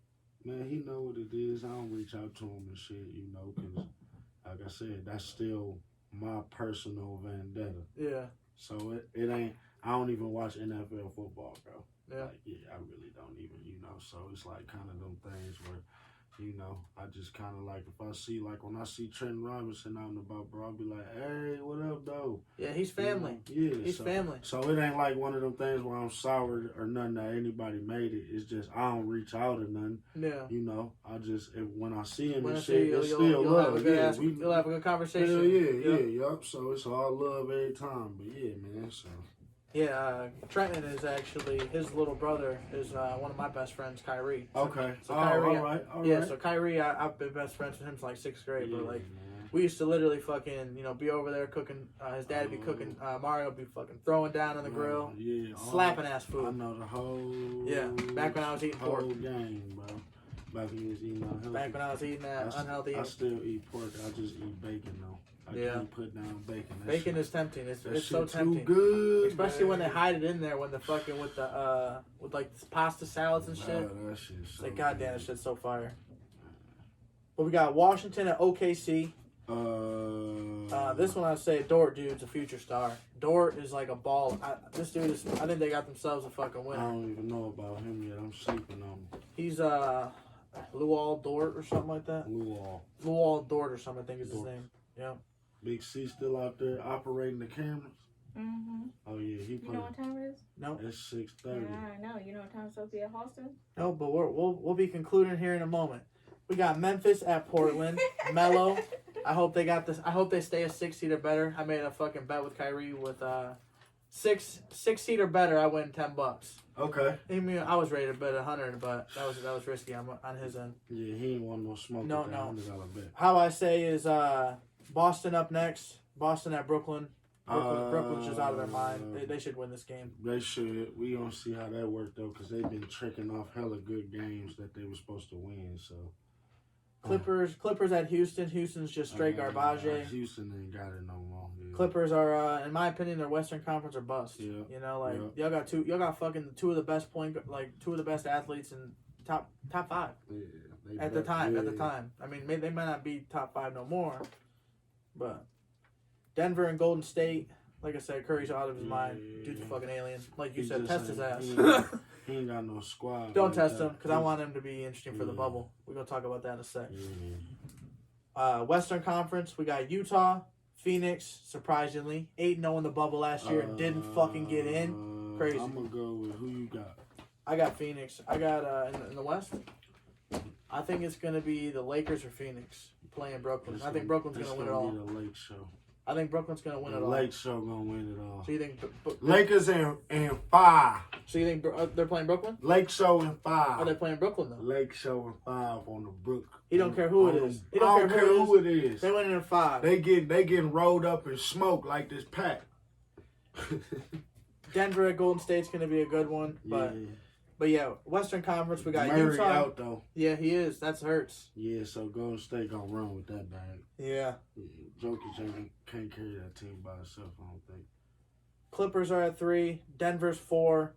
Man, he know what it is. I don't reach out to him and shit, because like I said, that's still my personal vendetta. Yeah. So it ain't. I don't even watch NFL football, bro. Yeah. Like, I really don't even, So it's like kind of them things where, I just kind of like if I see when I see Trent Robinson out and about, bro, I'll be like, hey, what up, though? Yeah, he's family. He's family. So it ain't like one of them things where I'm sour or nothing that anybody made it. It's just I don't reach out or nothing. Yeah. I just when I see him and shit, it's still love. You'll have a good conversation. Yup. So it's all love every time. But yeah, man. So. Yeah, Trenton is actually, his little brother is one of my best friends, Kyrie. Okay. So Kyrie, all right. Yeah, so Kyrie, I've been best friends with him since like 6th grade. Yeah, but like, man. we used to literally fucking, be over there cooking. His dad would be cooking. Mario would be fucking throwing down on the grill. Yeah. Slapping ass food. I know the whole. Yeah, back when I was eating pork. Whole game, bro. Back when you was eating unhealthy. Back when I was eating that unhealthy. I still eat pork. I just eat bacon though. I can't put down bacon. Bacon is tempting. It's so tempting. Too good, especially when they hide it in there. When the fucking with like pasta salads and shit. That shit's it's like goddamn, that shit's so fire. But we got Washington at OKC. This one I say Dort, dude's a future star. Dort is like a ball. This dude is. I think they got themselves a fucking winner. I don't even know about him yet. I'm sleeping on him. He's Luol Dort or something like that. Luol Dort or something. I think is his name. Yeah. Big C still out there operating the cameras. Mm-hmm. Oh yeah, he You playing. know what time it is? No, It's 6:30. Yeah, I know. You know what time it's supposed to be at Halston? no, but we'll be concluding here in a moment. We got Memphis at Portland. Melo. I hope they got this. I hope they stay a 6 seed or better. I made a fucking bet with Kyrie with six seed or better. I win $10. Okay. I mean, I was rated bet 100, but that was risky on his end. Yeah, he ain't want no smoke. No, with that no. $100 bet. How I say is Boston up next. Boston at Brooklyn. Brooklyn's just out of their mind. They should win this game. They should. We gonna see how that worked though, because they've been tricking off hella good games that they were supposed to win. So Clippers at Houston. Houston's just straight garbage. Houston ain't got it no more. Yeah. Clippers are, in my opinion, their Western Conference are bust. Yeah. You know, like Yeah. y'all got fucking two of the best athletes in top five Yeah, at the time. I mean, they might not be top 5 no more, but Denver and Golden State. Like I said, Curry's out of his mind. Dude's a fucking alien. Like you He said, just test his ain't- ass. He ain't got no squad. Don't like test that. him because I want him to be interesting for the Yeah. bubble. We're gonna talk about that in a sec. Yeah. Western Conference, we got Utah, Phoenix. Surprisingly, 8-0 in the bubble last year and didn't fucking get in. Crazy. I'm gonna go with who you got. I got Phoenix. I got in the West. I think it's gonna be the Lakers or Phoenix playing Brooklyn. I think Brooklyn's gonna win it all. It's gonna be the Lake Show. I think Brooklyn's gonna win The it all. Lake Show gonna win it all. So you think? Lakers in 5. So you think they're playing Brooklyn? Lake Show in Are 5. they playing Brooklyn though? Lake Show in 5 on the Brook. He don't care who it is. He I don't care who it is. They win in 5. They getting rolled up in smoke like this pack. Denver at Golden State's gonna be a good one, but yeah, Western Conference we got Murray Utah. out though. Yeah, he is. That hurts. Yeah, so Golden State gonna run with that bag. Yeah. Jokic can't carry that team by himself, I don't think. Clippers are at 3. Denver's 4.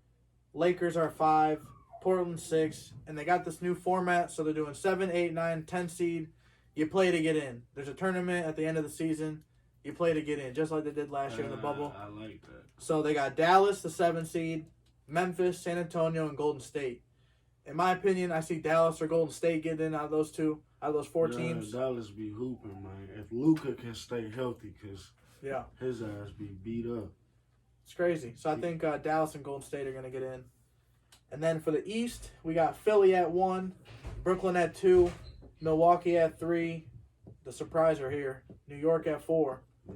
Lakers are 5. Portland 6. And they got this new format, so they're doing 7, 8, 9, 10 seed. You play to get in. There's a tournament at the end of the season. You play to get in, just like they did last year in the bubble. I like that. So they got Dallas, the 7 seed, Memphis, San Antonio, and Golden State. In my opinion, I see Dallas or Golden State getting in out of those 4 teams. Dallas be hooping, man. If Luka can stay healthy, because his ass be beat up. It's crazy. So I think Dallas and Golden State are going to get in. And then for the East, we got Philly at 1, Brooklyn at 2, Milwaukee at 3. The surpriser here. New York at 4. Yeah,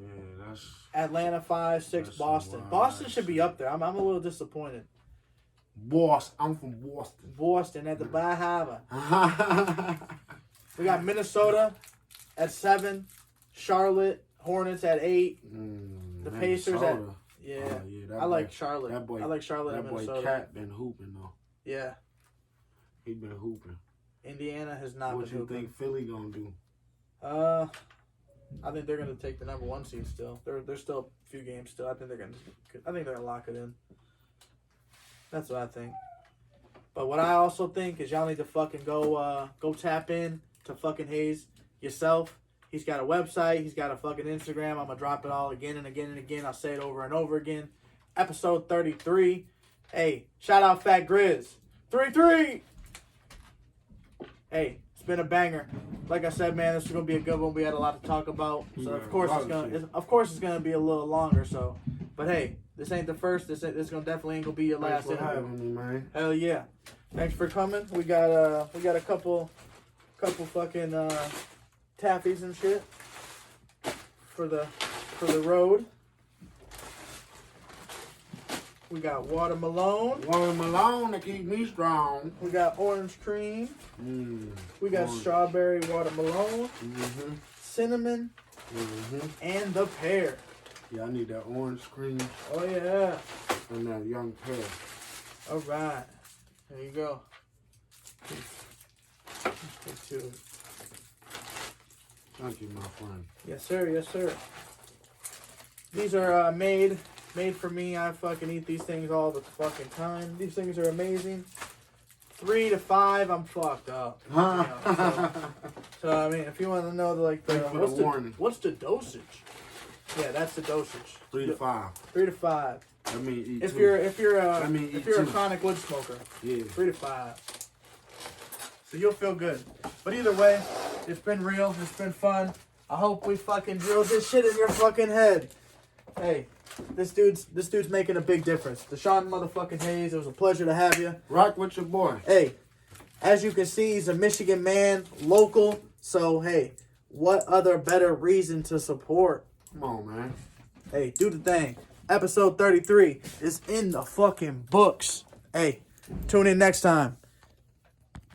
that's... Atlanta 5, 6, That's Boston. wild. Boston should be up there. I'm a little disappointed. Boston. I'm from Boston. Boston at the Bahama. We got Minnesota at 7, Charlotte Hornets at 8. The Pacers at I like Charlotte. I like Charlotte at Minnesota. That boy Cat been hooping though. Yeah. He been hooping. Indiana has not What been you hooping. think Philly gonna do? I think they're gonna take the number 1 seed still. There's still a few games still. I think they're gonna lock it in. That's what I think. But what I also think is y'all need to fucking go tap in to fucking Hayes yourself. He's got a website. He's got a fucking Instagram. I'm gonna drop it all again and again and again. I'll say it over and over again. Episode 33. Hey, shout out Fat Grizz. 3-3. Hey, it's been a banger. Like I said, man, this is gonna be a good one. We had a lot to talk about, so of course it's gonna be a little longer. So, but hey, this ain't the first. This gonna definitely ain't gonna be your last. Thanks for having me, man. Hell yeah! Thanks for coming. We got a couple fucking taffies and shit for the road. We got watermelon. Watermelon to keep me strong. We got orange cream. We got strawberry watermelon. Cinnamon. And the pear. Yeah, I need that orange cream Oh yeah. and that young pear. All right. There you go. Get to it. Thank you, my friend. Yes, sir. Yes, sir. These are made for me. I fucking eat these things all the fucking time. These things are amazing. 3 to 5, I'm fucked up. You know, so I mean, if you want to know what's the dosage? Yeah, that's the dosage. 3 to 5. 3 to 5. I mean, eat If two. you're I mean, eat a two. chronic wood smoker, Yeah. 3 to 5. So you'll feel good. But either way, it's been real. It's been fun. I hope we fucking drilled this shit in your fucking head. Hey, This dude's making a big difference. Deshawn motherfucking Hayes, it was a pleasure to have you. Rock with your boy. Hey, as you can see, he's a Michigan man, local. So, hey, what other better reason to support? Come on, man. Hey, do the thing. Episode 33 is in the fucking books. Hey, tune in next time.